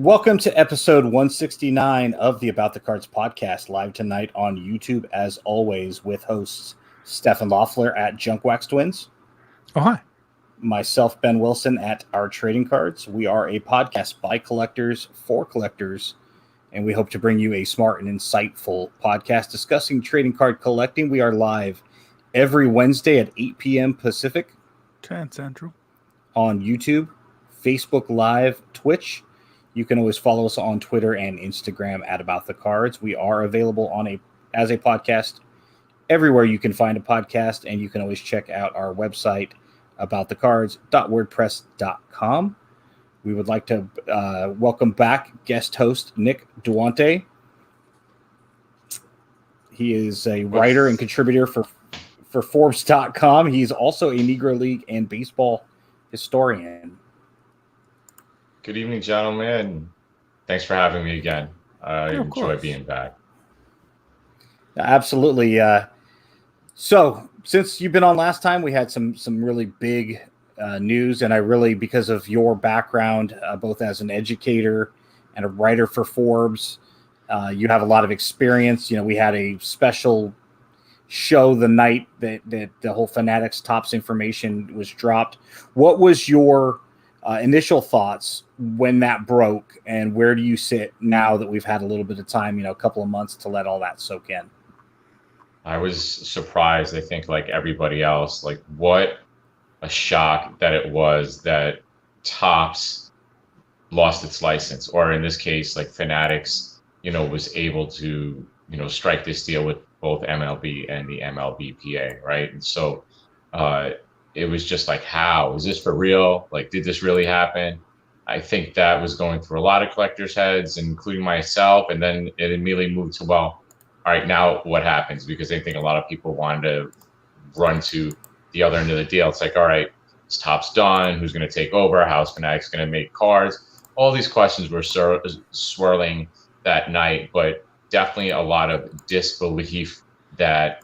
Welcome to episode 169 of the About the Cards podcast, live tonight on YouTube, as always, with hosts Stefan Loeffler at Junkwax Twins. Oh, hi. Myself, Ben Wilson, at Our Trading Cards. We are a podcast by collectors for collectors, and we hope to bring you a smart and insightful podcast discussing trading card collecting. We are live every Wednesday at 8 p.m. Pacific. 10 Central. On YouTube, Facebook Live, Twitch. You can always follow us on Twitter and Instagram at About the Cards. We are available as a podcast everywhere you can find a podcast, and you can always check out our website, aboutthecards.wordpress.com. We would like to welcome back guest host Nick Duante. He is a writer and contributor for Forbes.com. He's also a Negro League and baseball historian. Good evening, gentlemen. Thanks for having me again. I enjoy being back. Absolutely. So since you've been on last time, we had some really big news, and I really, because of your background, both as an educator and a writer for Forbes, you have a lot of experience. You know, we had a special show the night that the whole Fanatics Topps information was dropped. What was your initial thoughts when that broke, and where do you sit now that we've had a little bit of time, a couple of months to let all that soak in? I was surprised, I think, like everybody else, like what a shock that it was that Topps lost its license, or in this case, like Fanatics, was able to, strike this deal with both MLB and the MLBPA, right? And so it was just like, how is this for real? Like, did this really happen? I think that was going through a lot of collectors' heads, including myself. And then it immediately moved to, well, all right, now what happens? Because I think a lot of people wanted to run to the other end of the deal. It's like, all right, is Topps done? Who's going to take over? How's Fanatics going to make cards? All these questions were swirling that night, but definitely a lot of disbelief that,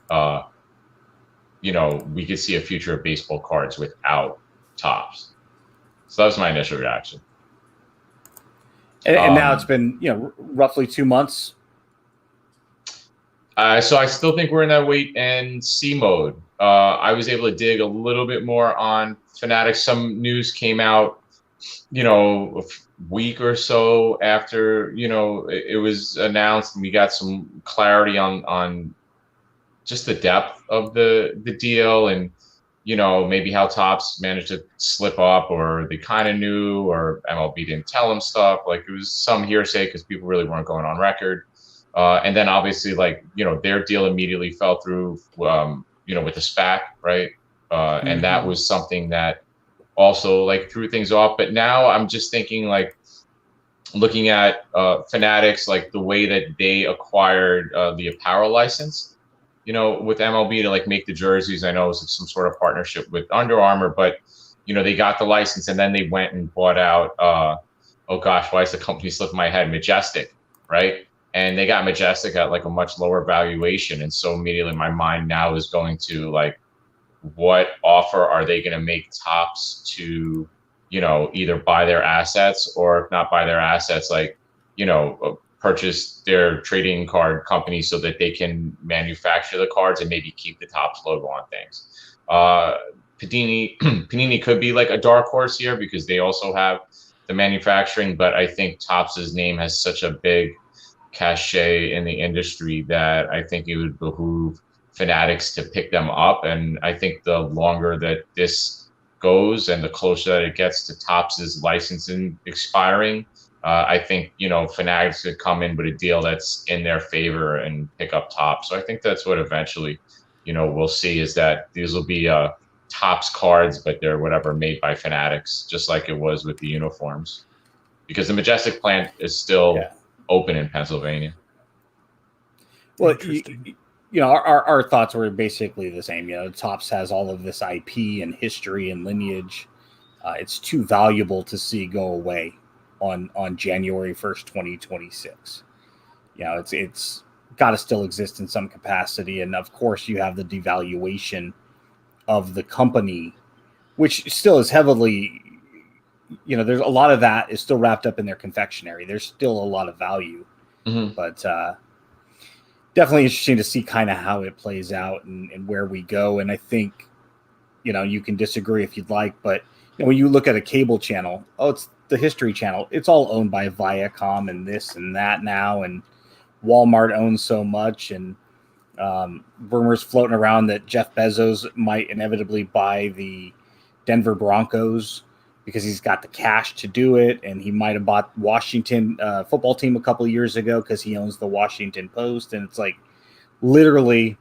we could see a future of baseball cards without Topps. So that was my initial reaction. And now it's been, roughly 2 months. So I still think we're in that wait and see mode. I was able to dig a little bit more on Fanatics. Some news came out, a week or so after, it was announced, and we got some clarity on just the depth of the deal, and maybe how Topps managed to slip up, or they kind of knew, or MLB didn't tell them stuff. Like, it was some hearsay because people really weren't going on record. And then obviously, their deal immediately fell through, with the SPAC, right? And that was something that also threw things off. But now I'm just thinking, looking at Fanatics, the way that they acquired the apparel license, with MLB to make the jerseys. I know it was some sort of partnership with Under Armour, but they got the license, and then they went and bought out. Oh gosh, why is the company slipping my head? Majestic, right? And they got Majestic at a much lower valuation, and so immediately my mind now is going to what offer are they going to make Topps to, either buy their assets, or if not buy their assets, purchase their trading card company so that they can manufacture the cards and maybe keep the Topps logo on things. Panini could be a dark horse here because they also have the manufacturing, but I think Topps's name has such a big cachet in the industry that I think it would behoove Fanatics to pick them up. And I think the longer that this goes and the closer that it gets to Topps's licensing expiring, I think, Fanatics could come in with a deal that's in their favor and pick up Topps. So I think that's what eventually, we'll see, is that these will be Topps cards, but they're made by Fanatics, just like it was with the uniforms, because the Majestic plant is still open in Pennsylvania. Well, our thoughts were basically the same. Topps has all of this IP and history and lineage. It's too valuable to see go away on January 1st, 2026. It's got to still exist in some capacity. And of course you have the devaluation of the company, which still is heavily there's a lot of that is still wrapped up in their confectionery. There's still a lot of value, but definitely interesting to see kind of how it plays out and where we go. And I think, you can disagree if you'd like, but when you look at a cable channel, it's the History Channel. It's all owned by Viacom and this and that now, and Walmart owns so much, and rumors floating around that Jeff Bezos might inevitably buy the Denver Broncos because he's got the cash to do it, and he might have bought Washington football team a couple of years ago because he owns the Washington Post. And it's like literally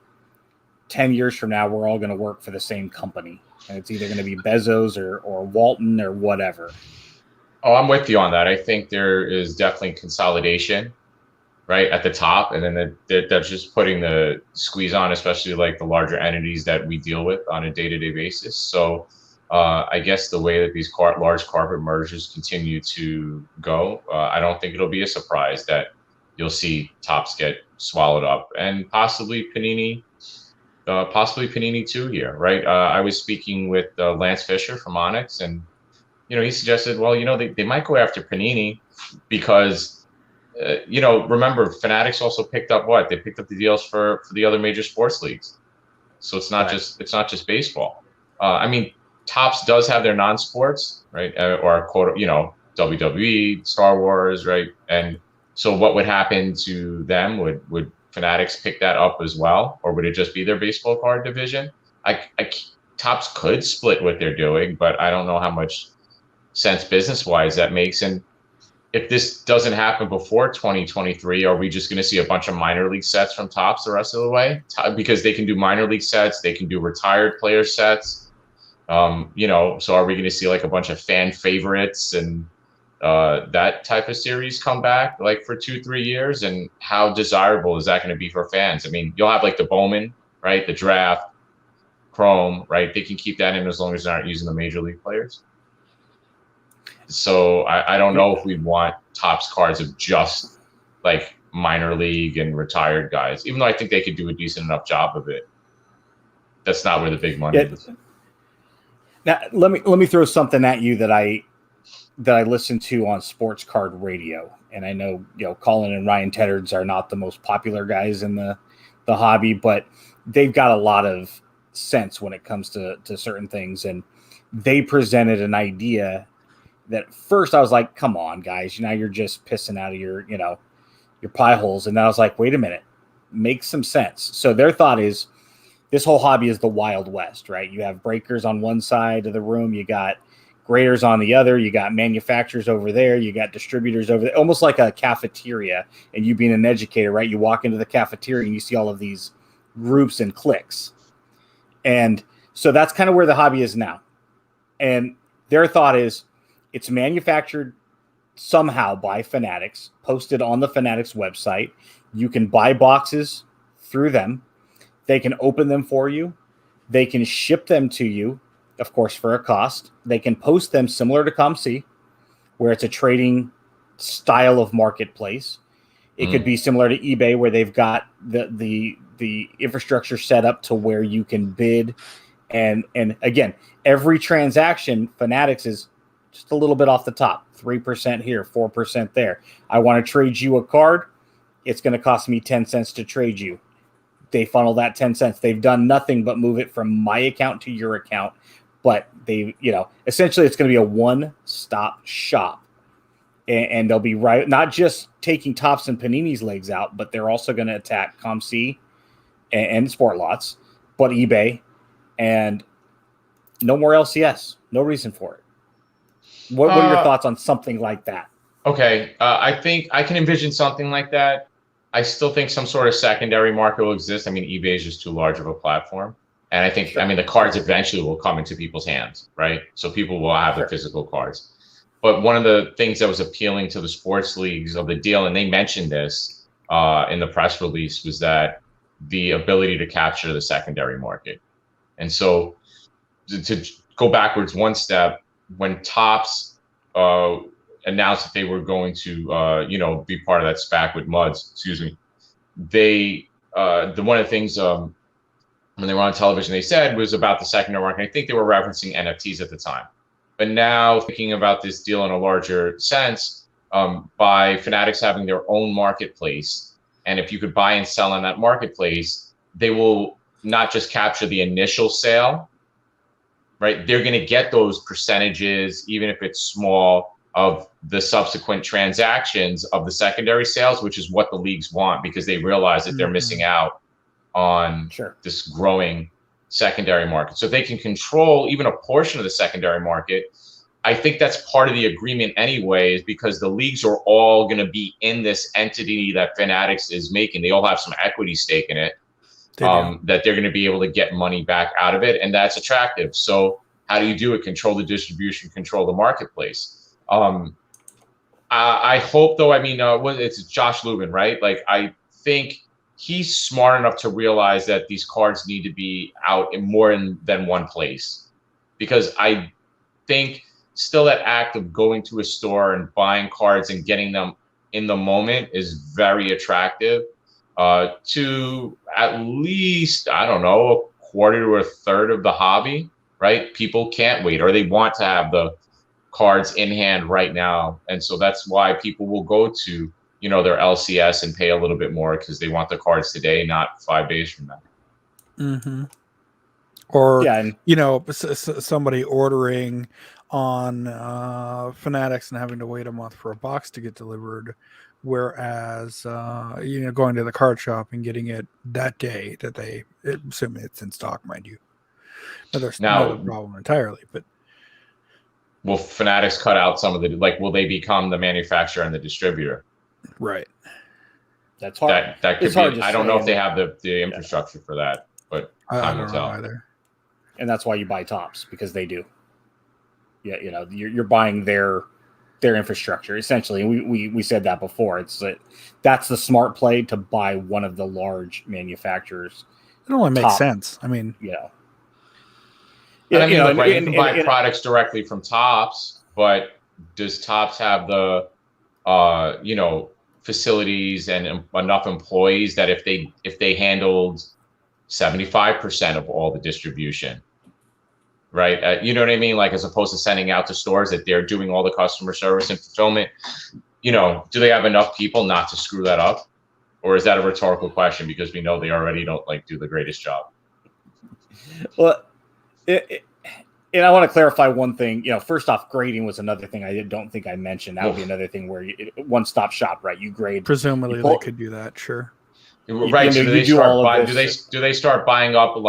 10 years from now, we're all going to work for the same company, and it's either going to be Bezos or Walton or whatever. Oh, I'm with you on that. I think there is definitely consolidation, right, at the top, and then they're just putting the squeeze on, especially like the larger entities that we deal with on a day-to-day basis. So I guess the way that these large corporate mergers continue to go, I don't think it'll be a surprise that you'll see Topps get swallowed up, and possibly Panini too here, right? I was speaking with Lance Fisher from Onyx, and he suggested, well, they might go after Panini because, remember, Fanatics also picked up what? They picked up the deals for the other major sports leagues. So it's not just baseball. Topps does have their non-sports, right? Or quote, WWE, Star Wars, right? And so what would happen to them? Would Fanatics pick that up as well? Or would it just be their baseball card division? Topps could split what they're doing, but I don't know how much sense business-wise that makes. And if this doesn't happen before 2023, are we just going to see a bunch of minor league sets from Topps the rest of the way? Because they can do minor league sets, they can do retired player sets. So are we going to see like a bunch of fan favorites and that type of series come back like for 2-3 years? And how desirable is that going to be for fans? You'll have like the Bowman, right? The draft, Chrome, right? They can keep that in as long as they're not using the major league players. So I don't know if we'd want Topps cards of just like minor league and retired guys, even though I think they could do a decent enough job of it. That's not where the big money is. Now, let me throw something at you that I listen to on sports card radio. And I know, Colin and Ryan Teddards are not the most popular guys in the hobby, but they've got a lot of sense when it comes to certain things. And they presented an idea that at first I was like, come on, guys, you're just pissing out of your pie holes. And then I was like, wait a minute, make some sense. So their thought is this whole hobby is the Wild West, right? You have breakers on one side of the room, you got graders on the other, you got manufacturers over there, you got distributors over there, almost like a cafeteria. And you being an educator, right? You walk into the cafeteria and you see all of these groups and cliques. And so that's kind of where the hobby is now. And their thought is it's manufactured somehow by Fanatics, posted on the Fanatics website. You can buy boxes through them. They can open them for you. They can ship them to you, of course, for a cost. They can post them similar to ComC, where it's a trading style of marketplace. It could be similar to eBay, where they've got the infrastructure set up to where you can bid. And again, every transaction, Fanatics is just a little bit off the top, 3% here, 4% there. I want to trade you a card. It's going to cost me 10 cents to trade you. They funnel that 10 cents. They've done nothing but move it from my account to your account. But they, essentially it's going to be a one-stop shop. And they'll be not just taking Topps and Panini's legs out, but they're also going to attack ComC and Sport Lots, but eBay, and no more LCS. No reason for it. What are your thoughts on something like that? Okay. I think I can envision something like that. I still think some sort of secondary market will exist. eBay is just too large of a platform. And I think, the cards eventually will come into people's hands, right? So people will have the physical cards. But one of the things that was appealing to the sports leagues of the deal, and they mentioned this in the press release, was that the ability to capture the secondary market. And so to go backwards one step, when Topps announced that they were going to, be part of that SPAC with Muds, they one of the things when they were on television they said was about the secondary market. I think they were referencing NFTs at the time. But now thinking about this deal in a larger sense, by Fanatics having their own marketplace, and if you could buy and sell on that marketplace, they will not just capture the initial sale, right? They're going to get those percentages, even if it's small, of the subsequent transactions of the secondary sales, which is what the leagues want, because they realize that they're missing out on this growing secondary market. So if they can control even a portion of the secondary market, I think that's part of the agreement anyways, because the leagues are all going to be in this entity that Fanatics is making. They all have some equity stake in it, that they're going to be able to get money back out of it. And that's attractive. So how do you do it? Control the distribution, control the marketplace. I hope, though, I mean, it's Josh Lubin, right? Like, I think he's smart enough to realize that these cards need to be out in more than one place, because I think still that act of going to a store and buying cards and getting them in the moment is very attractive to at least, I don't know, a quarter to a third of the hobby, right? People can't wait, or they want to have the cards in hand right now. And so that's why people will go to, their LCS and pay a little bit more, because they want the cards today, not 5 days from now. Mm-hmm. Or, somebody ordering on Fanatics and having to wait a month for a box to get delivered, whereas, going to the card shop and getting it that day that they, assuming it's in stock, mind you. There's not a problem entirely, but will Fanatics cut out some of the, will they become the manufacturer and the distributor? Right. That's hard. That could be. I don't know if they have the infrastructure for that, but time will tell. Either. And that's why you buy Topps, because they do. Yeah, you're buying their infrastructure essentially. We said that before. That's the smart play, to buy one of the large manufacturers. It only makes sense. I mean, you can buy products directly from Topps, but does Topps have the facilities and enough employees that if they handled 75% of all the distribution, right? You know what I mean? Like, as opposed to sending out to stores, that they're doing all the customer service and fulfillment, do they have enough people not to screw that up? Or is that a rhetorical question, because we know they already don't do the greatest job? Well, and I want to clarify one thing. First off, grading was another thing I don't think I mentioned. That would be another thing where one-stop shop, right? You grade. Presumably, they could do that. Sure. Right. So do they start buying up do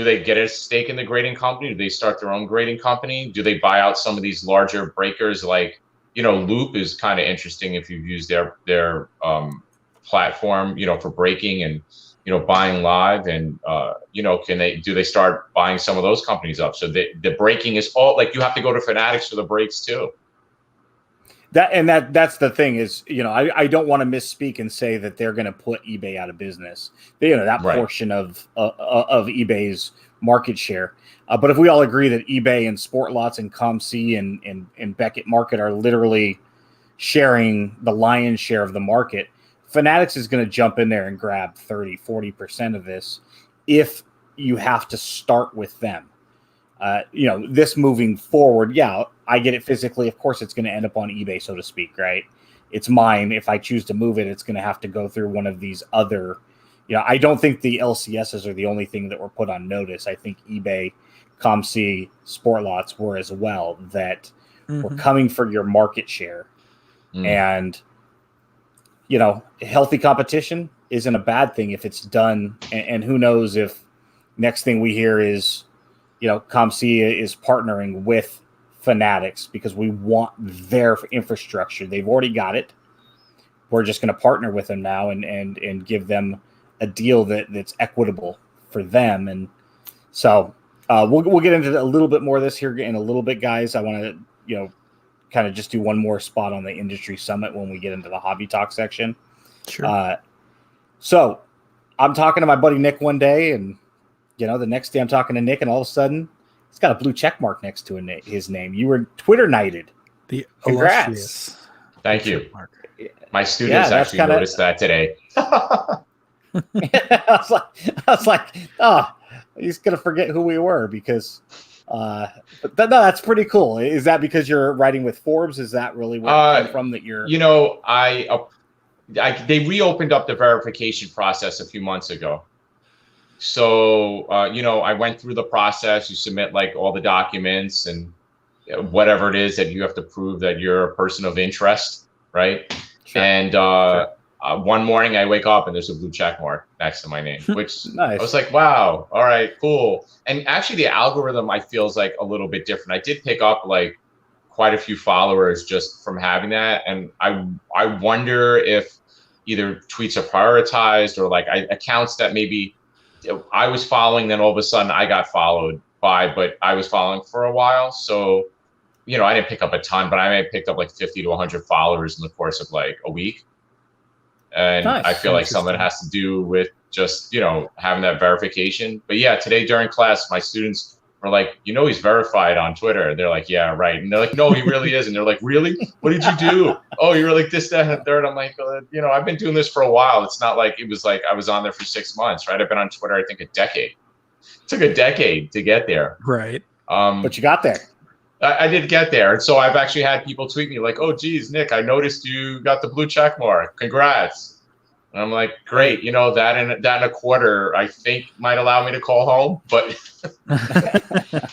they get a stake in the grading company? Do they start their own grading company? Do they buy out some of these larger breakers? Loop is kind of interesting if you've used their platform, for breaking and buying live, and do they start buying some of those companies up? So the breaking is all you have to go to Fanatics for the breaks too. That's the thing is, I don't want to misspeak and say that they're going to put eBay out of business. Portion of eBay's market share. But if we all agree that eBay and Sportlots and ComC and Beckett Market are literally sharing the lion's share of the market, Fanatics is going to jump in there and grab 30-40% of this if you have to start with them. This moving forward, I get it physically. Of course, it's going to end up on eBay, so to speak, right? It's mine. If I choose to move it, it's going to have to go through one of these other, I don't think the LCSs are the only thing that were put on notice. I think eBay, ComC, Sportlots were as well, that were coming for your market share. And, healthy competition isn't a bad thing if it's done. And who knows if next thing we hear is, ComC is partnering with Fanatics because we want their infrastructure. They've already got it. We're just going to partner with them now and give them a deal that's equitable for them. And so we'll get into a little bit more of this here in a little bit, guys. I want to, kind of just do one more spot on the industry summit when we get into the hobby talk section. Sure. So I'm talking to my buddy Nick one day, and the next day I'm talking to Nick, and all of a sudden he's got a blue check mark next to his name. You were Twitter knighted. Congrats. Thank you. My students actually noticed that today. I was like, oh, he's gonna forget who we were because. But no, that's pretty cool. Is that because you're writing with Forbes? Is that really where it came from that you're? You know, they reopened up the verification process a few months ago. So, you know, I went through the process. You submit like all the documents and whatever it is that you have to prove that you're a person of interest, right? Sure. And one morning I wake up and there's a blue check mark next to my name, which nice. I was like, wow, all right, cool. And actually the algorithm I feel is like a little bit different. I did pick up like quite a few followers just from having that. And I wonder if either tweets are prioritized or like accounts that maybe I was following, then all of a sudden I got followed by, but I was following for a while. So, you know, I didn't pick up a ton, but I may have picked up like 50 to 100 followers in the course of like a week. And nice. I feel like some of it has to do with just, you know, having that verification. But yeah, today during class, my students were like, you know, he's verified on Twitter. And they're like, yeah, right. And they're like, no, he really is. And they're like, really? What did you do? Oh, you were like this, that, and the third. I'm like, you know, I've been doing this for a while. It's not like it was like I was on there for 6 months, right? I've been on Twitter, I think, a decade. It took a decade to get there. Right. But you got there. I did get there. And so I've actually had people tweet me like, oh, geez, Nick, I noticed you got the blue check mark. Congrats. And I'm like, great. You know, that in a quarter, I think might allow me to call home. But,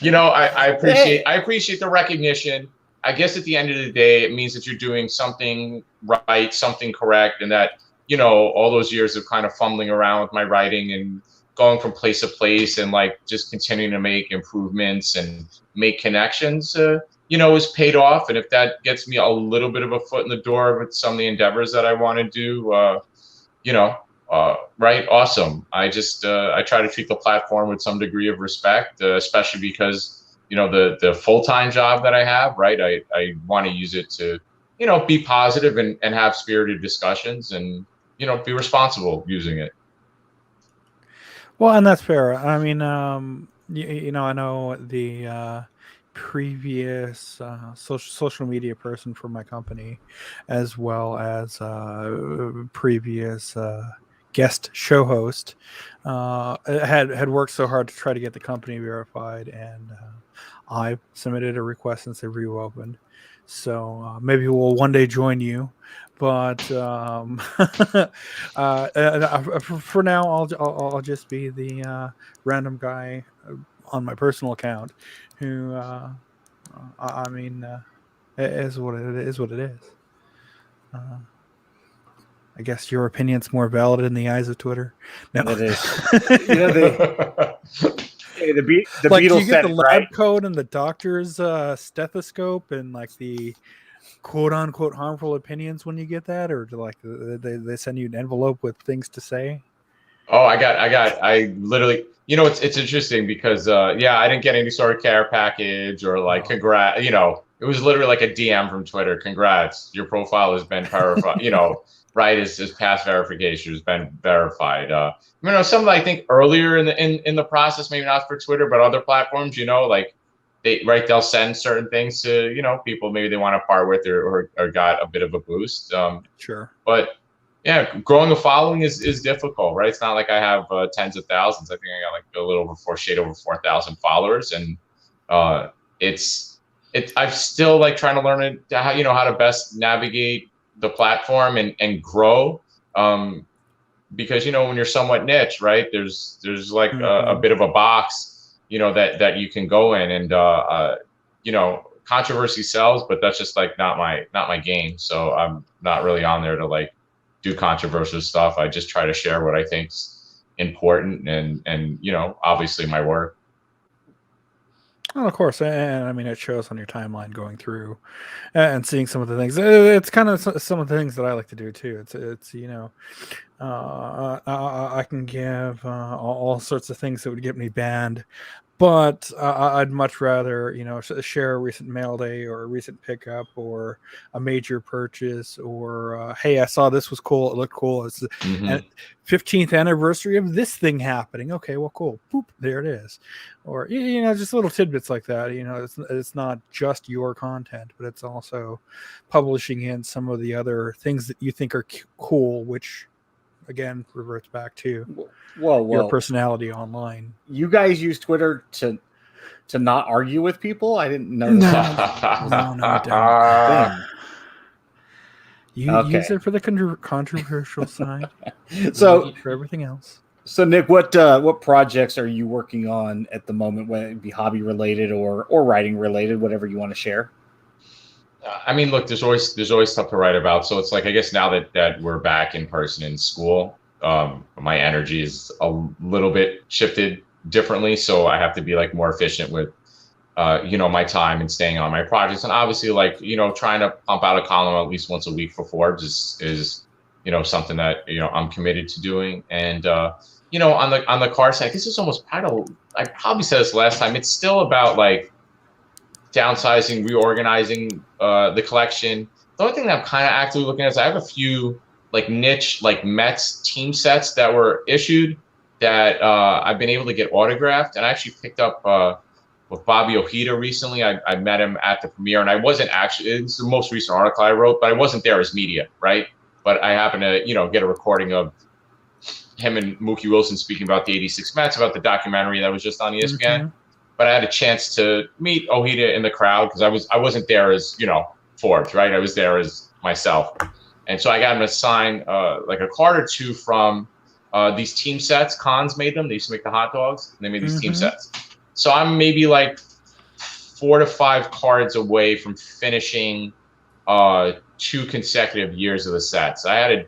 you know, I appreciate the recognition. I guess at the end of the day, it means that you're doing something right, something correct. And that, you know, all those years of kind of fumbling around with my writing and going from place to place and like just continuing to make improvements and make connections, you know, is paid off. And if that gets me a little bit of a foot in the door with some of the endeavors that I want to do, you know, right. Awesome. I just, I try to treat the platform with some degree of respect, especially because, you know, the full-time job that I have, right. I want to use it to, you know, be positive and have spirited discussions and, you know, be responsible using it. Well, and that's fair. I mean, you know, I know the previous social media person for my company, as well as previous guest show host, had worked so hard to try to get the company verified, and I submitted a request since they reopened. So maybe we'll one day join you. But for now, I'll just be the random guy on my personal account who, I mean, is what it is. What it is. I guess your opinion's more valid in the eyes of Twitter. No, it is. You know, the like, Beatles do you get said the it, lab right? coat and the doctor's stethoscope and like the quote unquote harmful opinions when you get that, or do like they send you an envelope with things to say? Oh, I literally, you know, it's interesting because, yeah, I didn't get any sort of care package or like, congrats, you know, it was literally like a DM from Twitter. Congrats. Your profile has been verified, you know, right. Is past verification has been verified. You know, some I think earlier in the process, maybe not for Twitter, but other platforms, you know, like they'll send certain things to, you know, people maybe they want to part with or got a bit of a boost. Sure. But yeah, growing a following is difficult, right? It's not like I have tens of thousands. I think I got like a little over shade over 4,000 followers, and it's I'm still like trying to learn how, you know, how to best navigate the platform and grow, because, you know, when you're somewhat niche, right? There's like a bit of a box, you know, that you can go in, and you know, controversy sells, but that's just like not my game. So I'm not really on there to like do controversial stuff. I just try to share what I think's important and you know, obviously my work. Well, of course, and I mean it shows on your timeline going through and seeing some of the things. It's kind of some of the things that I like to do too. It's you know, I can give all sorts of things that would get me banned, but I'd much rather, you know, share a recent mail day or a recent pickup or a major purchase or hey, I saw this was cool. It looked cool. It's the 15th anniversary of this thing happening. Okay, well, cool. Boop, there it is. Or, you know, just little tidbits like that. You know, it's not just your content, but it's also publishing in some of the other things that you think are cool, which again reverts back to Well, your personality online. you guys use Twitter to not argue with people? I didn't know that. No, we don't. Thing. You Okay. use it for the controversial side. So use it for everything else. So Nick, what projects are you working on at the moment, whether it be hobby related or writing related, whatever you want to share? I mean, look, there's always stuff to write about. So it's like, I guess now that we're back in person in school, my energy is a little bit shifted differently. So I have to be like more efficient with, my time and staying on my projects. And obviously, like, trying to pump out a column at least once a week for Forbes is something that, I'm committed to doing. And, on the car side, I guess it's almost, I probably said this last time, it's still about like downsizing, reorganizing the collection. The only thing that I'm kind of actively looking at is I have a few like niche, like Mets team sets that were issued that I've been able to get autographed. And I actually picked up with Bobby Ojeda recently. I met him at the premiere, and I wasn't actually, it's the most recent article I wrote, but I wasn't there as media, right? But I happened to, get a recording of him and Mookie Wilson speaking about the 86 Mets, about the documentary that was just on ESPN. Mm-hmm. But I had a chance to meet Ojeda in the crowd because I wasn't there as, Forbes, right? I was there as myself. And so I got him to sign like a card or two from these team sets. Cons made them. They used to make the hot dogs, and they made these team sets. So I'm maybe like 4 to 5 cards away from finishing 2 consecutive years of the sets. I had an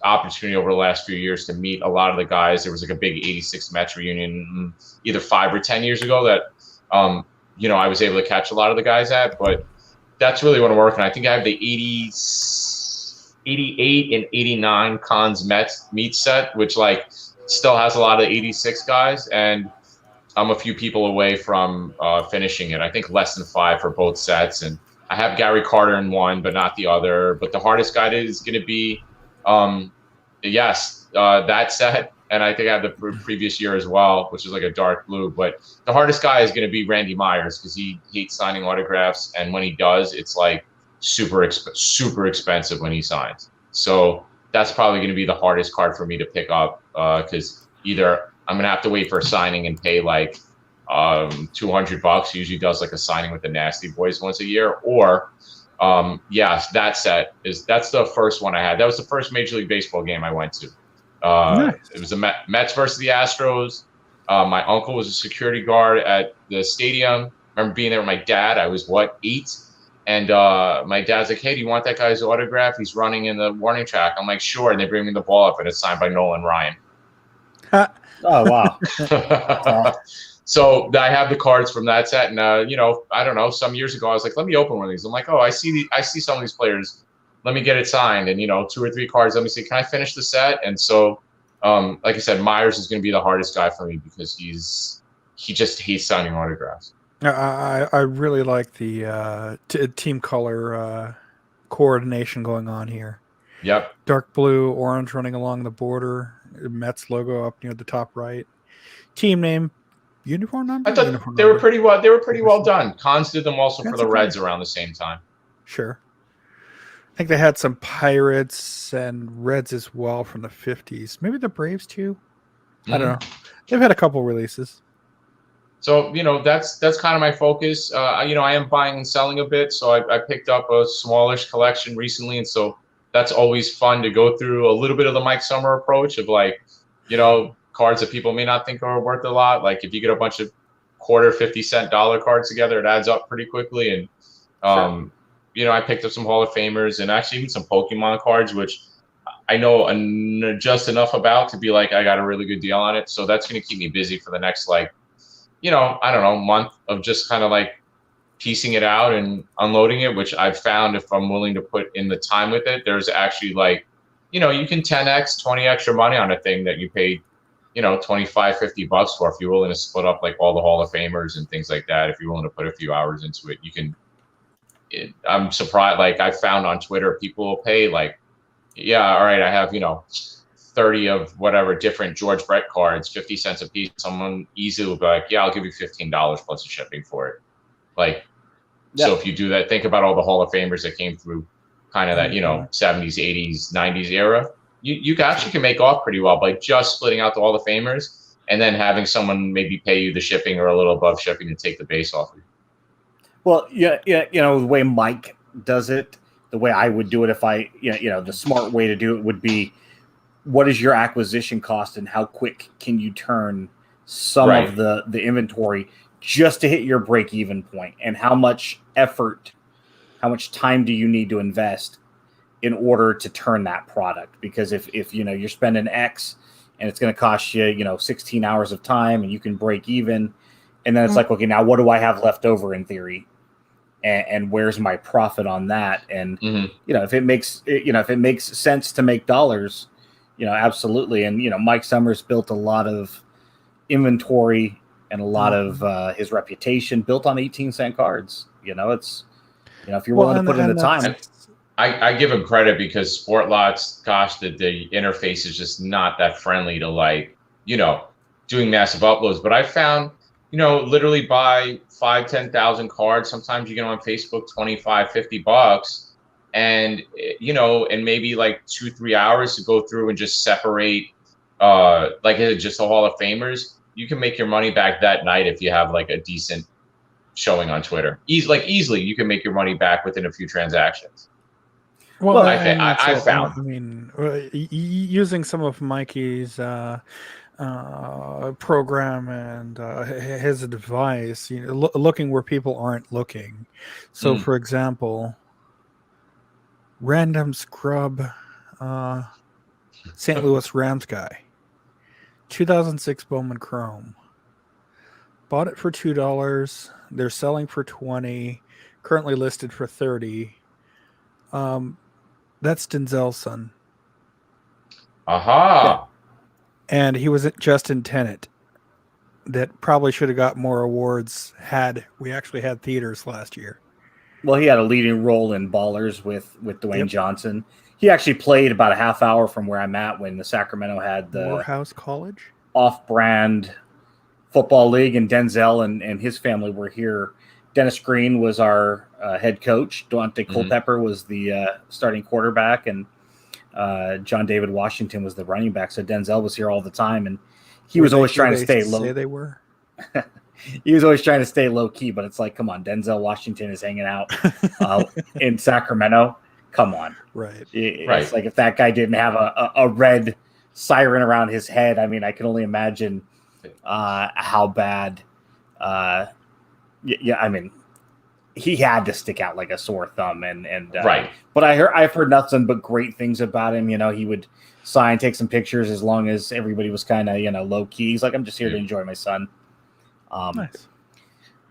opportunity over the last few years to meet a lot of the guys. There was like a big 86 Mets reunion either 5 or 10 years ago that, I was able to catch a lot of the guys at, but that's really what I'm working on. I think I have the 88 and 89 Cons Mets meet set, which like still has a lot of 86 guys, and I'm a few people away from finishing it. I think less than 5 for both sets, and I have Gary Carter in one, but not the other. But the hardest guy is going to be, that set, and I think I have the previous year as well, which is like a dark blue. But the hardest guy is going to be Randy Myers because he hates signing autographs, and when he does, it's like super expensive when he signs. So that's probably going to be the hardest card for me to pick up because either I'm going to have to wait for a signing and pay like $200. Usually does like a signing with the Nasty Boys once a year, or that set that's the first one I had. That was the first Major League Baseball game I went to. Nice. It was the Mets versus the Astros. My uncle was a security guard at the stadium. I remember being there with my dad. I was 8, and my dad's like, "Hey, do you want that guy's autograph? He's running in the warning track." I'm like, "Sure." And they bring me the ball up, and it's signed by Nolan Ryan. Oh wow! So I have the cards from that set, and I don't know. Some years ago, I was like, "Let me open one of these." I'm like, "Oh, I see some of these players. Let me get it signed." And 2 or 3 cards. Let me see. Can I finish the set? And so, like I said, Myers is going to be the hardest guy for me because he just hates signing autographs. I really like the team color coordination going on here. Yep. Dark blue, orange running along the border. Mets logo up near the top right. Team name, uniform number. I thought they were pretty well. They were pretty well done. Cons did them also for the Reds around the same time. Sure. I think they had some Pirates and Reds as well from the 50s. Maybe the Braves too. I don't know. They've had a couple releases. So, that's kind of my focus. I am buying and selling a bit. So I picked up a smallish collection recently. And so that's always fun to go through a little bit of the Mike Summer approach of like, cards that people may not think are worth a lot. Like if you get a bunch of quarter 50-cent dollar cards together, it adds up pretty quickly. And, I picked up some Hall of Famers and actually even some Pokemon cards, which I know just enough about to be like, I got a really good deal on it. So that's going to keep me busy for the next, like, I don't know, month of just kind of like piecing it out and unloading it, which I've found if I'm willing to put in the time with it, there's actually like, you can 10x, 20 extra money on a thing that you paid, $25, $50 for if you're willing to split up like all the Hall of Famers and things like that. If you're willing to put a few hours into it, you can. I'm surprised. Like I found on Twitter, people will pay like, yeah, all right, I have 30 of whatever different George Brett cards, 50 cents a piece. Someone easily will be like, yeah, I'll give you $15 plus the shipping for it. Like, So if you do that, think about all the Hall of Famers that came through kind of that, 70s, 80s, 90s era. you actually can make off pretty well by just splitting out to all the famers and then having someone maybe pay you the shipping or a little above shipping to take the base off of you. Well, yeah, the way Mike does it, the way I would do it if I, the smart way to do it would be, what is your acquisition cost and how quick can you turn some of the inventory just to hit your break-even point, and how much effort, how much time do you need to invest in order to turn that product? Because if you're spending X and it's going to cost you 16 hours of time and you can break even, and then it's like, okay, now what do I have left over in theory, and where's my profit on that? And if it makes sense to make dollars, absolutely. And Mike Summers built a lot of inventory and a lot of his reputation built on 18-cent cards. It's if you're willing to put in the time. I give him credit because Sport Lots, gosh, the interface is just not that friendly to doing massive uploads. But I found, literally buy 5,000-10,000 cards. Sometimes you get on Facebook, $25-50, and and maybe like 2-3 hours to go through and just separate, just a Hall of Famers. You can make your money back that night if you have like a decent showing on Twitter. Easily, you can make your money back within a few transactions. Well, I found. I mean, using some of Mikey's program and his advice, looking where people aren't looking. So, for example, random scrub St. Louis Rams guy, 2006 Bowman Chrome. Bought it for $2. They're selling for $20. Currently listed for $30. That's Denzel's son. Aha. Yeah. And he was just in Tenet. That probably should have got more awards had we actually had theaters last year. Well, he had a leading role in Ballers with Dwayne Johnson. He actually played about a half hour from where I'm at when the Sacramento had the Morehouse College off-brand football league, and Denzel and his family were here. Dennis Green was our head coach. Dante Culpepper was the starting quarterback, and John David Washington was the running back. So Denzel was here all the time, and he was always trying to stay low. Say they were. He was always trying to stay low key, but it's like, come on, Denzel Washington is hanging out in Sacramento. Come on, right? It's like if that guy didn't have a red siren around his head. I mean, I can only imagine how bad. I mean, he had to stick out like a sore thumb, and right. But I've heard nothing but great things about him. He would sign, take some pictures as long as everybody was kind of low key. He's like, I'm just here to enjoy my son. Nice.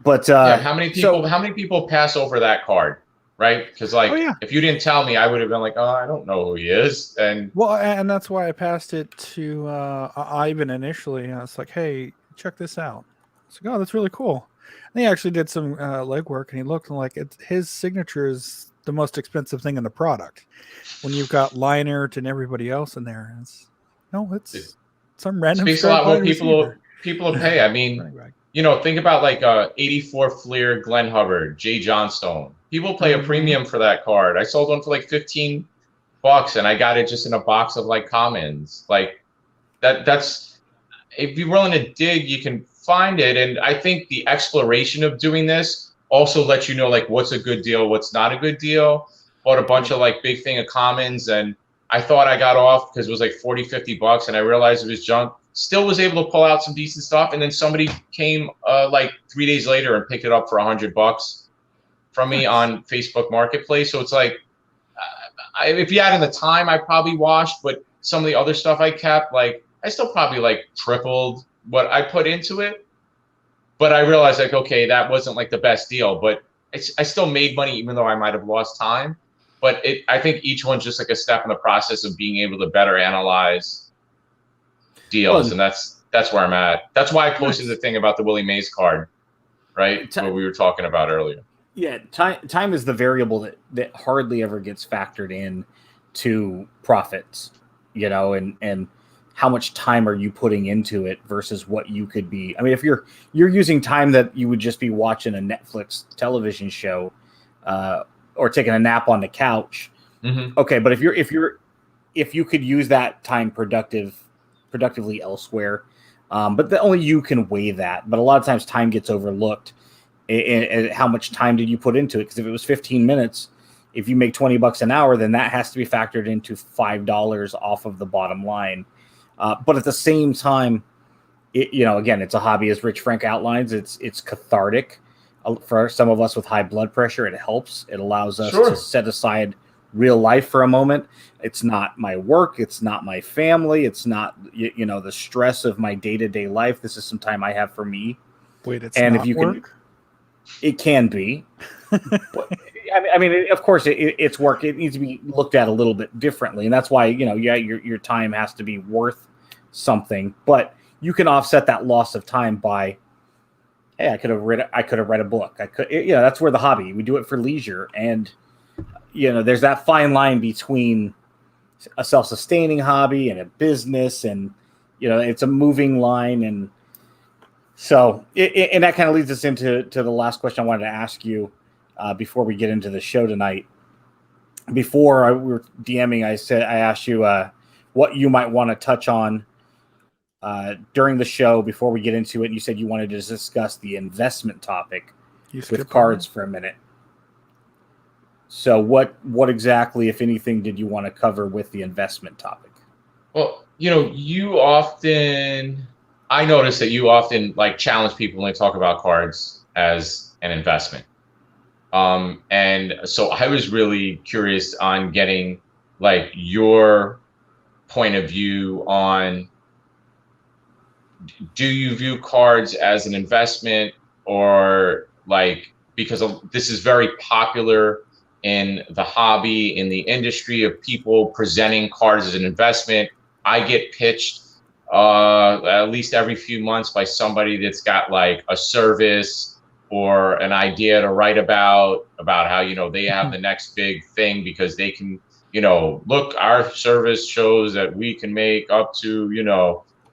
But how many people pass over that card, right? Because if you didn't tell me, I would have been like, oh, I don't know who he is. And that's why I passed it to Ivan initially. I was like, hey, check this out. I was like, oh, that's really cool. And he actually did some legwork, and he looked like his signature is the most expensive thing in the product. When you've got Leinert and everybody else in there, it's some random. Speaks a lot what people will pay. I mean, think about like 84 Fleer Glenn Hubbard, Jay Johnstone. People pay a premium for that card. I sold one for like $15, and I got it just in a box of like commons. Like that's if you're willing to dig, you can find it. And I think the exploration of doing this also lets you know like what's a good deal, what's not a good deal. Bought a bunch of like big thing of commons, and I thought I got off because it was like $40-50, and I realized it was junk. Still was able to pull out some decent stuff, and then somebody came like 3 days later and picked it up for $100 from me on Facebook Marketplace. So it's like, if you had in the time, I probably washed, but some of the other stuff I kept, like I still probably like tripled what I put into it. But I realized like, okay, that wasn't like the best deal, but I still made money even though I might have lost time. But I think each one's just like a step in the process of being able to better analyze deals, and that's where I'm at. That's why I posted the thing about the Willie Mays card, right? What we were talking about earlier. Yeah, time is the variable that hardly ever gets factored in to profits, and how much time are you putting into it versus what you could be. I mean, if you're using time that you would just be watching a Netflix television show or taking a nap on the couch, okay. But if you're if you could use that time productively elsewhere. But only you can weigh that. But a lot of times time gets overlooked. And how much time did you put into it? Because if it was 15 minutes, if you make $20 an hour, then that has to be factored into $5 off of the bottom line. But at the same time, again, it's a hobby, as Rich Frank outlines. It's cathartic. For some of us with high blood pressure, it helps. It allows us to set aside real life for a moment. It's not my work. It's not my family. It's not, the stress of my day-to-day life. This is some time I have for me. Wait, it's and not if you work? It can be. But, I mean, of course, it's work. It needs to be looked at a little bit differently. And that's why, your time has to be worth something. But you can offset that loss of time by, hey, I could have read a book. That's where the hobby, we do it for leisure. And, there's that fine line between a self-sustaining hobby and a business. And, it's a moving line. And so, and that kind of leads us into the last question I wanted to ask you before we get into the show tonight. Before we were DMing, I asked you what you might want to touch on during the show before we get into it. And you said you wanted to discuss the investment topic with cards for a minute. So what exactly, if anything, did you want to cover with the investment topic? Well, I notice that you often challenge people when they talk about cards as an investment. And so I was really curious on getting your point of view on, do you view cards as an investment, or because this is very popular in the hobby, in the industry, of people presenting cards as an investment. I get pitched at least every few months by somebody that's got a service or an idea to write about how, they have the next big thing because they can, look, our service shows that we can make up to,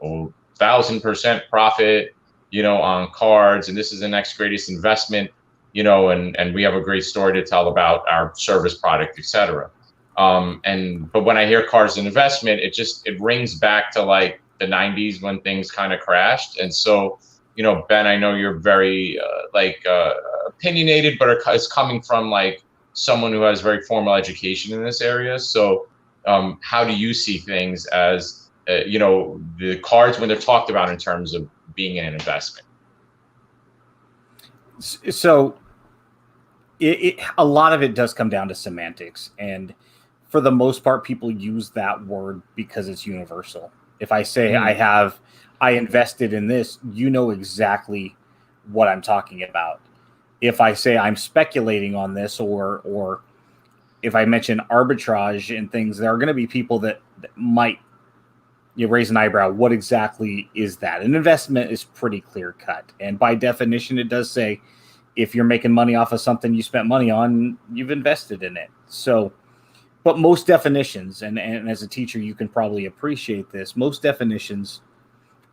1,000% profit, on cards. And this is the next greatest investment, and we have a great story to tell about our service product, etc. But when I hear cards and investment, it rings back to the 90s when things kind of crashed. And so, Ben, I know you're very opinionated, but it's coming from someone who has very formal education in this area. So how do you see things as, the cards when they're talked about in terms of being an investment? So a lot of it does come down to semantics. And for the most part, people use that word because it's universal. If I say I invested in this, exactly what I'm talking about. If I say I'm speculating on this, or if I mention arbitrage and things, there are going to be people that might raise an eyebrow. What exactly is that? An investment is pretty clear cut. And by definition, it does say if you're making money off of something you spent money on, you've invested in it. So, but most definitions, and as a teacher, you can probably appreciate this, most definitions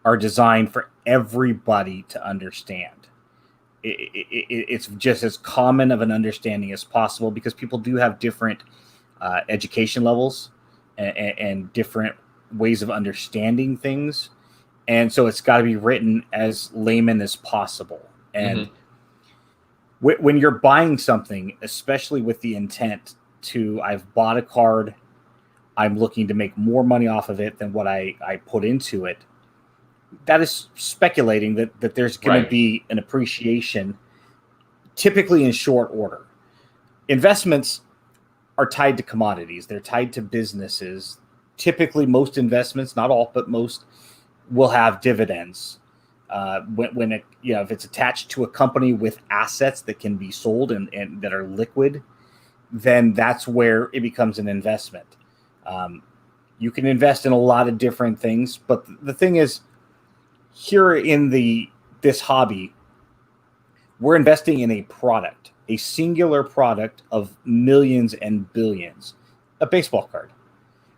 are designed for everybody to understand. It's just as common of an understanding as possible, because people do have different education levels and different ways of understanding things. And so it's got to be written as layman as possible. And when you're buying something, especially with the intent to, I've bought a card, I'm looking to make more money off of it than what I put into it, that is speculating that there's going to be an appreciation, typically in short order. Investments are tied to commodities. They're tied to businesses. Typically, most investments, not all, but most, will have dividends. When it, if it's attached to a company with assets that can be sold and that are liquid, then that's where it becomes an investment. You can invest in a lot of different things, but the thing is, here in this hobby, we're investing in a product, a singular product of millions and billions, a baseball card.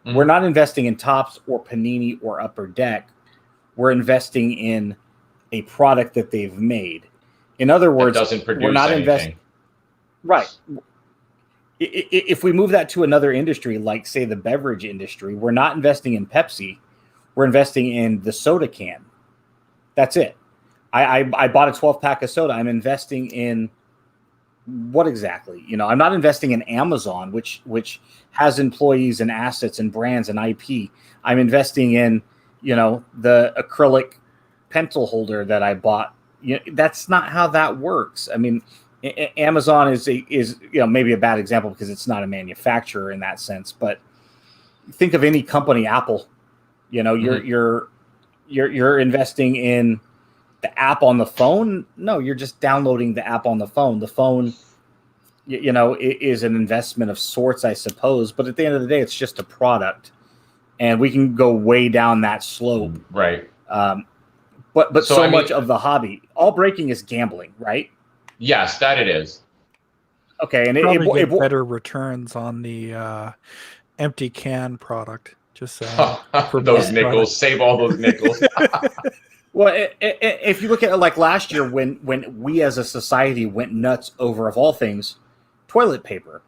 We're not investing in Topps or Panini or Upper Deck. We're investing in a product that they've made. In other words, doesn't produce we're not anything. investing. Right. If we move that to another industry, like say the beverage industry, we're not investing in Pepsi, we're investing in the soda can. That's it. I bought a 12 pack of soda. I'm investing in what exactly? I'm not investing in Amazon, which has employees and assets and brands and IP. I'm investing in, the acrylic pencil holder that I bought. That's not how that works. I mean, Amazon is maybe a bad example because it's not a manufacturer in that sense. But think of any company, Apple. You're investing in the app on the phone. No, you're just downloading the app on the phone. The phone, is an investment of sorts, I suppose. But at the end of the day, it's just a product, and we can go way down that slope. Right. But so much of the hobby, all breaking is gambling, right? Yes, that it is. Okay, and probably get better returns on the empty can product. Just saying. For those nickels, save all those nickels. Well, if you look at it like last year when we as a society went nuts over, of all things, toilet paper.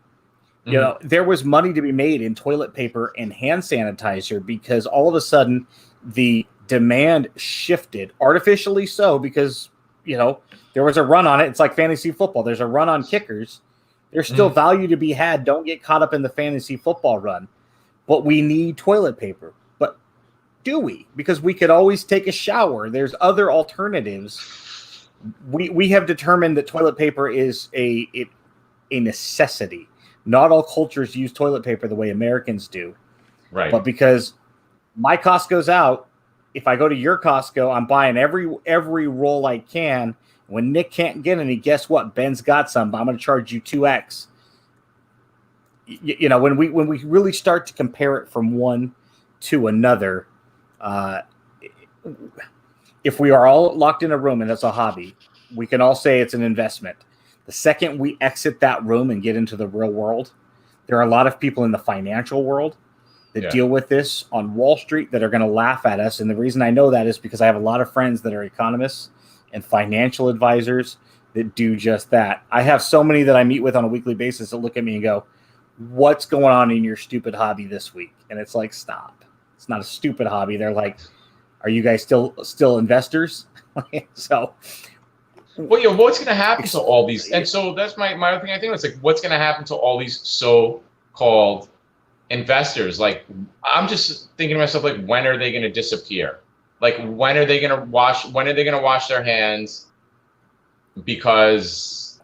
There was money to be made in toilet paper and hand sanitizer because all of a sudden the demand shifted, artificially so, because, there was a run on it. It's like fantasy football. There's a run on kickers. There's still value to be had. Don't get caught up in the fantasy football run. But we need toilet paper. But do we? Because we could always take a shower. There's other alternatives. We have determined that toilet paper is a necessity. Not all cultures use toilet paper the way Americans do. Right. But because my Costco's out, if I go to your Costco, I'm buying every roll I can. When Nick can't get any, guess what? Ben's got some, but I'm going to charge you 2x. When we really start to compare it from one to another, if we are all locked in a room and that's a hobby, we can all say it's an investment. The second we exit that room and get into the real world, there are a lot of people in the financial world that deal with this on Wall Street that are going to laugh at us. And the reason I know that is because I have a lot of friends that are economists and financial advisors that do just that. I have so many that I meet with on a weekly basis that look at me and go, "What's going on in your stupid hobby this week?" And it's like, stop. It's not a stupid hobby. They're like, "Are you guys still investors?" So, well, what's going to happen to all these? And so that's my other thing. I think it's like, what's going to happen to all these so-called investors? Like, I'm just thinking to myself, like, when are they going to disappear? Like, when are they going to wash their hands because,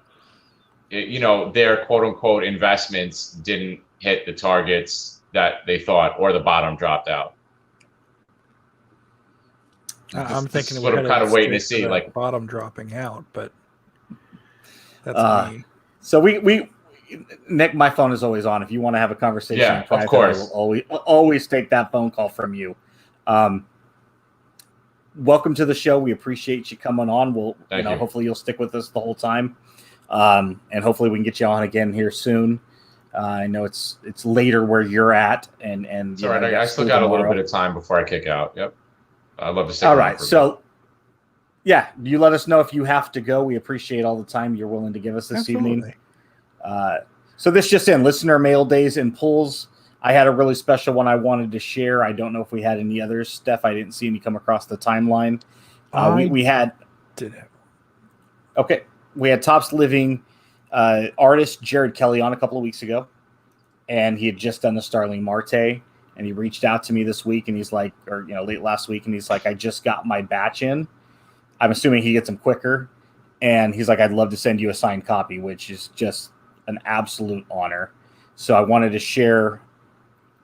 their quote unquote investments didn't hit the targets that they thought, or the bottom dropped out? I'm thinking what I'm kind of waiting to see, like bottom dropping out, but that's me. So we Nick, my phone is always on. If you want to have a conversation, in private, of course, I will always take that phone call from you. Welcome to the show. We appreciate you coming on. Thank you. Hopefully you'll stick with us the whole time, and hopefully we can get you on again here soon. I know it's later where you're at, and it's all right. I still got a little bit of time before I kick out. Yep, I'd love to stay. All right, so yeah, you let us know if you have to go. We appreciate all the time you're willing to give us this evening. So this just in, listener mail days and pulls. I had a really special one I wanted to share. I don't know if we had any others, Steph. I didn't see any come across the timeline. We had. Okay, we had Tops Living artist Jared Kelly on a couple of weeks ago, and he had just done the Starling Marte, and he reached out to me this week, and he's like, or late last week, and he's like, I just got my batch in. I'm assuming he gets them quicker, and he's like, I'd love to send you a signed copy, which is just an absolute honor. So I wanted to share.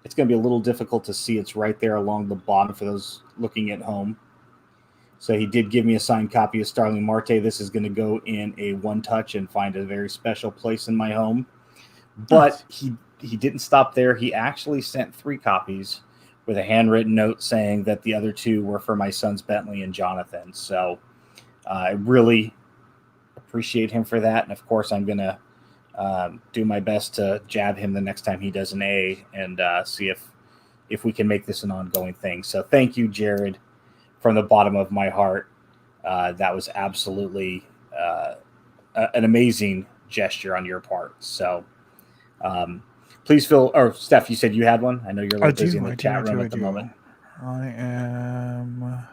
It's going to be a little difficult to see. It's right there along the bottom for those looking at home. So he did give me a signed copy of Starling Marte. This is going to go in a one touch and find a very special place in my home. But he didn't stop there. He actually sent 3 copies with a handwritten note saying that the other 2 were for my sons Bentley and Jonathan. So I really appreciate him for that. And of course, I'm going to do my best to jab him the next time he does an A and see if we can make this an ongoing thing. So thank you, Jared, from the bottom of my heart. That was absolutely an amazing gesture on your part. So Please feel, or Steph, you said you had one. I know you're a little busy in the I chat room do, at the moment. I am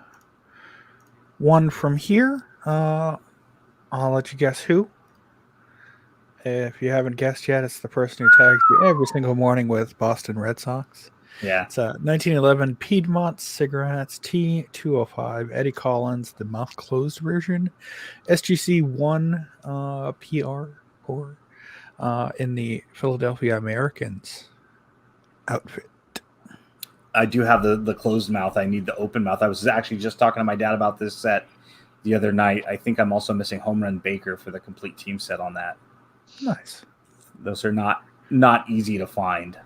one from here. I'll let you guess who. If you haven't guessed yet, it's the person who tags you every single morning with Boston Red Sox. Yeah. It's 1911 Piedmont Cigarettes T205 Eddie Collins, the mouth closed version, SGC 1 PR or in the Philadelphia Americans outfit. I do have the closed mouth. I need the open mouth. I was actually just talking to my dad about this set the other night. I think I'm also missing Home Run Baker for the complete team set on that. Nice. Those are not easy to find.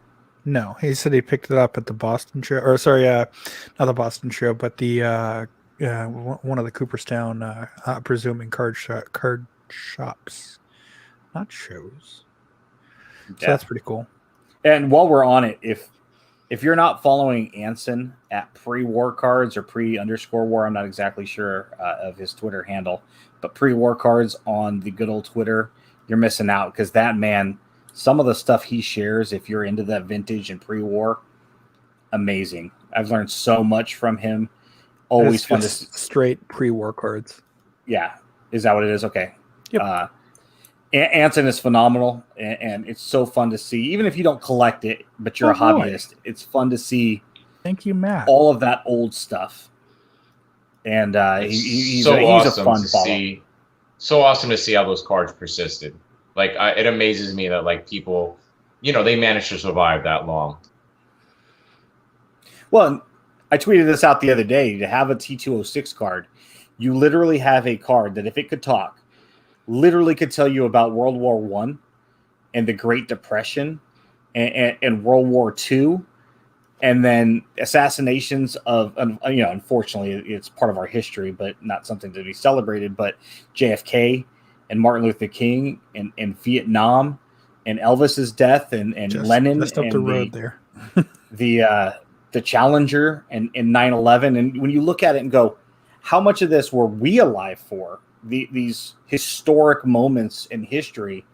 No, he said he picked it up at the Boston show, or sorry, not the Boston show, but the one of the Cooperstown, presuming card shops, not shows. So that's pretty cool. And while we're on it, if you're not following Anson at pre-war cards or pre_war, I'm not exactly sure of his Twitter handle, but pre-war cards on the good old Twitter, you're missing out because that man, some of the stuff he shares, if you're into that vintage and pre-war, amazing. I've learned so much from him. Always fun to straight pre-war cards. Yeah. Is that what it is? Okay. Yep. Anson is phenomenal, and it's so fun to see. Even if you don't collect it, but you're a hobbyist, it's fun to see. Thank you, Matt. All of that old stuff, and he's awesome a fun to follow. see. So awesome to see how those cards persisted. Like it amazes me that like people, they managed to survive that long. Well, I tweeted this out the other day. To have a T206 card, you literally have a card that, if it could talk, literally could tell you about World War I and the Great Depression and World War II, and then assassinations of, unfortunately, it's part of our history, but not something to be celebrated, but JFK and Martin Luther King and Vietnam and Elvis's death and Lenin. Just up and the road there. the Challenger and 9/11. And when you look at it and go, how much of this were we alive for? These historic moments in history,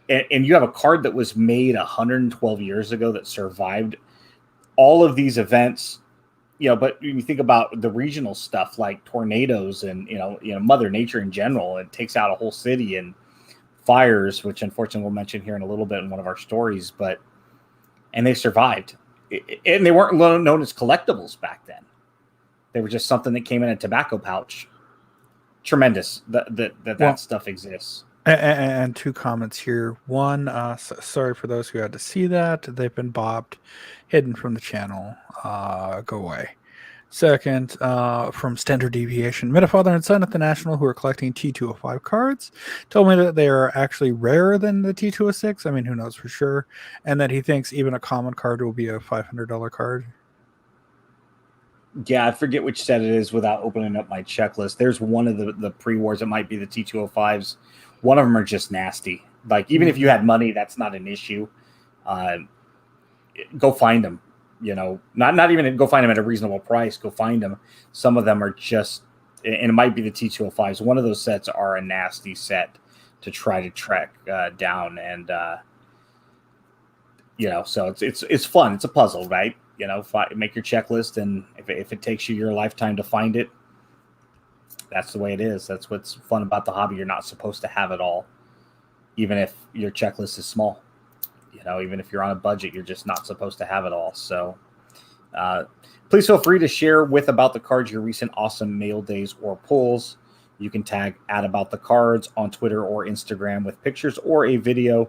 and you have a card that was made 112 years ago that survived all of these events, but when you think about the regional stuff like tornadoes and Mother Nature in general, it takes out a whole city, and fires, which unfortunately we'll mention here in a little bit in one of our stories, and they survived, and they weren't known as collectibles back then. They were just something that came in a tobacco pouch. Tremendous that stuff exists. And two comments here. One, sorry for those who had to see that. They've been bobbed, hidden from the channel. Go away. Second, from Standard Deviation, met a father and son at the National who are collecting T205 cards. Told me that they are actually rarer than the T206. I mean, who knows for sure. And that he thinks even a common card will be a $500 card. Yeah, I forget which set it is without opening up my checklist. There's one of the pre-wars. It might be the T205s. One of them are just nasty. Like, even if you had money, that's not an issue. Go find them. Not even go find them at a reasonable price. Go find them. Some of them are just, and it might be the T205s. One of those sets are a nasty set to try to track down. And, so it's fun. It's a puzzle, right? Make your checklist, and if it takes you your lifetime to find it, that's the way it is. That's what's fun about the hobby. You're not supposed to have it all, even if your checklist is small. Even if you're on a budget, you're just not supposed to have it all. So please feel free to share about the cards your recent awesome mail days or pulls. You can tag @AboutTheCards on Twitter or Instagram with pictures or a video.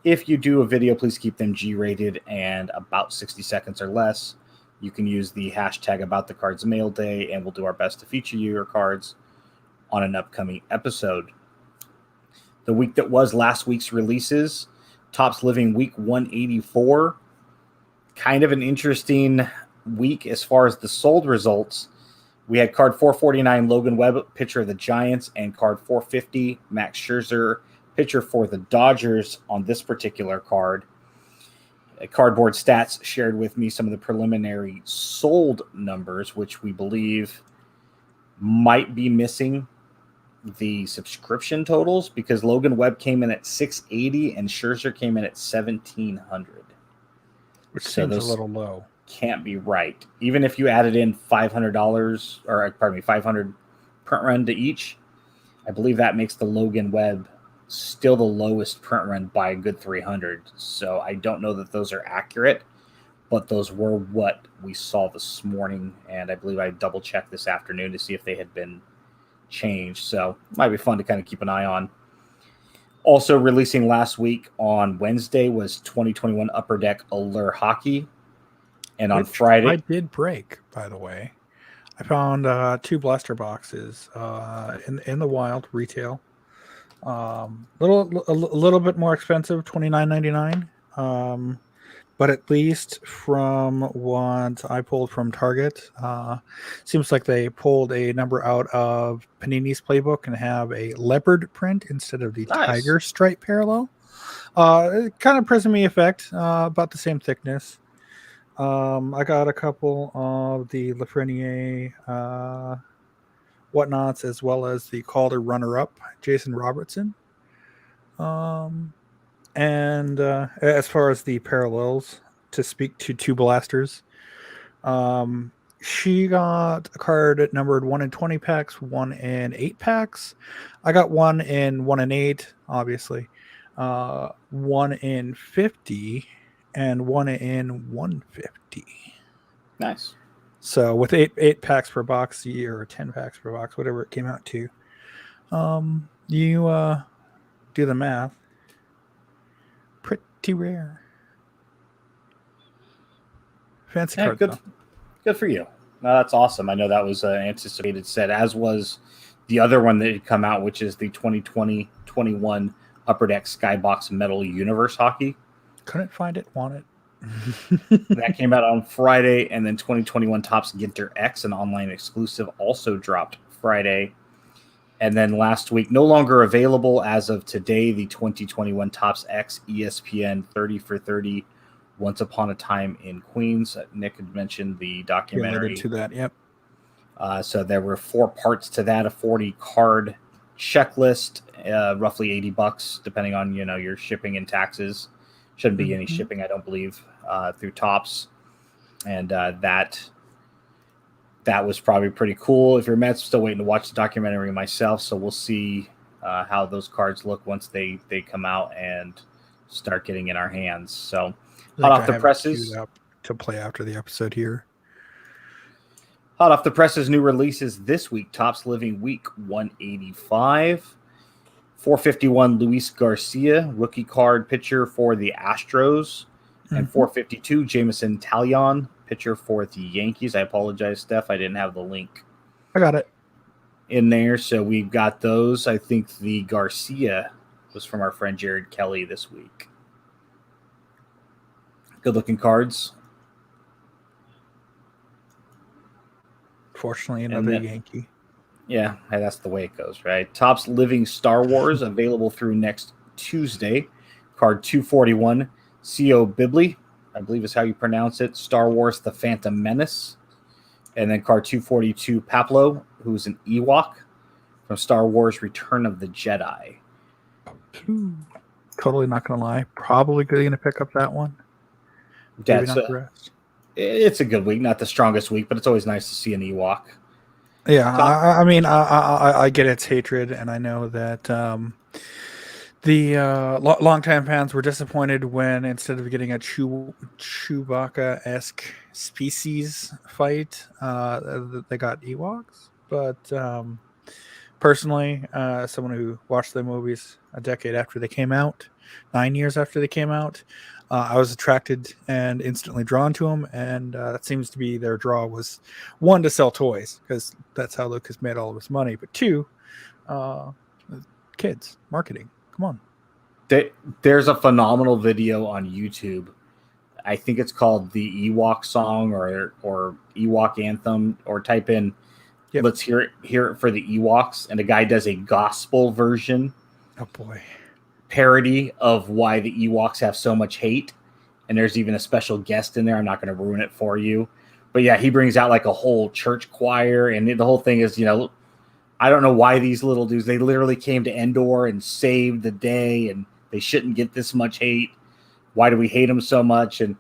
If you do a video, please keep them G-rated and about 60 seconds or less. You can use the hashtag #AboutTheCards mail day, and we'll do our best to feature your cards on an upcoming episode. The week that was last week's releases, Topps Living Week 184. Kind of an interesting week as far as the sold results. We had card 449 Logan Webb, pitcher of the Giants, and card 450 Max Scherzer, pitcher for the Dodgers on this particular card. Cardboard Stats shared with me some of the preliminary sold numbers, which we believe might be missing the subscription totals because Logan Webb came in at $680 and Scherzer came in at $1,700. Which So seems a those little low. can't be right. Even if you added in $500 or pardon me, 500 print run to each, I believe that makes the Logan Webb still the lowest print run by a good 300. So I don't know that those are accurate, but those were what we saw this morning, and I believe I double checked this afternoon to see if they had been changed. So it might be fun to kind of keep an eye on. Also releasing last week on Wednesday was 2021 Upper Deck Allure Hockey. And on Friday, I did break, by the way. I found 2 blaster boxes in the wild retail. A little bit more expensive, $29.99. But at least from what I pulled from Target, seems like they pulled a number out of Panini's playbook and have a leopard print instead of the tiger stripe parallel. Kind of prismy effect, about the same thickness. I got a couple of the Lafreniere whatnots as well as the Calder runner-up, Jason Robertson. And as far as the parallels, to speak to 2 blasters, she got a card numbered 1 in 20 packs, 1 in 8 packs. I got 1 in 1 in 8, obviously. 1 in 50 and 1 in 150. nice. So with 8 packs per box, or 10 packs per box, whatever it came out to, you do the math. Pretty rare. Fancy card, good. though. Good for you. No, that's awesome. I know that was an anticipated set, as was the other one that had come out, which is the 2020-21 Upper Deck Skybox Metal Universe Hockey. Couldn't find it, want it. That came out on Friday, and then 2021 Topps Ginter X, an online exclusive, also dropped Friday. And then last week, no longer available as of today, the 2021 Topps X ESPN 30 for 30 Once Upon a Time in Queens. Nick had mentioned the documentary. Related to that, yep. So there were 4 parts to that, a 40 card checklist, roughly $80, depending on your shipping and taxes. Shouldn't be any shipping, I don't believe, through Topps. And that was probably pretty cool. If you're Mets, still waiting to watch the documentary myself, so we'll see how those cards look once they come out and start getting in our hands. So hot off the presses to play after the episode here. Hot off the presses, new releases this week. Topps Living Week 185. 451 Luis Garcia, rookie card pitcher for the Astros. And 452 Jameson Taillon, pitcher for the Yankees. I apologize, Steph. I didn't have the link. I got it in there. So we've got those. I think the Garcia was from our friend Jared Kelly this week. Good looking cards. Fortunately, another Yankee. Yeah, that's the way it goes, right? Topps Living Star Wars, available through next Tuesday. Card 241, C.O. Bibley, I believe is how you pronounce it. Star Wars The Phantom Menace. And then card 242, Paplo, who's an Ewok from Star Wars Return of the Jedi. Totally not going to lie. Probably going to pick up that one. Maybe not the rest. It's a good week. Not the strongest week, but it's always nice to see an Ewok. Yeah, I mean, I get its hatred, and I know that the longtime fans were disappointed when instead of getting a Chewbacca-esque species fight, they got Ewoks. But personally, someone who watched the movies a decade after they came out, 9 years after they came out, I was attracted and instantly drawn to them, and that seems to be their draw was, 1, to sell toys, because that's how Lucas made all of his money, but 2, kids, marketing. Come on. There's a phenomenal video on YouTube. I think it's called the Ewok Song or Ewok Anthem, or type in, let's hear it for the Ewoks, and a guy does a gospel version. Oh, boy. Parody of why the Ewoks have so much hate, and there's even a special guest in there. I'm not going to ruin it for you, but yeah, he brings out like a whole church choir, and the whole thing is, I don't know why these little dudes, they literally came to Endor and saved the day, and they shouldn't get this much hate. Why do we hate them so much? And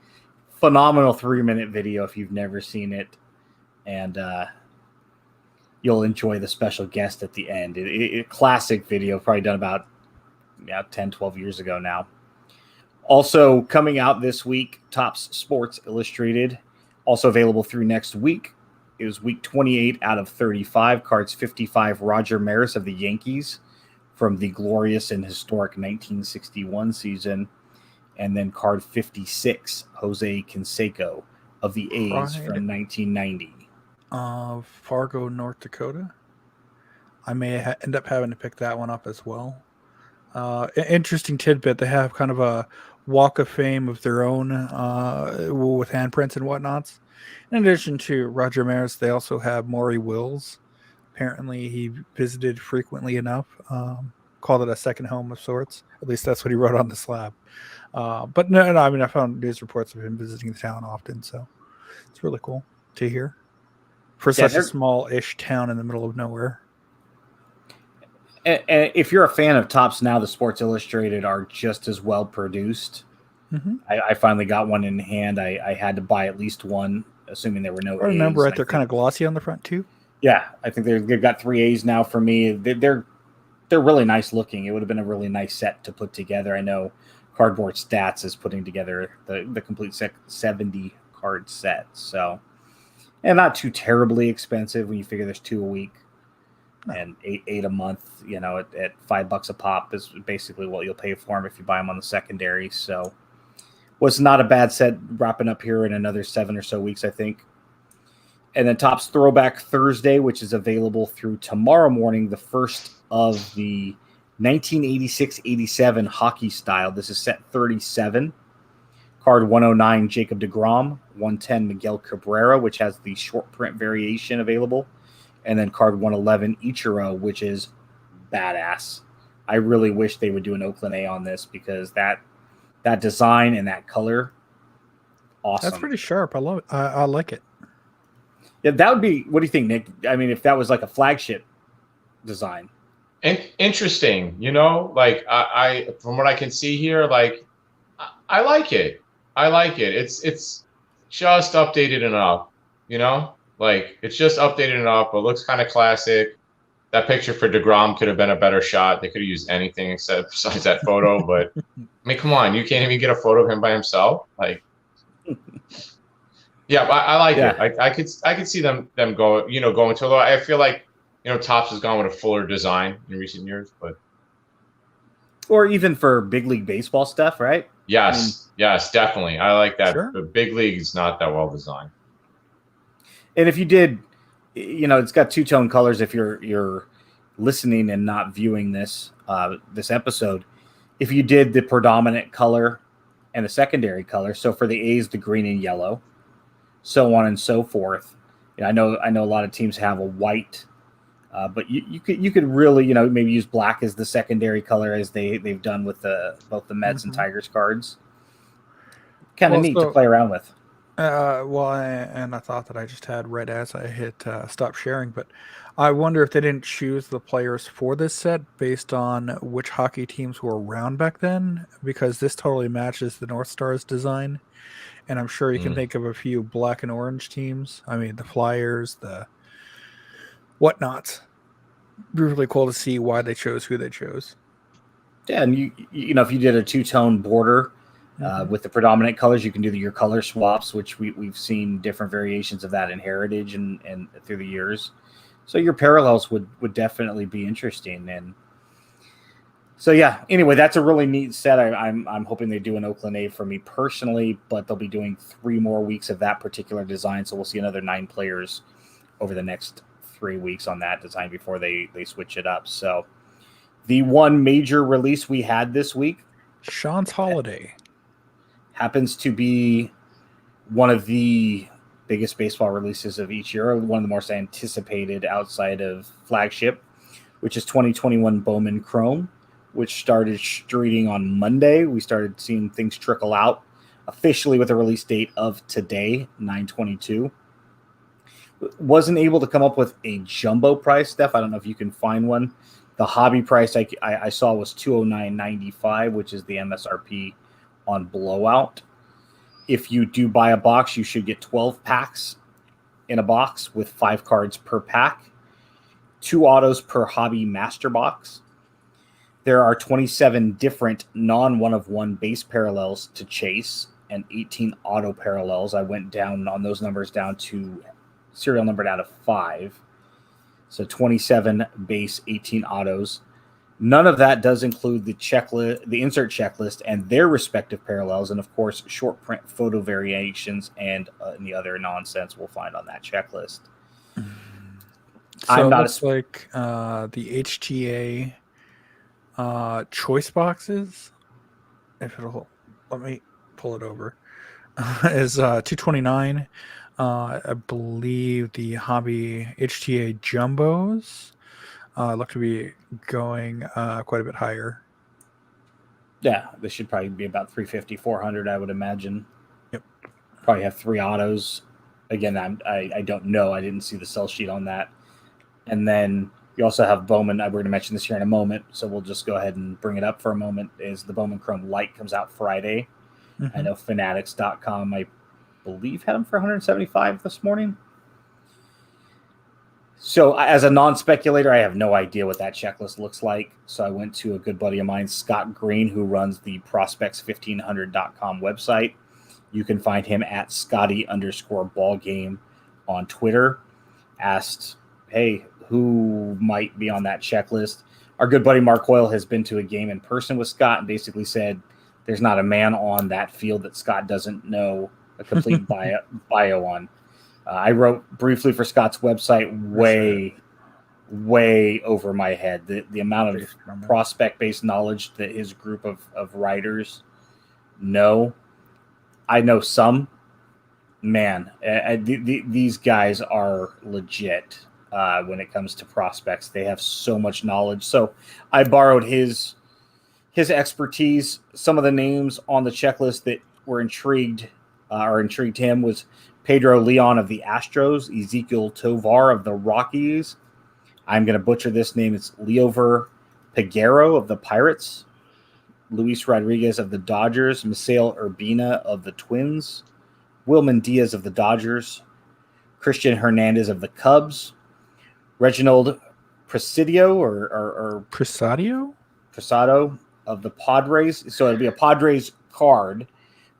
phenomenal 3-minute video if you've never seen it. And you'll enjoy the special guest at the end. Classic video, probably done about 10, 12 years ago now. Also coming out this week, Topps Sports Illustrated, also available through next week. It was week 28 out of 35. Cards 55, Roger Maris of the Yankees from the glorious and historic 1961 season. And then card 56, Jose Canseco of the A's from 1990. Fargo, North Dakota. I may end up having to pick that one up as well. Interesting tidbit. They have kind of a walk of fame of their own with handprints and whatnots. In addition to Roger Maris, they also have Maury Wills. Apparently, he visited frequently enough. Called it a second home of sorts. At least that's what he wrote on the slab. But no, I mean, I found news reports of him visiting the town often, so it's really cool to hear for such a small-ish town in the middle of nowhere. And if you're a fan of Topps now, the Sports Illustrated are just as well produced. Mm-hmm. I finally got one in hand. I had to buy at least one, assuming there were no A's. I remember right, they're kind of glossy on the front too. Yeah, I think they've got 3 A's now for me. They're really nice looking. It would have been a really nice set to put together. I know Cardboard Stats is putting together the complete 70 card set. So, and not too terribly expensive when you figure there's 2 a week. And eight a month, at $5 a pop is basically what you'll pay for them if you buy them on the secondary. So was not a bad set, wrapping up here in another 7 or so weeks, I think. And then Topps Throwback Thursday, which is available through tomorrow morning, the first of the 1986-87 hockey style. This is set 37. Card 109, Jacob deGrom. 110, Miguel Cabrera, which has the short print variation available. And then card 111, Ichiro, which is badass. I really wish they would do an Oakland A on this because that design and that color, awesome. That's pretty sharp. I love it. I like it. Yeah, that would be. What do you think, Nick? I mean, if that was like a flagship design. Interesting. Like I from what I can see here, like I like it. I like it. It's just updated enough. Like, it's just updated enough, but looks kind of classic. That picture for DeGrom could have been a better shot. They could have used anything besides that photo. But, I mean, come on. You can't even get a photo of him by himself? Like, yeah, I like it. I could see them go, going to a little. I feel like, Topps has gone with a fuller design in recent years. But or even for big league baseball stuff, right? Yes, yes, definitely. I like that. Sure. The big league is not that well designed. And if you did, it's got 2-tone colors. If you're listening and not viewing this episode, if you did the predominant color and the secondary color, so for the A's, the green and yellow, so on and so forth. I know a lot of teams have a white, but you could really maybe use black as the secondary color as they've done with both the Mets and Tigers cards. Kind of neat to play around with. And I thought that I just had red as I hit stop sharing, but I wonder if they didn't choose the players for this set based on which hockey teams were around back then, because this totally matches the North Stars design. And I'm sure you can think of a few black and orange teams. I mean, the Flyers, the whatnots. It'd be really cool to see why they chose who they chose. Yeah, and if you did a 2-tone border, with the predominant colors, you can do your color swaps, which we've seen different variations of that in Heritage and through the years. So your parallels would definitely be interesting. And so, yeah, anyway, that's a really neat set. I'm hoping they do an Oakland A for me personally, but they'll be doing 3 more weeks of that particular design. So we'll see another 9 players over the next 3 weeks on that design before they switch it up. So the one major release we had this week, Sean's Holiday, happens to be one of the biggest baseball releases of each year, one of the most anticipated outside of flagship, which is 2021 Bowman Chrome, which started streeting on Monday. We started seeing things trickle out officially with a release date of today, 9/22. Wasn't able to come up with a jumbo price, Steph. I don't know if you can find one. The hobby price I saw was $209.95, which is the MSRP on Blowout. If you do buy a box, you should get 12 packs in a box with 5 cards per pack, 2 autos per hobby master box. There are 27 different non-one-of-one base parallels to chase and 18 auto parallels. I went down on those numbers down to serial number down to 5. So 27 base, 18 autos. None of that does include the checklist, the insert checklist, and their respective parallels, and of course, short print photo variations and any other nonsense we'll find on that checklist. So I'm it not looks like the HTA choice boxes. If it'll let me pull it over, is $229. I believe the hobby HTA jumbos look to be going quite a bit higher. Yeah, this should probably be about $350, $400, I would imagine. Yep. Probably have 3 autos. Again, I don't know. I didn't see the sell sheet on that. And then you also have Bowman. We're going to mention this here in a moment, so we'll just go ahead and bring it up for a moment. Is the Bowman Chrome Light comes out Friday. Mm-hmm. I know Fanatics.com, I believe, had them for $175 this morning. So as a non-speculator, I have no idea what that checklist looks like. So I went to a good buddy of mine, Scott Green, who runs the prospects1500.com website. You can find him at Scotty_ballgame on Twitter. Asked, hey, who might be on that checklist? Our good buddy Mark Hoyle has been to a game in person with Scott and basically said there's not a man on that field that Scott doesn't know a complete bio on. I wrote briefly for Scott's website, way over my head. The amount of prospect-based knowledge that his group of writers know. I know some. Man, these guys are legit when it comes to prospects. They have so much knowledge. So I borrowed his expertise. Some of the names on the checklist that were intrigued him was Pedro Leon of the Astros, Ezekiel Tovar of the Rockies. I'm going to butcher this name. It's Leover Peguero of the Pirates, Luis Rodriguez of the Dodgers, Misael Urbina of the Twins, Wilman Diaz of the Dodgers, Christian Hernandez of the Cubs, Reginald Presidio or Presado of the Padres. So it'll be a Padres card,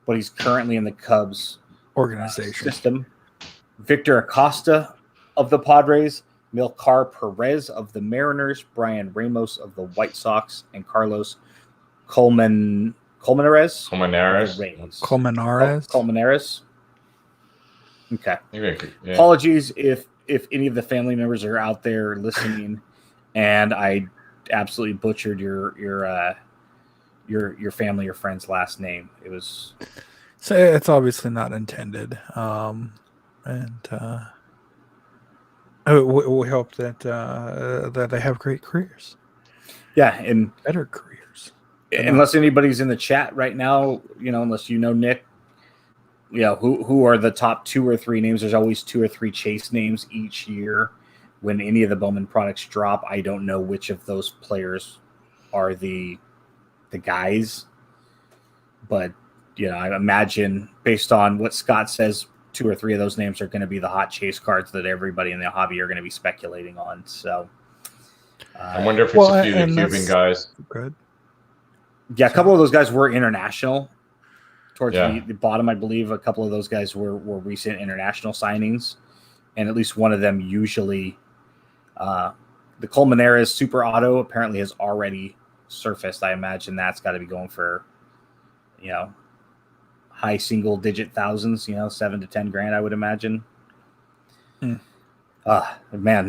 but he's currently in the Cubs organization system. Victor Acosta of the Padres, Milcar Perez of the Mariners, Brian Ramos of the White Sox, and Carlos Colmenares. Okay. Yeah. Apologies if any of the family members are out there listening, and I absolutely butchered your family or friend's last name. It was. So it's obviously not intended, and we hope that they have great careers. Yeah, and better careers. Unless anybody's in the chat right now, unless Nick, who are the top 2 or 3 names. There's always 2 or 3 chase names each year when any of the Bowman products drop. I don't know which of those players are the guys, but I imagine based on what Scott says, 2 or 3 of those names are going to be the hot chase cards that everybody in the hobby are going to be speculating on. So I wonder if it's a few of the Cuban guys. Good. Yeah, a couple of those guys were international. Towards the bottom, I believe a couple of those guys were recent international signings, and at least one of them usually the Colmenares Super Auto apparently has already surfaced. I imagine that's got to be going for high single digit thousands, $7 to $10,000, I would imagine. Man,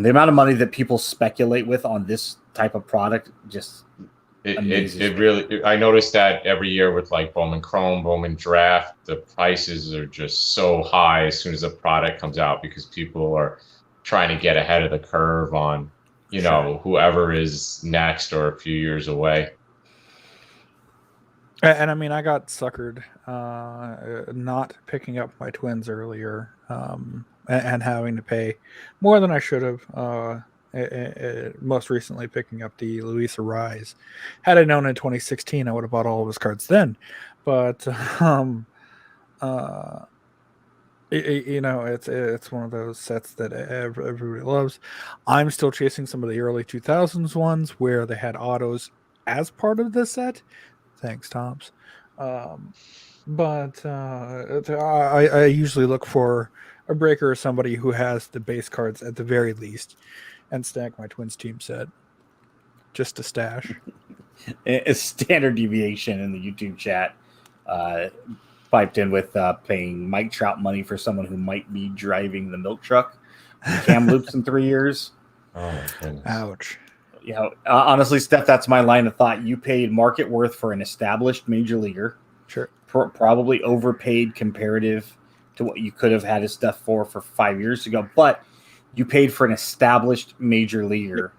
the amount of money that people speculate with on this type of product just it really. I noticed that every year with like Bowman Chrome, Bowman Draft, the prices are just so high as soon as a product comes out because people are trying to get ahead of the curve on whoever is next or a few years away. And I mean, I got suckered not picking up my Twins earlier. and having to pay more than I should have. Most recently, picking up the Luis Rise. Had I known in 2016, I would have bought all of his cards then. But it's one of those sets that everybody loves. I'm still chasing some of the early 2000s ones where they had autos as part of the set. Thanks, Toms. But I usually look for a breaker or somebody who has the base cards at the very least, and stack my Twins team set just to stash. A standard deviation in the YouTube chat piped in with paying Mike Trout money for someone who might be driving the milk truck in Kamloops in 3 years. Oh my goodness! Ouch. You know, honestly, Steph, that's my line of thought. You paid market worth for an established major leaguer. Sure. Probably overpaid comparative to what you could have had his stuff for 5 years ago, but you paid for an established major leaguer.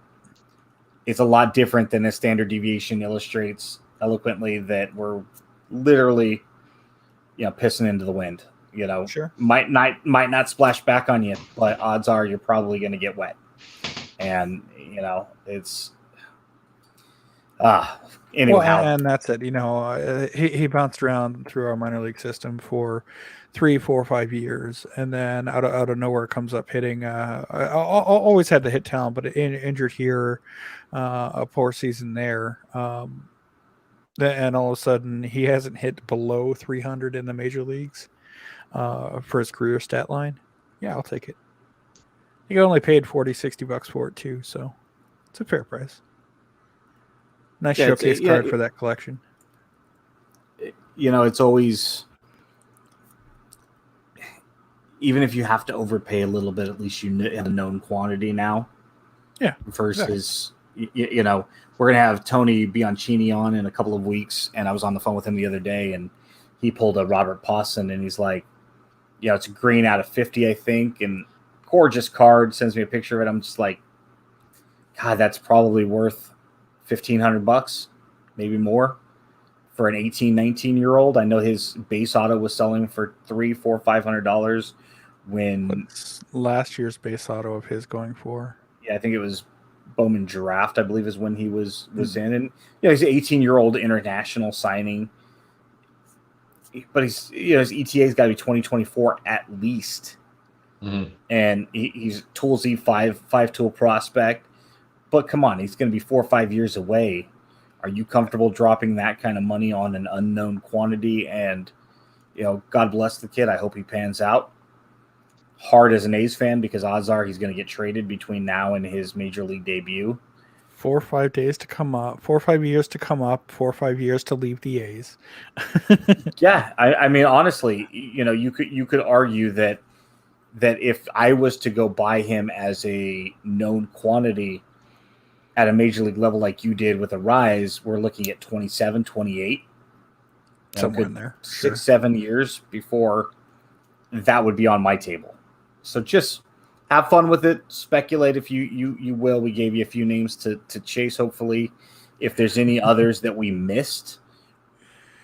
It's a lot different than a standard deviation illustrates eloquently that we're literally, pissing into the wind. Sure. Might not splash back on you, but odds are you're probably going to get wet. And it's anyway. Well, and that's it. He bounced around through our minor league system for 3, 4, 5 years, and then out of nowhere comes up hitting. I always had the hit talent, but injured here, a poor season there, and all of a sudden he hasn't hit below 300 in the major leagues for his career stat line. Yeah, I'll take it. He only paid $40-$60 for it too, so it's a fair price. Nice showcase card for that collection. It's always, even if you have to overpay a little bit, at least you have a known quantity now. Yeah. Versus, we're going to have Tony Bianchini on in a couple of weeks, and I was on the phone with him the other day, and he pulled a Robert Pawson, and he's like, it's a green out of 50, I think, and gorgeous card, sends me a picture of it. I'm just like, God, that's probably worth $1,500, maybe more, for an 18, 19-year-old. I know his base auto was selling for $300, $400, $500 when what's last year's base auto of his going for? Yeah, I think it was Bowman Draft, I believe, is when he was in. And he's an 18-year-old international signing, but his ETA's got to be 2024 at least. Mm-hmm. And he's Tool Z5 5-tool prospect. But come on, he's going to be 4 or 5 years away. Are you comfortable dropping that kind of money on an unknown quantity? And, God bless the kid. I hope he pans out. Hard as an A's fan, because odds are he's going to get traded between now and his major league debut. 4 or 5 days to come up, 4 or 5 years to come up, 4 or 5 years to leave the A's. Yeah, I mean, honestly, you could argue that if I was to go buy him as a known quantity at a major league level like you did with a Rise, we're looking at 27, 28. Somewhere in there. 6, 7 years before that would be on my table. So just have fun with it. Speculate if you will. We gave you a few names to chase, hopefully. If there's any others that we missed,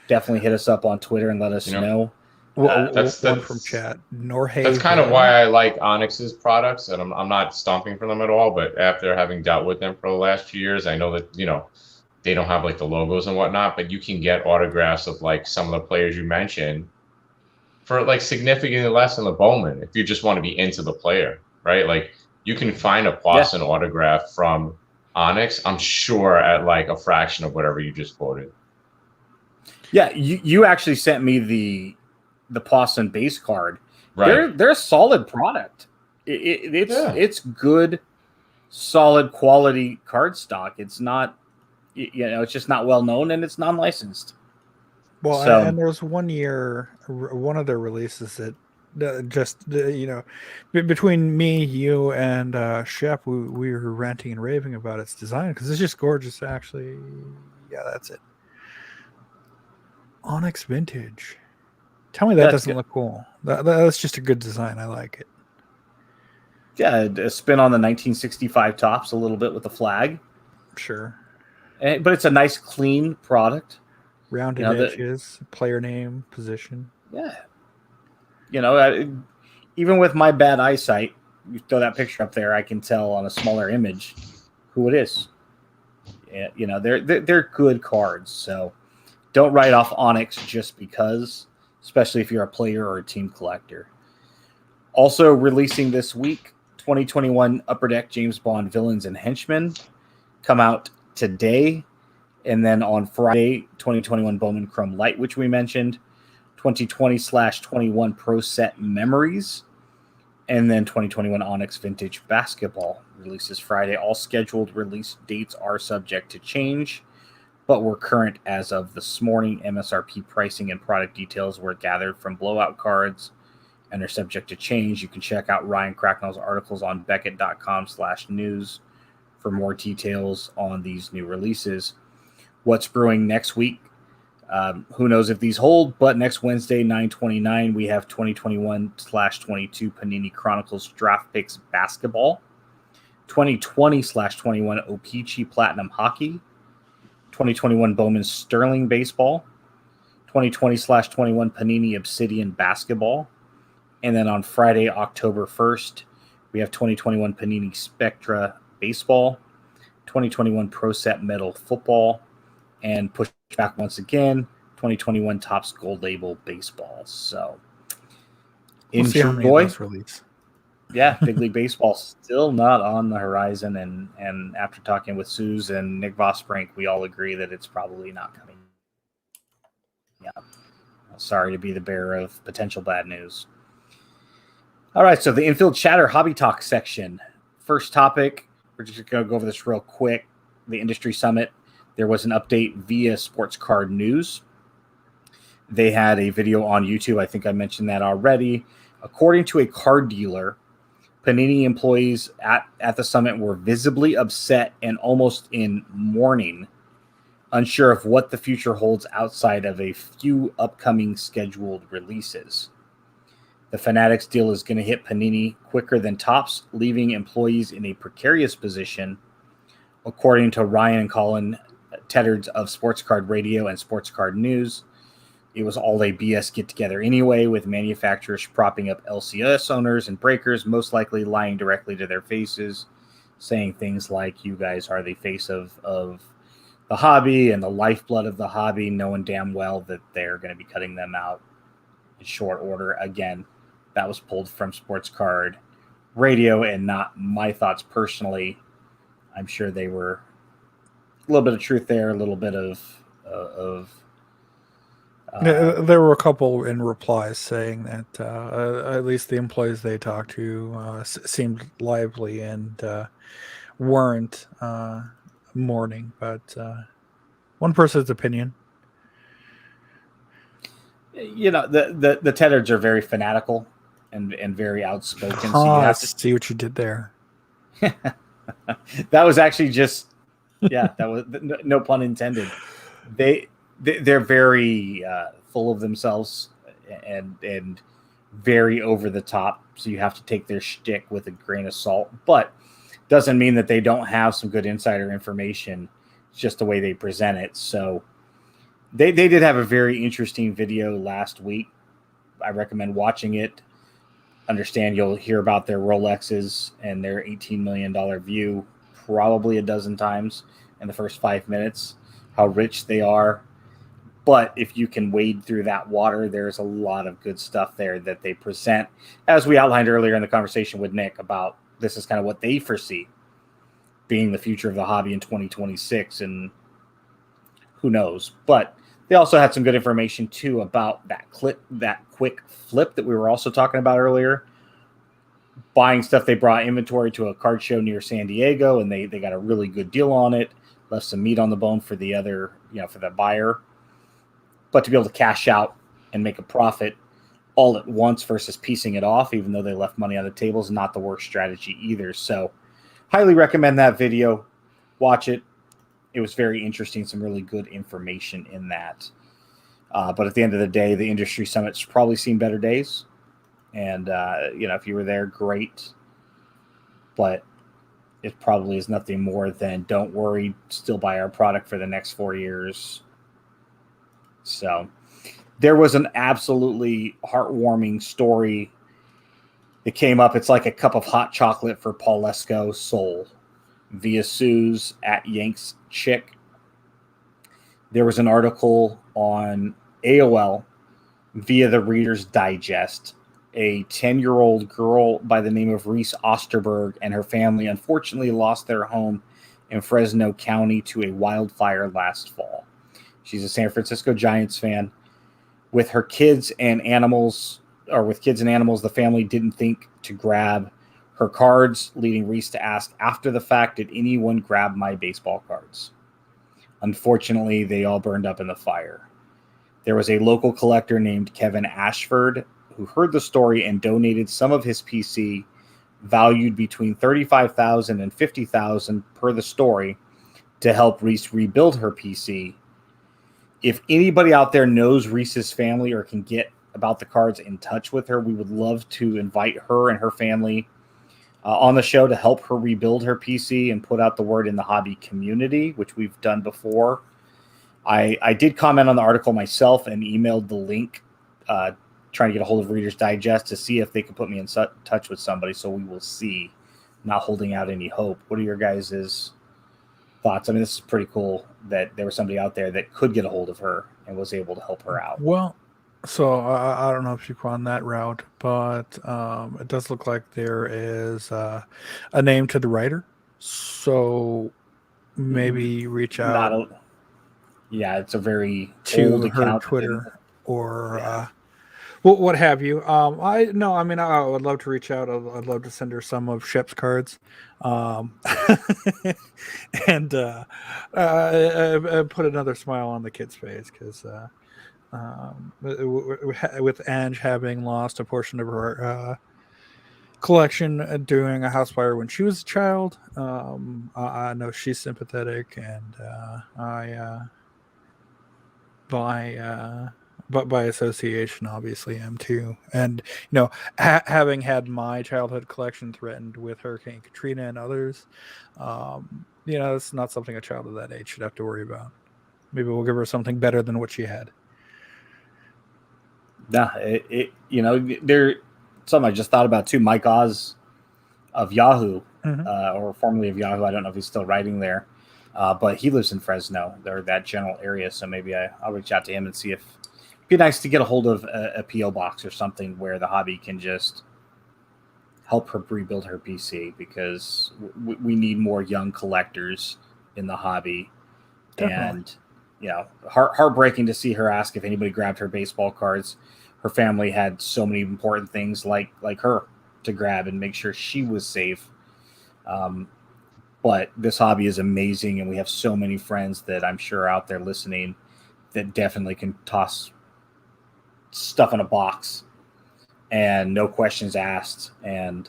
definitely hit us up on Twitter and let us know. That's one from chat. Norhay. That's kind of why I like Onyx's products, and I'm not stomping for them at all. But after having dealt with them for the last few years, I know that they don't have like the logos and whatnot, but you can get autographs of like some of the players you mentioned for like significantly less than the Bowman if you just want to be into the player, right? Like you can find a Pawson autograph from Onyx, I'm sure, at like a fraction of whatever you just quoted. Yeah, you actually sent me the Pawson base card. Right. They're a solid product. It's good, solid quality card stock. It's not, it's just not well known, and it's non-licensed. Well, and there's one of their releases that between me, you, and Shep, we were ranting and raving about its design because it's just gorgeous. Actually, yeah, that's it. Onyx Vintage. Tell me that doesn't look cool. That's just a good design. I like it. Yeah, a spin on the 1965 tops a little bit with the flag. Sure. But it's a nice, clean product. Rounded edges, player name, position. Yeah. even with my bad eyesight, you throw that picture up there, I can tell on a smaller image who it is. Yeah, you know, they're good cards. So don't write off Onyx just because, especially if you're a player or a team collector. Also releasing this week, 2021 Upper Deck James Bond Villains and Henchmen come out today. And then on Friday, 2021 Bowman Chrome Light, which we mentioned, 2020/21 Pro Set Memories, and then 2021 Onyx Vintage Basketball releases Friday. All scheduled release dates are subject to change, but were current as of this morning. MSRP pricing and product details were gathered from blowout cards and are subject to change. You can check out Ryan Cracknell's articles on Beckett.com/news for more details on these new releases. What's brewing next week? Who knows if these hold, but next Wednesday, 9/29, we have 2021/22 Panini Chronicles Draft Picks Basketball, 2020/21 O-Pee-Chee Platinum Hockey, 2021 Bowman Sterling Baseball, 2020/21 Panini Obsidian Basketball, and then on Friday, October 1st, we have 2021 Panini Spectra Baseball, 2021 Pro Set Metal Football, and push back once again, 2021 Topps Gold Label Baseball. So We'll see how many of enjoy. those release. Yeah, Big League Baseball still not on the horizon, and after talking with Suze and Nick Vosbrink, we all agree that it's probably not coming. Yeah, sorry to be the bearer of potential bad news. All right, so the Infield Chatter Hobby Talk section. First topic, we're just going to go over this real quick. The Industry Summit, there was an update via Sports Card News. They had a video on YouTube. I think I mentioned that already. According to a card dealer, Panini employees at the summit were visibly upset and almost in mourning, unsure of what the future holds outside of a few upcoming scheduled releases. The Fanatics deal is going to hit Panini quicker than Topps, leaving employees in a precarious position, according to Ryan and Colin Teddards of Sports Card Radio and Sports Card News. It was all a BS get-together anyway, with manufacturers propping up LCS owners and breakers, most likely lying directly to their faces, saying things like, you guys are the face of the hobby and the lifeblood of the hobby, knowing damn well that they're going to be cutting them out in short order. Again, that was pulled from Sports Card Radio and not my thoughts personally. I'm sure they were a little bit of truth there, a little bit of there were a couple in replies saying that at least the employees they talked to seemed lively and weren't mourning, but one person's opinion. You know, the Teddards are very fanatical and very outspoken. So you have to see what you did there. That was actually just, yeah, that was no pun intended. They're very full of themselves and very over the top. So you have to take their shtick with a grain of salt, but doesn't mean that they don't have some good insider information. It's just the way they present it. So they did have a very interesting video last week. I recommend watching it. Understand you'll hear about their Rolexes and their $18 million view probably a dozen times in the first 5 minutes, how rich they are. But if you can wade through that water, there's a lot of good stuff there that they present. As we outlined earlier in the conversation with Nick about this is kind of what they foresee being the future of the hobby in 2026, and who knows. But they also had some good information too about that quick flip that we were also talking about earlier. Buying stuff, they brought inventory to a card show near San Diego, and they got a really good deal on it. Left some meat on the bone for the other, for the buyer. But to be able to cash out and make a profit all at once versus piecing it off, even though they left money on the table, is not the worst strategy either. So highly recommend that video. Watch it. It was very interesting. Some really good information in that. But at the end of the day, the Industry Summit's probably seen better days. And, if you were there, great. But it probably is nothing more than don't worry, still buy our product for the next 4 years. So there was an absolutely heartwarming story It came up. It's like a cup of hot chocolate for Paulesco Soul via Sue's at Yanks Chick. There was an article on AOL via the Reader's Digest. A 10-year-old girl by the name of Reese Osterberg and her family unfortunately lost their home in Fresno County to a wildfire last fall. She's a San Francisco Giants fan. With her kids and animals, the family didn't think to grab her cards, leading Reese to ask after the fact, did anyone grab my baseball cards? Unfortunately, they all burned up in the fire. There was a local collector named Kevin Ashford who heard the story and donated some of his PC, valued between $35,000 and $50,000 per the story, to help Reese rebuild her PC. If anybody out there knows Reese's family or can get about the cards in touch with her, we would love to invite her and her family on the show to help her rebuild her PC and put out the word in the hobby community, which we've done before. I did comment on the article myself and emailed the link trying to get a hold of Reader's Digest to see if they could put me in touch with somebody. So we will see. I'm not holding out any hope. What are your guys' thoughts? I mean, this is pretty cool that there was somebody out there that could get a hold of her and was able to help her out. Well, so I don't know if you've gone that route, but it does look like there is a name to the writer. So maybe reach out. Yeah, it's a very to old her account. Twitter or what have you. I would love to reach out. I'd love to send her some of Shep's cards, and put another smile on the kid's face because with Ange having lost a portion of her collection during a house fire when she was a child, I know she's sympathetic, and but by association, obviously, am too. And having had my childhood collection threatened with Hurricane Katrina and others, it's not something a child of that age should have to worry about. Maybe we'll give her something better than what she had. Nah, there's something I just thought about too. Mike Oz of Yahoo, or formerly of Yahoo. I don't know if he's still writing there. But he lives in Fresno, or that general area. So maybe I'll reach out to him and see if it'd be nice to get a hold of a P.O. box or something where the hobby can just help her rebuild her PC, because we need more young collectors in the hobby. Definitely. And, heartbreaking to see her ask if anybody grabbed her baseball cards. Her family had so many important things like her to grab and make sure she was safe. But this hobby is amazing, and we have so many friends that I'm sure are out there listening that definitely can toss stuff in a box and no questions asked. And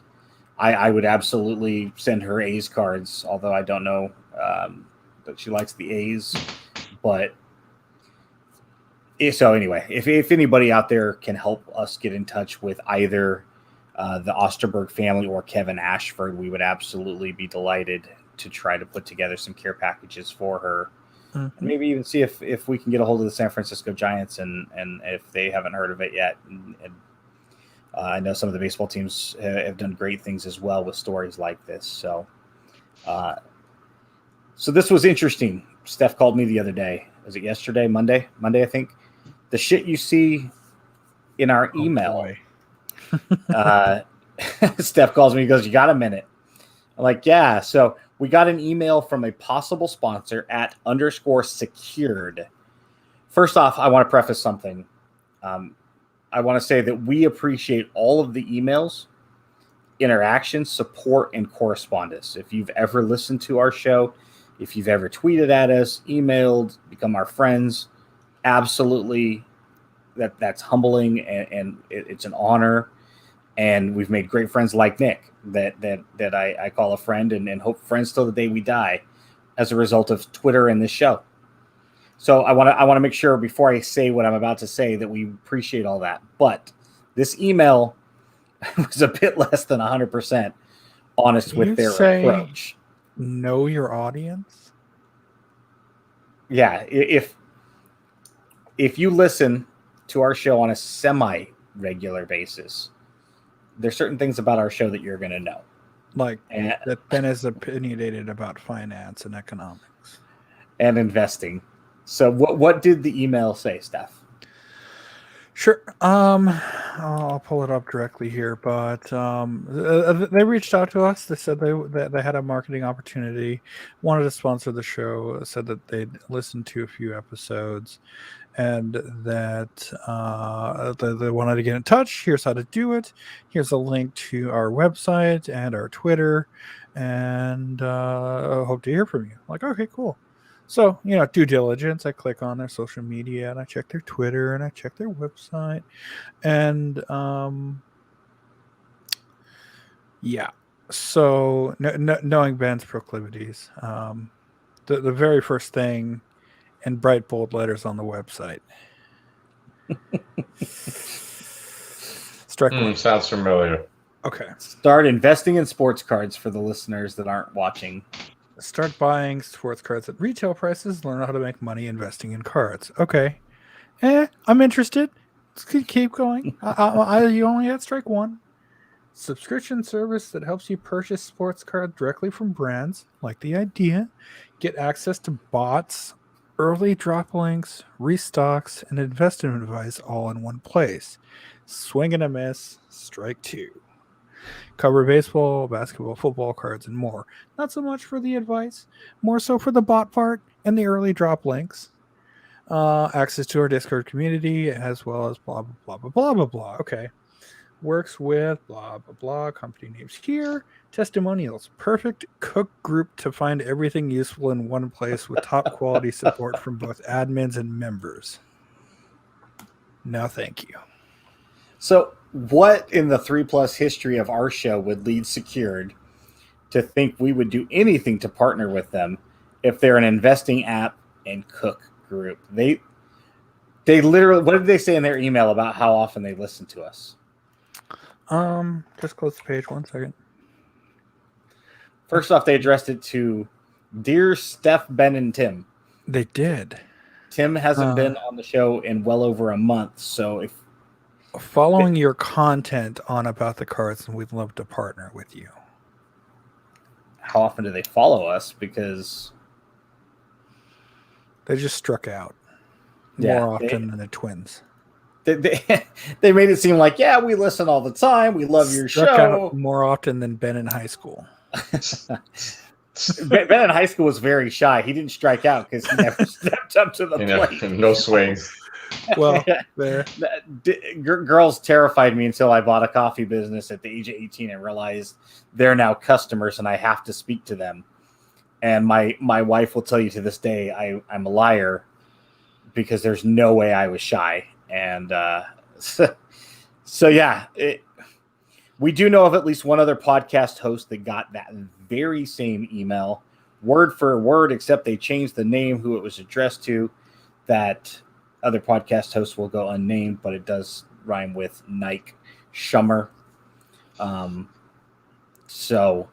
I would absolutely send her A's cards, although I don't know that she likes the A's. But so anyway, if anybody out there can help us get in touch with either the Osterberg family or Kevin Ashford, we would absolutely be delighted to try to put together some care packages for her. And maybe even see if we can get a hold of the San Francisco Giants and if they haven't heard of it yet. And I know some of the baseball teams have done great things as well with stories like this. So this was interesting. Steph called me the other day. Was it yesterday? Monday, I think. The shit you see in our email. Steph calls me. He goes, "You got a minute?" I'm like, "Yeah." So we got an email from a possible sponsor at _secured. First off, I want to preface something. I want to say that we appreciate all of the emails, interactions, support, and correspondence. If you've ever listened to our show, if you've ever tweeted at us, emailed, become our friends, absolutely, that's humbling, and it's an honor. And we've made great friends like Nick that I call a friend and hope friends till the day we die as a result of Twitter and this show. So I want to make sure before I say what I'm about to say that we appreciate all that. But this email was a bit less than 100% honest with their approach. Know your audience? Yeah, if you listen to our show on a semi-regular basis, there's certain things about our show that you're going to know. Like that Ben is opinionated about finance and economics. And investing. So what did the email say, Steph? Sure. I'll pull it up directly here, but they reached out to us. They said they had a marketing opportunity, wanted to sponsor the show, said that they'd listened to a few episodes, and that they wanted to get in touch. Here's how to do it. Here's a link to our website and our Twitter, and I hope to hear from you. Like, okay, cool. So, due diligence, I click on their social media and I check their Twitter and I check their website. And yeah. So, knowing Ben's proclivities, the very first thing in bright bold letters on the website. Strike one. Sounds familiar. Okay. Start investing in sports cards for the listeners that aren't watching. Start buying sports cards at retail prices. Learn how to make money investing in cards. Okay. I'm interested. Let's keep going. You only had strike one. Subscription service that helps you purchase sports cards directly from brands. Like the idea. Get access to bots, early drop links, restocks, and investment advice all in one place. Swing and a miss. Strike two. Cover baseball, basketball, football cards, and more. Not so much for the advice, more so for the bot part and the early drop links. Access to our Discord community, as well as blah, blah, blah, blah, blah, blah, blah. Okay. Works with blah, blah, blah. Company names here. Testimonials. Perfect cook group to find everything useful in one place with top quality support from both admins and members. No, thank you. So what in the 3+ history of our show would lead Secured to think we would do anything to partner with them if they're an investing app and cook group? They literally, what did they say in their email about how often they listen to us? Just close the page 1 second. First off, they addressed it to Dear Steph, Ben, and Tim. They did. Tim hasn't been on the show in well over a month, so if following your content on About the Cards, and we'd love to partner with you. How often do they follow us? Because they just struck out more often than the Twins. They made it seem like, yeah, we listen all the time. We love your show. Out more often than Ben in high school. Ben in high school was very shy. He didn't strike out because he never stepped up to the plate. No swings. Well, girls terrified me until I bought a coffee business at the age of 18 and realized they're now customers and I have to speak to them. And my wife will tell you to this day I'm a liar because there's no way I was shy. And so yeah, we do know of at least one other podcast host that got that very same email, word for word, except they changed the name who it was addressed to. That other podcast host will go unnamed, but it does rhyme with Nike Shummer. So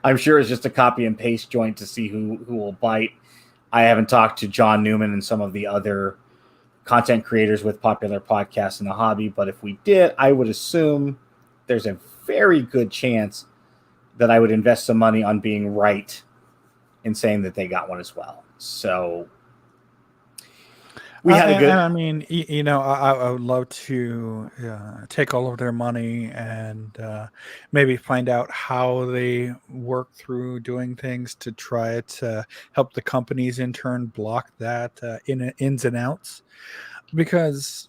I'm sure it's just a copy and paste joint to see who will bite. I haven't talked to John Newman and some of the other content creators with popular podcasts in the hobby, but if we did, I would assume there's a very good chance that I would invest some money on being right in saying that they got one as well. So we had a good. I mean, I would love to take all of their money and maybe find out how they work through doing things to try to help the companies in turn block that ins and outs. Because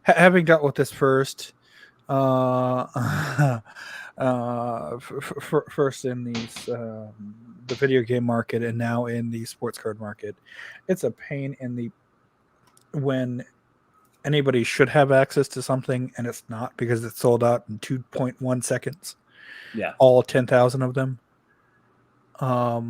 having dealt with this first, first in these the video game market and now in the sports card market, it's a pain when anybody should have access to something and it's not because it's sold out in 2.1 seconds. Yeah, all 10,000 of them. I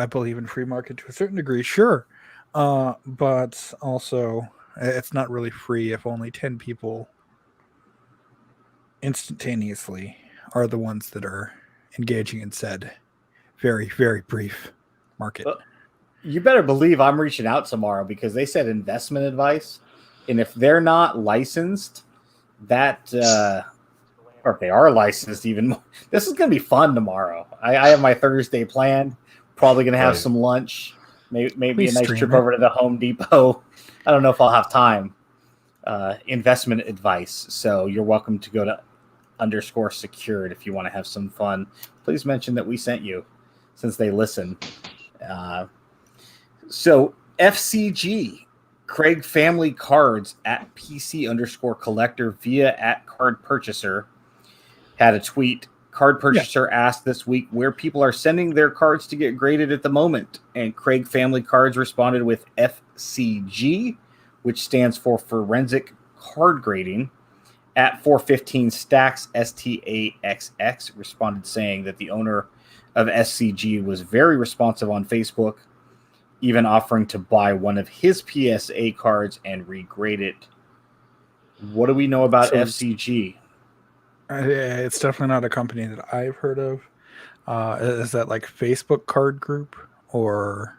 believe in free market to a certain degree, sure, but also it's not really free if only 10 people instantaneously are the ones that are engaging in said very, very brief market. You better believe I'm reaching out tomorrow because they said investment advice. And if they're not licensed, that or if they are licensed, even more, this is going to be fun tomorrow. I have my Thursday planned. Probably going to have some lunch, maybe Please a nice trip over to the Home Depot. I don't know if I'll have time. Investment advice. So you're welcome to go to _secured if you want to have some fun. Please mention that we sent you, since they listen. So FCG, Craig Family Cards at PC_collector via at card purchaser had a tweet. Card purchaser asked this week where people are sending their cards to get graded at the moment. And Craig Family Cards responded with FCG, which stands for Forensic Card Grading. At 415 Stacks, STAXX, responded saying that the owner of SCG was very responsive on Facebook, even offering to buy one of his PSA cards and regrade it. What do we know about FCG? It's definitely not a company that I've heard of. Is that like Facebook card group or...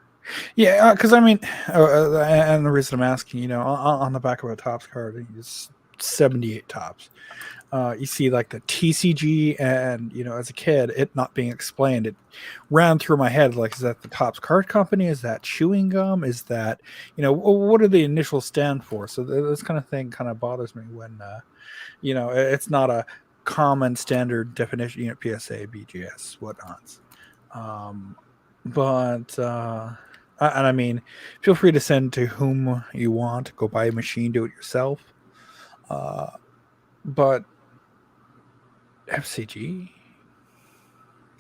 Yeah, because I mean, and the reason I'm asking, on the back of a Topps card, it's 78 Topps. You see like the TCG, and as a kid, it not being explained, it ran through my head like, is that the Topps card company? Is that chewing gum? Is that what do the initials stand for? So this kind of thing kind of bothers me when it's not a common standard definition, PSA, BGS, whatnots. And I mean, feel free to send to whom you want. Go buy a machine, do it yourself. But FCG,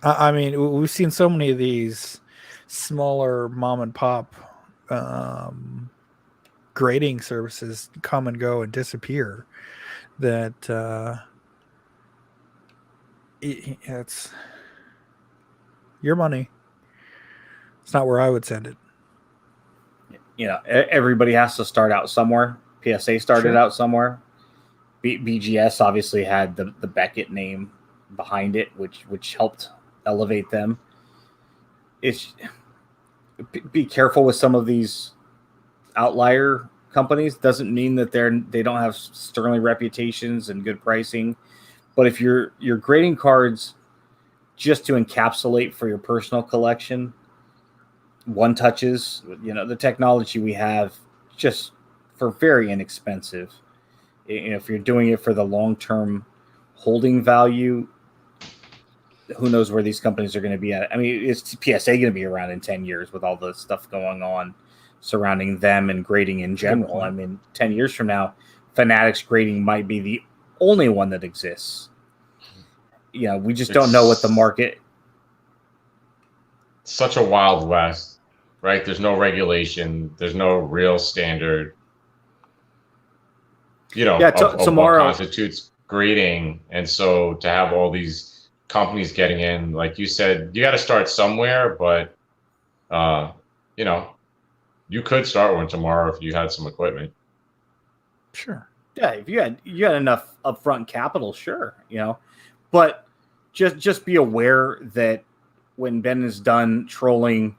I mean, we've seen so many of these smaller mom and pop grading services come and go and disappear that it's your money. It's not where I would send it. Everybody has to start out somewhere. PSA started out somewhere. BGS obviously had the Beckett name behind it, which helped elevate them. Be careful with some of these outlier companies. Doesn't mean that they don't have sterling reputations and good pricing. But if you're grading cards just to encapsulate for your personal collection, one touches, the technology we have just for very inexpensive. If you're doing it for the long-term holding value, who knows where these companies are going to be at? I mean, is PSA going to be around in 10 years with all the stuff going on surrounding them and grading in general? I mean, 10 years from now, Fanatics grading might be the only one that exists. We just don't know what the market. Such a wild west, right? There's no regulation. There's no real standard. Tomorrow what constitutes grading, and so to have all these companies getting in, like you said, you got to start somewhere. But you could start one tomorrow if you had some equipment. Sure. Yeah, if you had enough upfront capital, sure. But just be aware that when Ben is done trolling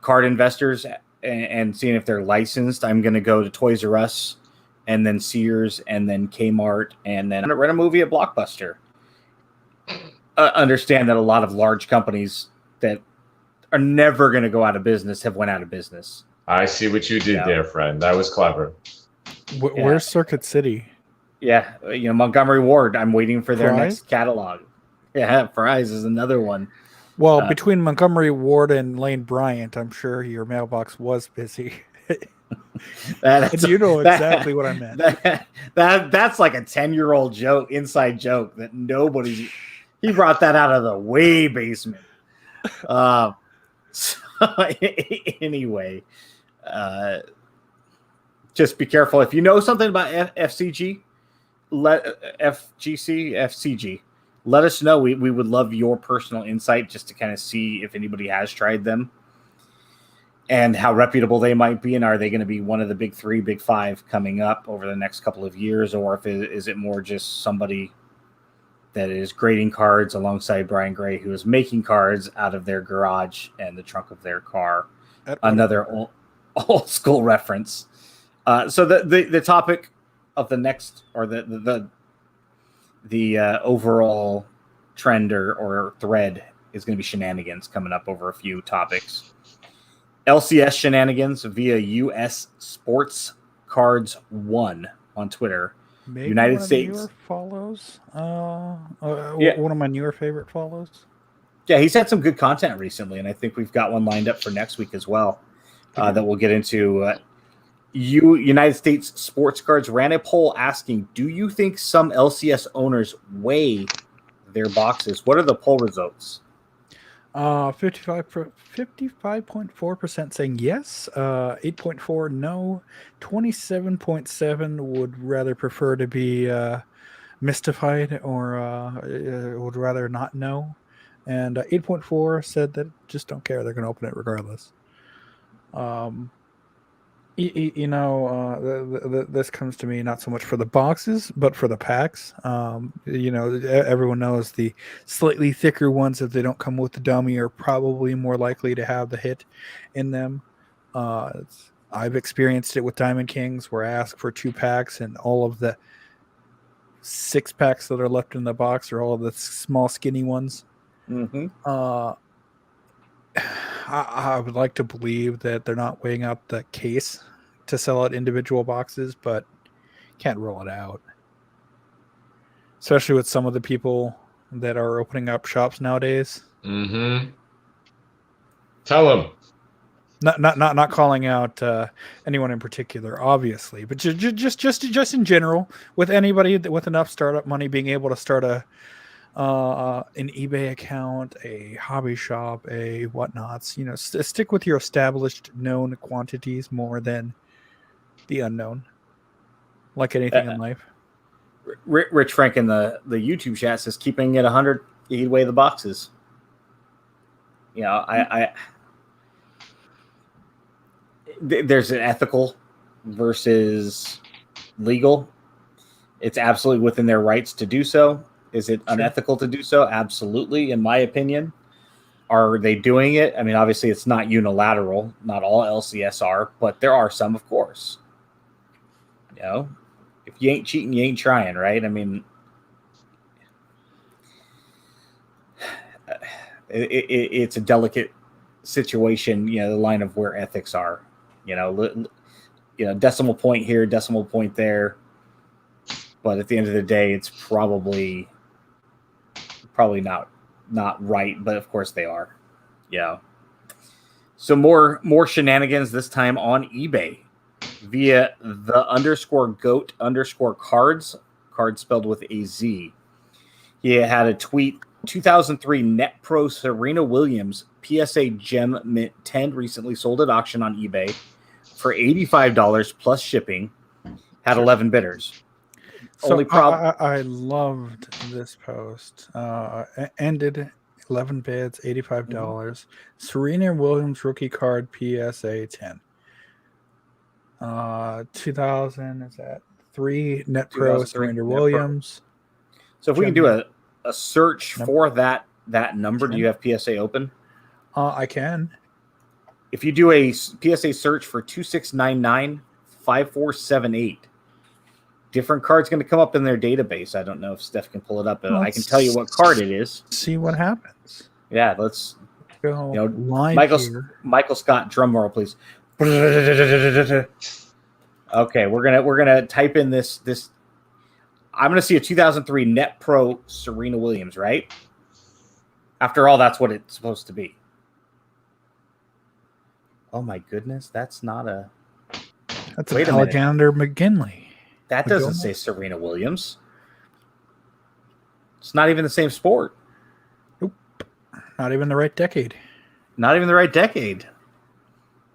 card investors and seeing if they're licensed, I'm going to go to Toys R Us, and then Sears, and then Kmart, and then rent a movie at Blockbuster. Understand that a lot of large companies that are never going to go out of business have went out of business. I see what you did there, friend. That was clever. Where's Circuit City? Yeah, Montgomery Ward. I'm waiting for their Fry's? next catalog. Yeah, Fry's is another one. Well, between Montgomery Ward and Lane Bryant, I'm sure your mailbox was busy. Exactly what I meant. That's like a 10-year-old joke, inside joke that nobody. He brought that out of the way basement. Anyway, just be careful. If you know something about FCG, FCG, let us know. We would love your personal insight just to kind of see if anybody has tried them and how reputable they might be, and are they going to be one of the big 3, big 5 coming up over the next couple of years, or if is it more just somebody that is grading cards alongside Brian Gray, who is making cards out of their garage and the trunk of their car. Another old school reference. So the topic of the next, or the overall trend or thread is going to be shenanigans coming up over a few topics. LCS shenanigans via US Sports Cards 1 on Twitter. Maybe United one of States. the newer follows. Yeah. One of my newer favorite follows. Yeah, he's had some good content recently, and I think we've got one lined up for next week as well that we'll get into. United States Sports Cards ran a poll asking, do you think some LCS owners weigh their boxes? What are the poll results? 55.4% saying yes, 8.4 no, 27.7 would rather prefer to be mystified or would rather not know, and 8.4 said that just don't care, they're going to open it regardless. This comes to me not so much for the boxes, but for the packs. Everyone knows the slightly thicker ones, if they don't come with the dummy, are probably more likely to have the hit in them. I've experienced it with Diamond Kings, where I ask for 2 packs, and all of the 6 packs that are left in the box are all of the small, skinny ones. Mm-hmm. I would like to believe that they're not weighing up the case to sell out individual boxes, but can't rule it out. Especially with some of the people that are opening up shops nowadays. Mm-hmm. Tell them. Not calling out anyone in particular, obviously, but just in general, with anybody with enough startup money being able to start an eBay account, a hobby shop, a whatnots, stick with your established known quantities more than the unknown, like anything in life. Rich Frank in the YouTube chat says, keeping it 100, he'd weigh the boxes. There's an ethical versus legal. It's absolutely within their rights to do so. Is it unethical to do so? Absolutely, in my opinion. Are they doing it? I mean, obviously, it's not unilateral. Not all LCS are, but there are some, of course. If you ain't cheating, you ain't trying, right? I mean, it's a delicate situation. The line of where ethics are. Decimal point here, decimal point there. But at the end of the day, it's probably not right, but of course they are. So more shenanigans, this time on eBay via the _goat_cards spelled with a Z. He had a tweet. 2003 Net Pro Serena Williams PSA Gem Mint 10 recently sold at auction on eBay for $85 plus shipping. Had 11 bidders. So only problem. I loved this post. Ended 11 bids, $85. Mm-hmm. Serena Williams rookie card PSA 10. 2000 is that 3 Net Pro Serena Williams. So if we can do a search for that number, do you have PSA open? I can. If you do a PSA search for 26995478. Different card's going to come up in their database. I don't know if Steph can pull it up. I can tell you what card it is. See what happens. Yeah, let's go. Michael Scott, drum roll, please. Okay, we're gonna type in this. I'm gonna see a 2003 Net Pro Serena Williams, right? After all, that's what it's supposed to be. Oh my goodness, that's not a. That's an Alexander McGinley. That doesn't say Serena Williams. It's not even the same sport. Nope. Not even the right decade. Not even the right decade.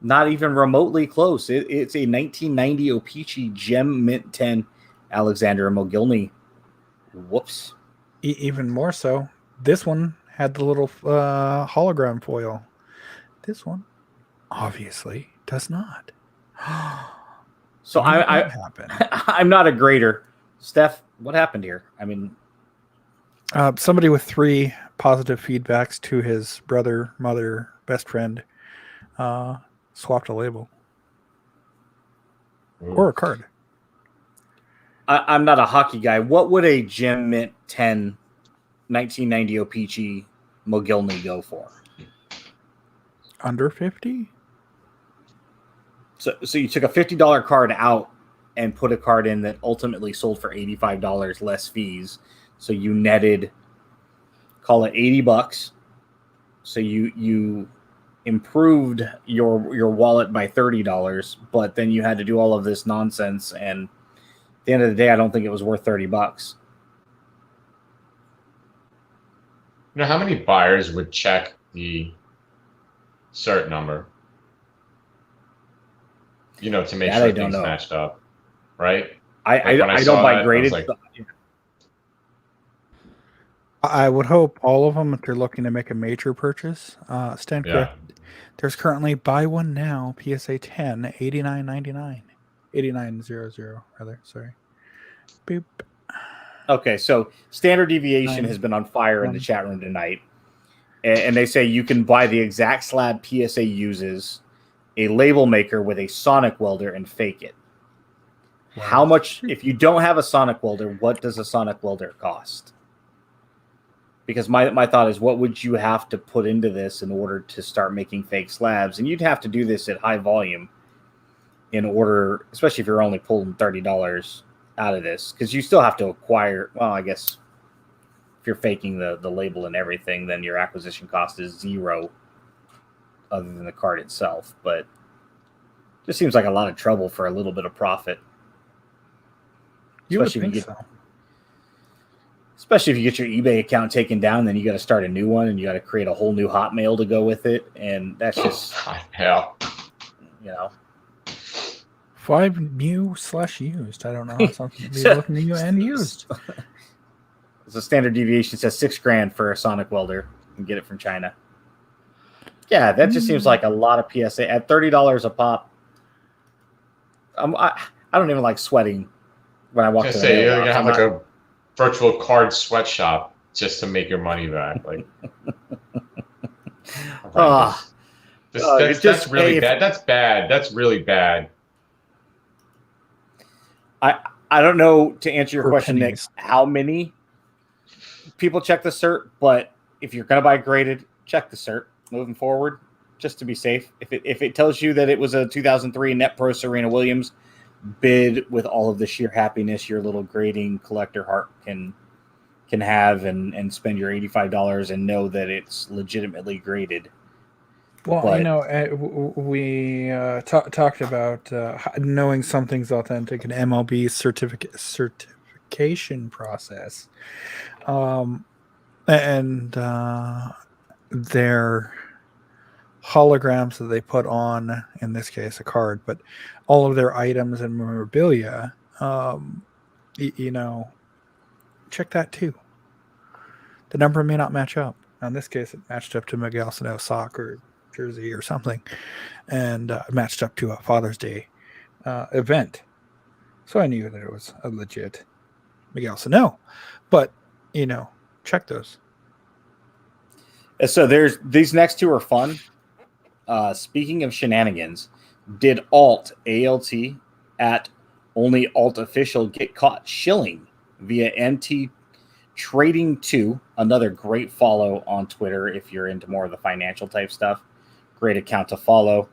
Not even remotely close. It's a 1990 O-Pee-Chee Gem Mint 10 Alexander McGinley. Whoops. Even more so, this one had the little hologram foil. This one obviously does not. So I'm not a grader. Steph, what happened here? I mean, somebody with 3 positive feedbacks to his brother, mother, best friend swapped a label. or a card. I'm not a hockey guy. What would a Gem Mint 10 1990 O-Pee-Chee Mogilny go for? Under 50? So you took a $50 card out and put a card in that ultimately sold for $85 less fees. So you netted, call it $80. So you improved your wallet by $30, but then you had to do all of this nonsense, and at the end of the day, I don't think it was worth $30. You know, how many buyers would check the cert number? You know, to make That sure I don't things know. matched up, right? I When don't saw buy that, I graded was like, stuff. I would hope all of them, if they're looking to make a major purchase, stand yeah. correct. There's currently buy one now, PSA 10, $89.99. 89.00 rather, sorry. Boop. Okay, so Standard Deviation 9, has been on fire in the 1. chat room tonight. And they say you can buy the exact slab PSA uses, a label maker with a sonic welder, and fake it. Wow. How much, if you don't have a sonic welder, what does a sonic welder cost? Because my thought is, what would you have to put into this in order to start making fake slabs? And you'd have to do this at high volume in order, especially if you're only pulling $30 out of this, because you still have to acquire, well, I guess if you're faking the label and everything, then your acquisition cost is zero other than the card itself. But it just seems like a lot of trouble for a little bit of profit. You would think so. Especially if you get your eBay account taken down, then you got to start a new one and you got to create a whole new Hotmail to go with it. And that's just, hell. you know. 5 new/used. I don't know how something to be looking new and used. The Standard Deviation says $6,000 for a sonic welder. You can get it from China. Yeah, that just seems like a lot of PSA at $30 a pop. I don't even like sweating when I walk to the Say you're mailbox. gonna have like a virtual card sweatshop just to make your money back. Like, that's really bad. That's bad. That's really bad. I don't know, to answer your question, Nick, how many people check the cert, but if you're going to buy graded, check the cert moving forward, just to be safe. If it tells you that it was a 2003 Net Pro Serena Williams, bid with all of the sheer happiness your little grading collector heart can have, and spend your $85 and know that it's legitimately graded. Well, we talked about knowing something's authentic and MLB certification process, and their holograms that they put on, in this case, a card, but all of their items and memorabilia, check that too. The number may not match up. In this case, it matched up to Miguel Sano's soccer jersey or something, and matched up to a Father's Day event. So I knew that it was a legit Miguel Sano. But, check those. So these next two are fun. Speaking of shenanigans, did ALT at only Alt Official get caught shilling via MT Trading 2, another great follow on Twitter if you're into more of the financial type stuff. Great account to follow.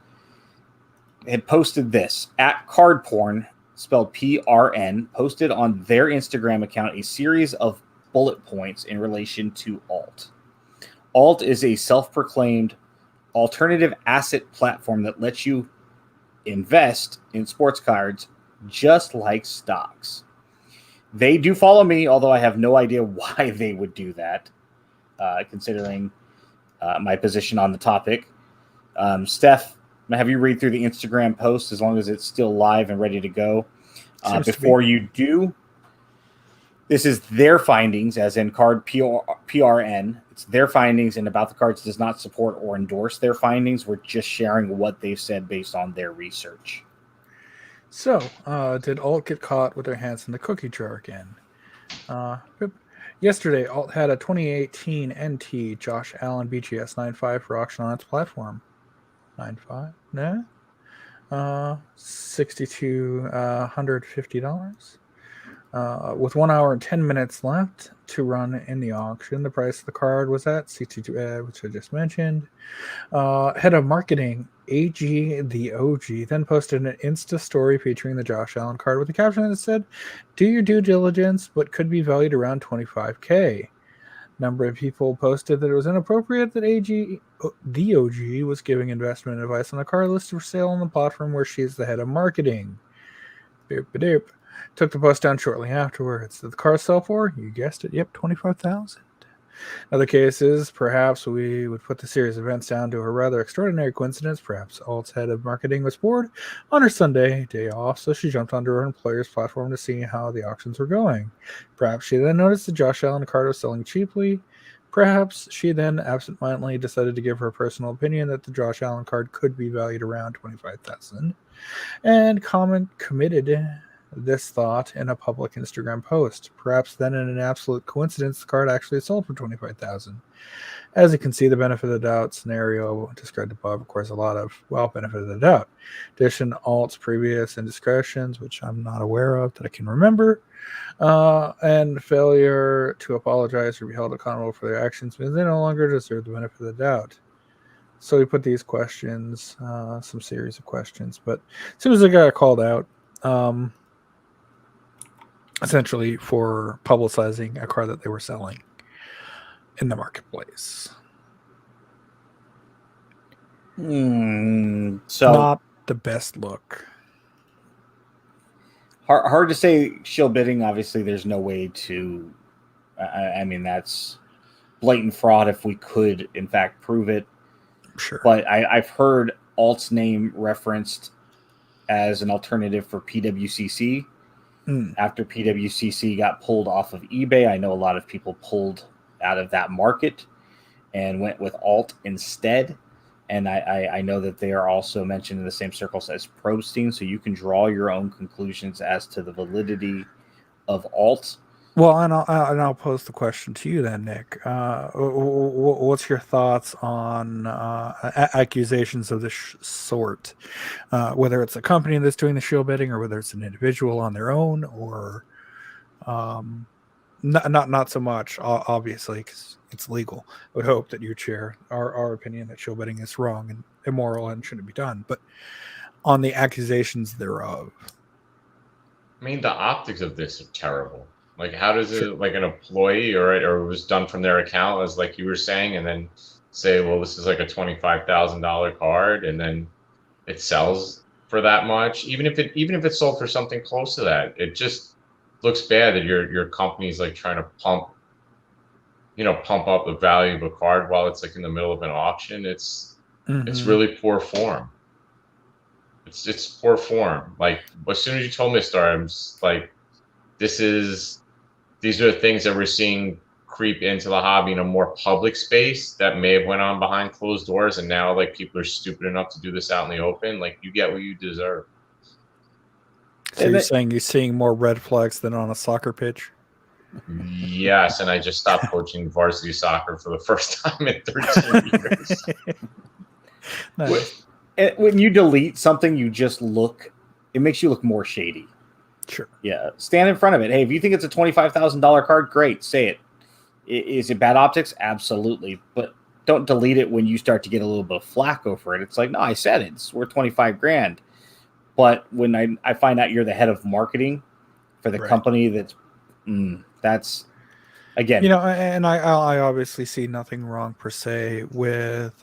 Had posted this at Card Porn, spelled PRN, posted on their Instagram account a series of bullet points in relation to Alt. Alt is a self-proclaimed alternative asset platform that lets you invest in sports cards just like stocks. They do follow me, although I have no idea why they would do that, considering my position on the topic. Steph, have you read through the Instagram post as long as it's still live and ready to go? Before you do, this is their findings, as in card PRN. It's their findings, and About the Cards does not support or endorse their findings. We're just sharing what they've said based on their research. So, did Alt get caught with their hands in the cookie jar again? Yesterday, Alt had a 2018 NT Josh Allen BGS 9.5 for auction on its platform. 9.5? Nah? $6,250. With 1 hour and 10 minutes left to run in the auction, the price of the card was at 62, which I just mentioned. Head of marketing AG the OG then posted an Insta story featuring the Josh Allen card with a caption that said, "Do your due diligence, but could be valued around 25K." Number of people posted that it was inappropriate that AG the OG was giving investment advice on a card listed for sale on the platform where she is the head of marketing. Boop doop. Took the post down shortly afterwards. Did the car sell for? You guessed it. Yep, 25,000. Other cases, perhaps we would put the series of events down to a rather extraordinary coincidence. Perhaps Alt's head of marketing was bored on her Sunday day off, so she jumped onto her employer's platform to see how the auctions were going. Perhaps she then noticed the Josh Allen card was selling cheaply. Perhaps she then absentmindedly decided to give her personal opinion that the Josh Allen card could be valued around 25,000, and committed this thought in a public Instagram post. Perhaps then, in an absolute coincidence, the card actually sold for 25,000. As you can see, the benefit of the doubt scenario described above, of course, a lot of benefit of the doubt. Addition, Alt's previous indiscretions, which I'm not aware of that I can remember, and failure to apologize or be held accountable for their actions means they no longer deserve the benefit of the doubt. So we put these questions, some series of questions, but as soon as I got called out, essentially for publicizing a car that they were selling in the marketplace. So not the best look. Hard to say shill bidding. Obviously, there's no way to. I mean, that's blatant fraud if we could, in fact, prove it. Sure. But I've heard Alt's name referenced as an alternative for PWCC. After PWCC got pulled off of eBay, I know a lot of people pulled out of that market and went with Alt instead. And I know that they are also mentioned in the same circles as Probstein, so you can draw your own conclusions as to the validity of Alt. Well, and I'll pose the question to you then, Nick. What's your thoughts on accusations of this sort? Whether it's a company that's doing the shill bidding, or whether it's an individual on their own, or not so much, obviously, because it's legal. I would hope that you'd share our opinion that shill bidding is wrong and immoral and shouldn't be done. But on the accusations thereof, I mean, the optics of this are terrible. Like, how does it, like an employee or it was done from their account, as like you were saying, and then say, well, this is like a $25,000 card, and then it sells for that much. Even if it sold for something close to that, it just looks bad that your company's like trying to pump up the value of a card while it's like in the middle of an auction. It's really poor form. It's poor form. Like, as soon as you told me to start, I'm just like, these are the things that we're seeing creep into the hobby in a more public space that may have went on behind closed doors, and now like people are stupid enough to do this out in the open. Like, you get what you deserve. So you're saying you're seeing more red flags than on a soccer pitch? Yes, and I just stopped coaching varsity soccer for the first time in 13 years. Nice. When you delete something, it makes you look more shady. Sure. Yeah. Stand in front of it. Hey, if you think it's a $25,000 card, great. Say it. Is it bad optics? Absolutely. But don't delete it when you start to get a little bit of flack over it. It's like, no, I said it. It's worth 25 grand. But when I find out you're the head of marketing for the company, that's again, and I obviously see nothing wrong per se with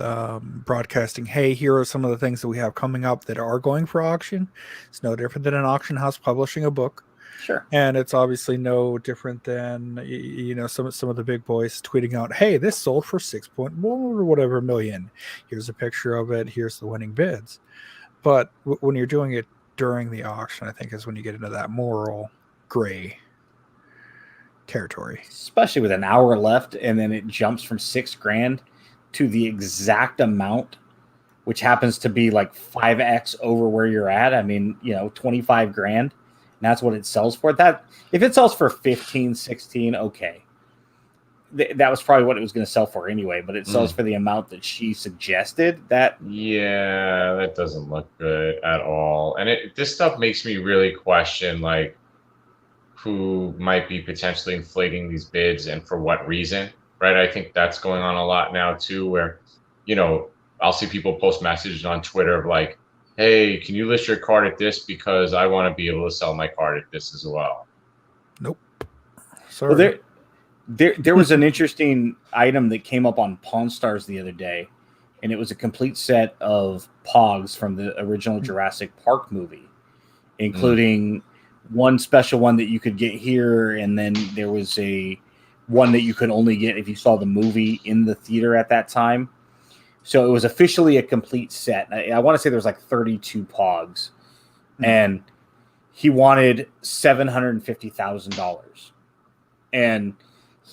broadcasting, hey, here are some of the things that we have coming up that are going for auction. It's no different than an auction house publishing a book. Sure. And it's obviously no different than some of the big boys tweeting out, hey, this sold for 6.1 or whatever million. Here's a picture of it. Here's the winning bids. But when you're doing it during the auction, I think is when you get into that moral gray territory, especially with an hour left, and then it jumps from $6,000 to the exact amount, which happens to be like 5x over where you're at. I mean, 25 grand, and that's what it sells for. That if it sells for 15, 16, okay. that was probably what it was going to sell for anyway, but it sells Mm. for the amount that she suggested. That Yeah, that doesn't look good at all. And this stuff makes me really question like who might be potentially inflating these bids and for what reason, right? I think that's going on a lot now too, where, you know, I'll see people post messages on Twitter of like, hey, can you list your card at this because I want to be able to sell my card at this as well. Nope. well, Sorry. there was an interesting item that came up on Pawn Stars the other day, and it was a complete set of Pogs from the original Jurassic Park movie, including one special one that you could get here, and then there was a one that you could only get if you saw the movie in the theater at that time. So it was officially a complete set. I want to say there was like 32 Pogs, and he wanted $750,000, and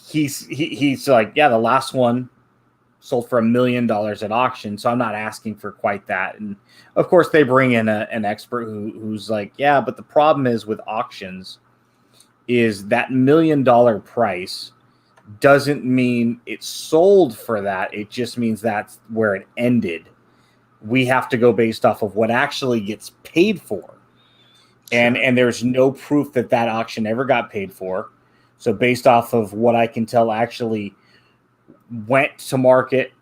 he's like, yeah, the last one sold for $1 million at auction, so I'm not asking for quite that. And of course, they bring in an expert who's like, yeah, but the problem is with auctions is that $1 million price doesn't mean it sold for that. It just means that's where it ended. We have to go based off of what actually gets paid for. Sure. And there's no proof that auction ever got paid for. So based off of what I can tell actually went to market,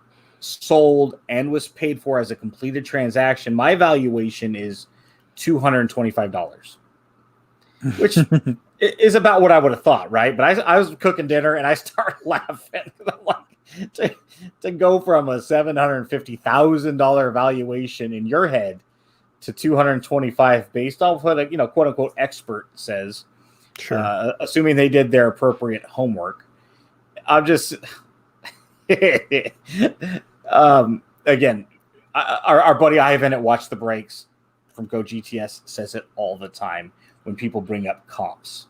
sold, and was paid for as a completed transaction, my valuation is $225, which is about what I would have thought, right? But I was cooking dinner and I started laughing. I'm like, to go from a $750,000 valuation in your head to 225 based off what a quote unquote expert says, sure. Assuming they did their appropriate homework. I'm just again, our buddy Ivan at Watch the Breaks from Go GTS says it all the time when people bring up comps.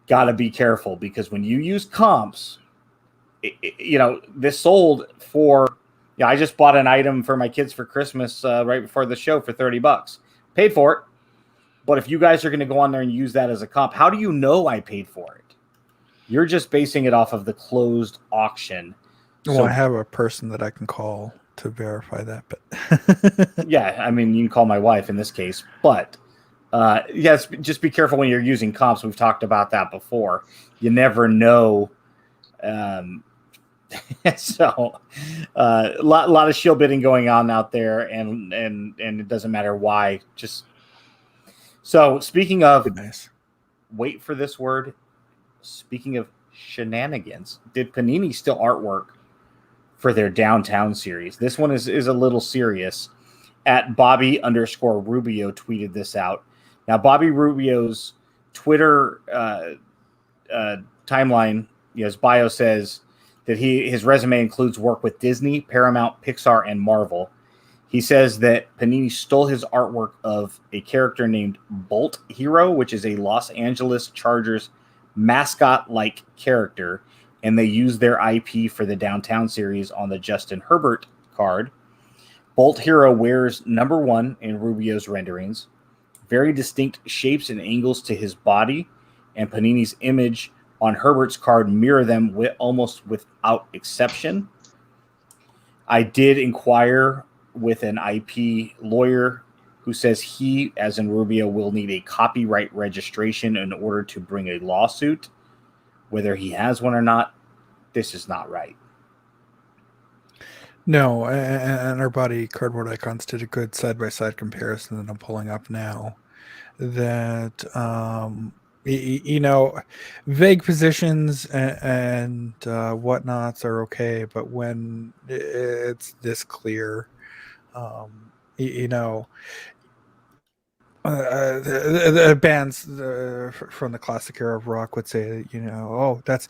Gotta be careful, because when you use comps, this sold for. Yeah, I just bought an item for my kids for Christmas right before the show for $30. Paid for it. But if you guys are going to go on there and use that as a comp, how do you know I paid for it? You're just basing it off of the closed auction. Well, I have a person that I can call to verify that. But yeah, I mean, you can call my wife in this case. But yes, just be careful when you're using comps. We've talked about that before. You never know. So a lot of shield bidding going on out there, and it doesn't matter why. Just so speaking of, nice. Wait for this word. Speaking of shenanigans, did Panini still artwork for their Downtown series? This one is a little serious. At Bobby_Rubio tweeted this out. Now Bobby Rubio's Twitter timeline, his bio says that his resume includes work with Disney, Paramount, Pixar, and Marvel. He says that Panini stole his artwork of a character named Bolt Hero, which is a Los Angeles Chargers mascot-like character, and they used their IP for the Downtown series on the Justin Herbert card. Bolt Hero wears number 1 in Rubio's renderings, very distinct shapes and angles to his body, and Panini's image on Herbert's card mirror them almost without exception. I did inquire with an IP lawyer who says he, as in Rubio, will need a copyright registration in order to bring a lawsuit. Whether he has one or not, this is not right. No, and our buddy Cardboard Icons did a good side-by-side comparison that I'm pulling up now. That vague positions and whatnots are okay, but when it's this clear, the bands from the classic era of rock would say, oh, that's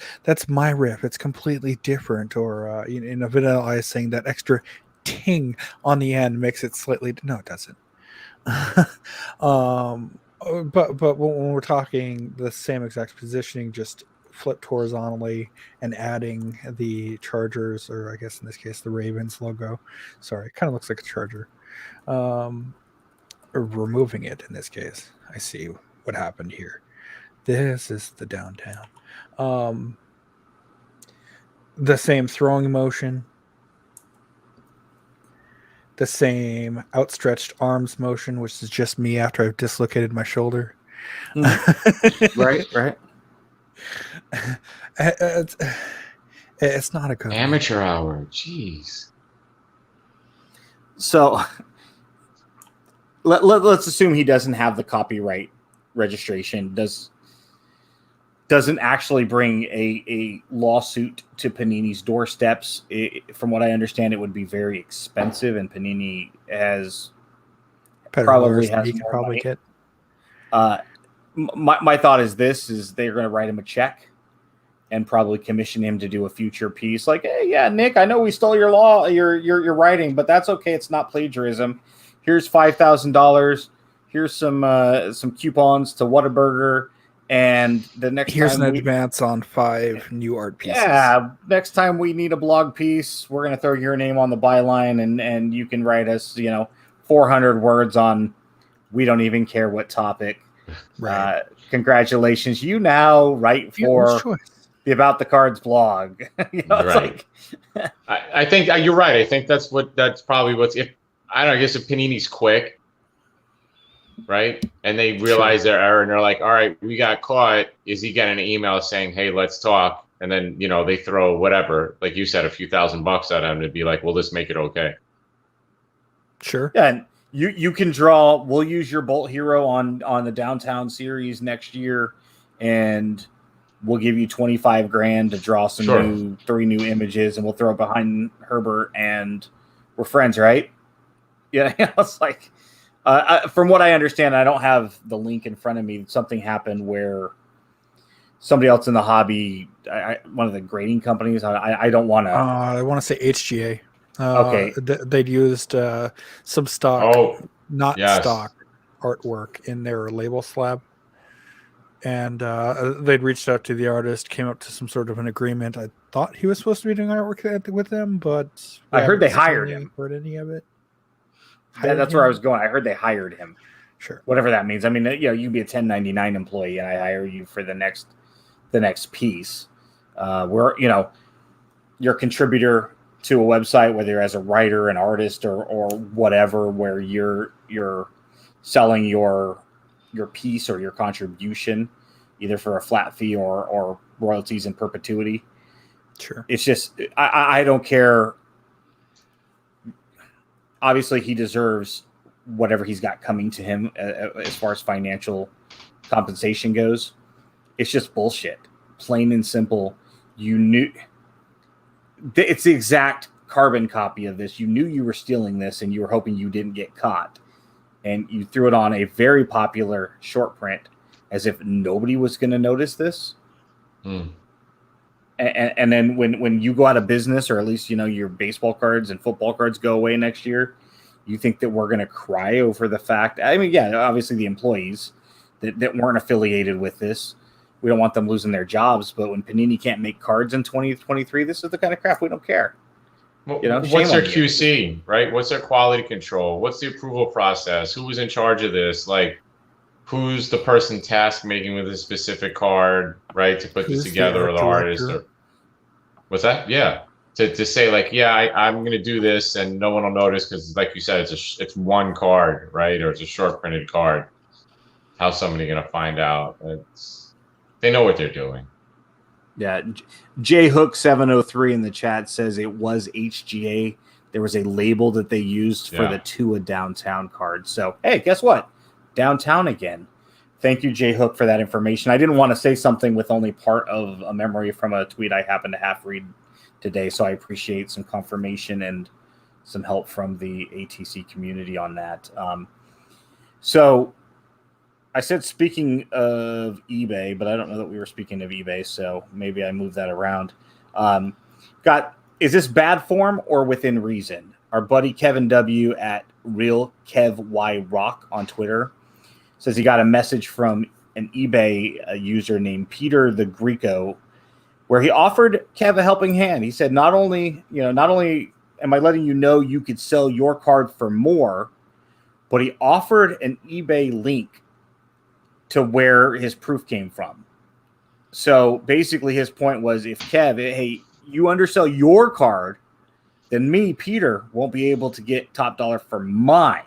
my riff. It's completely different. Or Vanilla Ice saying that extra ting on the end makes it slightly. No, it doesn't. But when we're talking the same exact positioning, just flipped horizontally and adding the Chargers, or I guess in this case the Ravens logo. Sorry, it kind of looks like a Charger. Or removing it in this case. I see what happened here. This is the Downtown. The same throwing motion. The same outstretched arms motion, which is just me after I've dislocated my shoulder. Right. It's not a good one. Amateur hour. Jeez. So let's assume he doesn't have the copyright registration. Doesn't actually bring a lawsuit to Panini's doorsteps. From what I understand, it would be very expensive, and Panini has probably has you could more probably money. get. My thought is they're going to write him a check and probably commission him to do a future piece. Like, hey, yeah, Nick, I know we stole your writing, but that's okay. It's not plagiarism. Here's $5,000. Here's some coupons to Whataburger. And the next Here's time an advance on 5 new art pieces. Yeah, next time we need a blog piece, we're gonna throw your name on the byline, and you can write us, 400 words on. We don't even care what topic. Right. Congratulations, you now write for the About the Cards blog. It's right. like, I think you're right. I think that's probably what's if I don't know. I guess if Panini's quick. Right. And they realize their error and they're like, all right, we got caught. Is he getting an email saying, hey, let's talk? And then, they throw whatever, like you said, a few $1,000 at him to be like, well, let's make it okay. Sure. Yeah. And you can draw, we'll use your Bolt Hero on the Downtown series next year. And we'll give you $25,000 to draw some 3 new images, and we'll throw it behind Herbert, and we're friends, right? Yeah. It's like, from what I understand, I don't have the link in front of me. Something happened where somebody else in the hobby, one of the grading companies, I don't want to. I want to say HGA. Okay. They'd used some stock, stock artwork in their label slab. And they'd reached out to the artist, came up to some sort of an agreement. I thought he was supposed to be doing artwork with them, but I heard they hired him. Heard any of it? That's where I was going. I heard they hired him. Sure. Whatever that means. I mean, you'd be a 1099 employee, and I hire you for the next piece. Where you're a contributor to a website, whether as a writer, an artist, or whatever, where you're selling your piece or your contribution, either for a flat fee or royalties in perpetuity. Sure. It's just I don't care. Obviously, he deserves whatever he's got coming to him as far as financial compensation goes. It's just bullshit, plain and simple. You knew it's the exact carbon copy of this. You knew you were stealing this, and you were hoping you didn't get caught. And you threw it on a very popular short print as if nobody was going to notice this. And then when you go out of business, or at least, your baseball cards and football cards go away next year, you think that we're going to cry over the fact? I mean, yeah, obviously the employees that weren't affiliated with this, we don't want them losing their jobs. But when Panini can't make cards in 2023, this is the kind of crap we don't care. Well, what's their QC, right? What's their quality control? What's the approval process? Who was in charge of this? Like, who's the person tasked making with a specific card, right, to put this together, or the artist? Or, what's that? Yeah, to say like, yeah, I'm going to do this, and no one will notice because, like you said, it's one card, right, or it's a short printed card. How's somebody going to find out? They know what they're doing. Yeah, J Hook 703 in the chat says it was HGA. There was a label that they used for the Tua Downtown card. So, hey, guess what? Downtown again. Thank you, J Hook, for that information. I didn't want to say something with only part of a memory from a tweet I happened to half read today. So I appreciate some confirmation and some help from the ATC community on that. So I said, speaking of eBay, but I don't know that we were speaking of eBay, so maybe I moved that around. Is this bad form or within reason? Our buddy Kevin W. at Real Kev Y Rock on Twitter says he got a message from an eBay user named Peter the Greco, where he offered Kev a helping hand. He said, not only am I letting you know you could sell your card for more, but he offered an eBay link to where his proof came from. So basically his point was, if Kev, hey, you undersell your card, then me, Peter, won't be able to get top dollar for mine.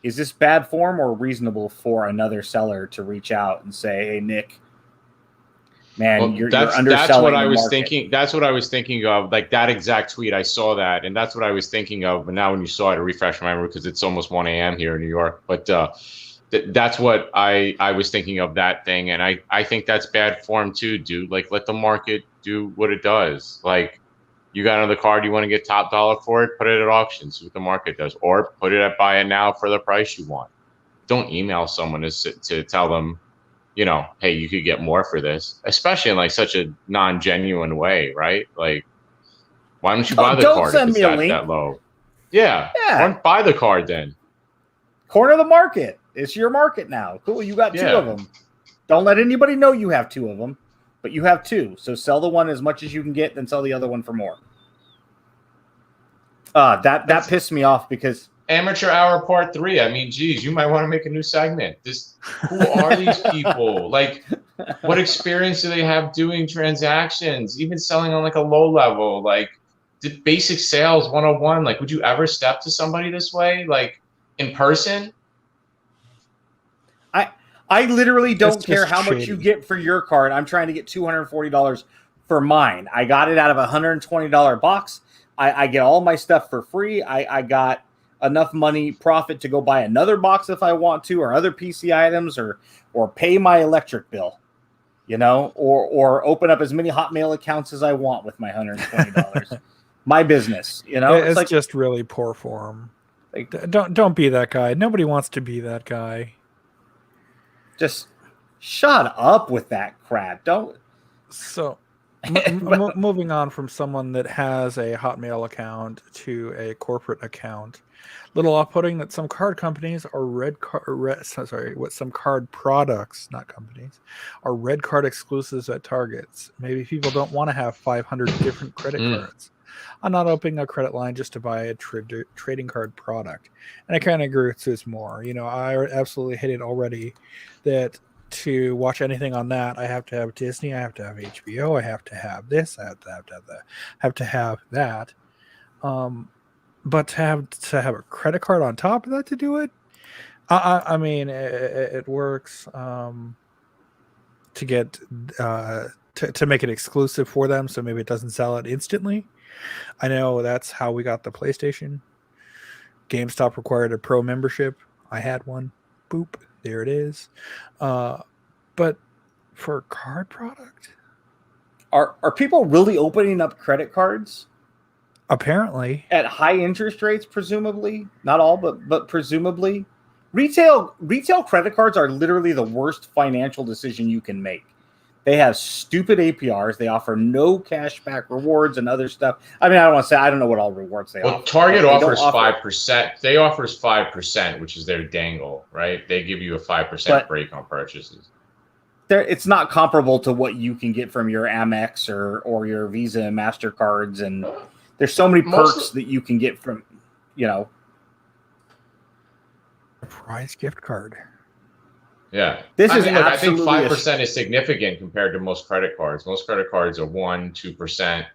Is this bad form or reasonable for another seller to reach out and say, hey, Nick, man, Well, you're that's underselling what I the was market. thinking. That's what I was thinking of. Like that exact tweet, I saw that, and that's what I was thinking of. But now when you saw it, I refreshed my memory because it's almost 1 a.m. here in New York. But that's what I was thinking of, that thing, and I think that's bad form too, dude. Like, let the market do what it does. Like, you got another card you want to get top dollar for it, put it at auction, see what the market does, or put it at buy it now for the price you want. Don't email someone to tell them, hey, you could get more for this, especially in like such a non-genuine way, right? Like, why don't you buy the Don't card if send it's me a link. that low? Yeah. Yeah. Why don't buy the card then? Corner the market. It's your market now. Cool. You got 2 of them. Don't let anybody know you have 2 of them, but you have 2. So sell the one as much as you can get, then sell the other one for more. That pissed me off because Amateur Hour Part 3. I mean, geez, you might want to make a new segment. Who are these people? Like, what experience do they have doing transactions, even selling on like a low level? Like, the basic sales 101. Like, would you ever step to somebody this way, like in person? I literally don't care just how much shady. you get for your card. I'm trying to get $240 for mine. I got it out of a $120 box. I get all my stuff for free. I got enough money profit to go buy another box if I want to, or other PC items, or pay my electric bill, or open up as many Hotmail accounts as I want with my $120. My business, It's like, just really poor form. like, Don't be that guy. Nobody wants to be that guy. just shut up with that crap. Don't. So, moving on from someone that has a Hotmail account to a corporate account, little off-putting that some card companies are some card products, not companies, are red card exclusives at Targets. Maybe people don't want to have 500 different credit cards. I'm not opening a credit line just to buy a trading card product. And I kind of agree with Suze more. I absolutely hit it already that to watch anything on that, I have to have Disney, I have to have HBO, I have to have this, I have to have that, have to have that. But to have a credit card on top of that to do it, I mean, it works to get to make it exclusive for them, so maybe it doesn't sell it instantly. I know that's how we got the PlayStation. GameStop required a pro membership. I had one. Boop. There it is. But for a card product, Are people really opening up credit cards? Apparently. At high interest rates, presumably. Not all, but presumably. Retail credit cards are literally the worst financial decision you can make. They have stupid APRs. They offer no cashback rewards and other stuff. I mean, I don't know what all rewards they offer. Well, Target offers 5%. They offers 5%, which is their dangle, right? They give you a 5% break on purchases. It's not comparable to what you can get from your Amex or your Visa and MasterCards, and there's so many perks that you can get from, a prize gift card. Yeah. I think 5% is significant compared to most credit cards. Most credit cards are 1%, 2%.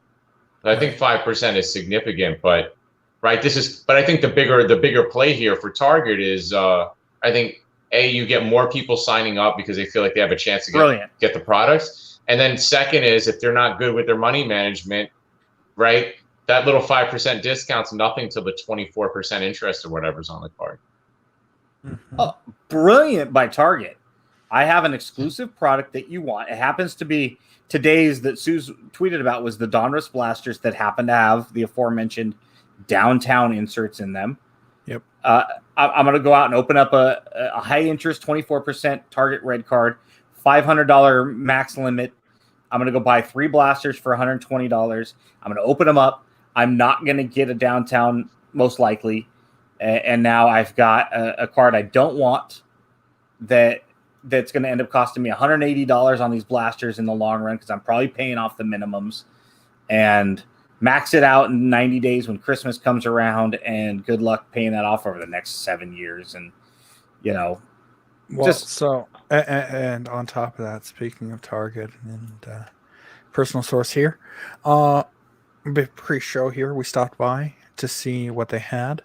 I think 5% is significant, but right, but I think the bigger play here for Target is I think you get more people signing up because they feel like they have a chance to get the products. And then second is if they're not good with their money management, right? That little 5% discount's nothing to the 24% interest or whatever's on the card. Mm-hmm. Oh, brilliant by Target. I have an exclusive product that you want. It happens to be today's that Suze tweeted about was the Donruss blasters that happen to have the aforementioned downtown inserts in them. Yep. I'm going to go out and open up a high interest 24% Target red card, $500 max limit. I'm going to go buy 3 blasters for $120. I'm going to open them up. I'm not going to get a downtown most likely. And now I've got a card I don't want that's going to end up costing me $180 on these blasters in the long run because I'm probably paying off the minimums, and max it out in 90 days when Christmas comes around, and good luck paying that off over the next 7 years. And, and on top of that, speaking of Target and personal source here. Pre-show here, we stopped by to see what they had.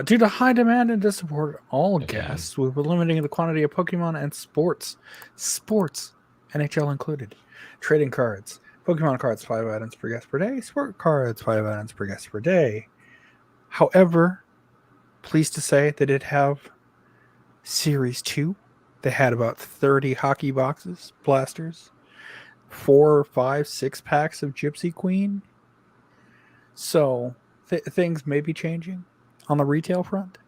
Due to high demand and to support all guests, we were limiting the quantity of Pokemon and sports, NHL included, trading cards, Pokemon cards 5 items per guest per day, sport cards 5 items per guest per day. However, pleased to say they did have Series 2. They had about 30 hockey boxes, blasters, 4, 5, 6 packs of Gypsy Queen. So things may be changing on the retail front.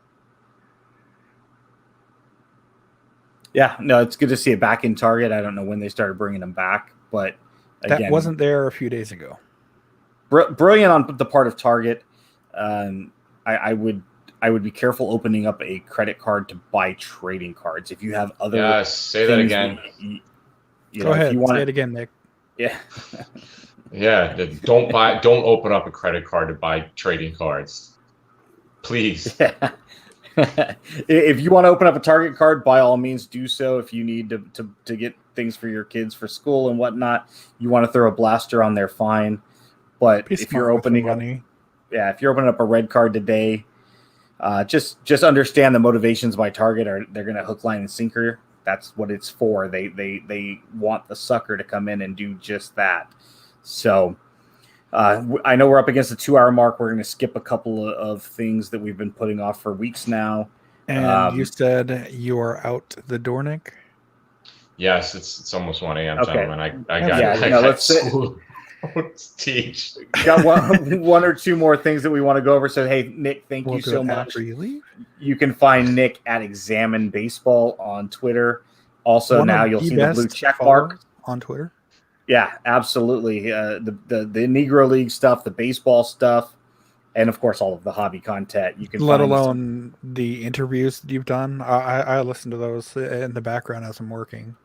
Yeah, no, it's good to see it back in Target. I don't know when they started bringing them back, but again, that wasn't there a few days ago. Brilliant on the part of Target. I would be careful opening up a credit card to buy trading cards. If you have other, say that again. Go ahead. If you want say it again, Nick. Yeah. Yeah. Don't open up a credit card to buy trading cards. Please. Yeah. If you want to open up a Target card, by all means do so. If you need to get things for your kids for school and whatnot, you want to throw a blaster on there, fine. But if you're opening up, if you're opening up a red card today, just understand the motivations by Target are they're going to hook, line, and sinker. That's what it's for. They want the sucker to come in and do just that. So I know we're up against the 2-hour mark. We're going to skip a couple of things that we've been putting off for weeks now. And you said you are out the door, Nick? Yes, it's almost 1 a.m. Okay. Gentlemen. I got school to teach. Got one or two more things that we want to go over. So, hey, Nick, thank you so much. After you leave. You can find Nick at Examine Baseball on Twitter. Also, now you'll see the blue check mark on Twitter. Yeah, absolutely. The Negro League stuff, the baseball stuff, and of course all of the hobby content. You can let alone the interviews that you've done. I listen to those in the background as I'm working.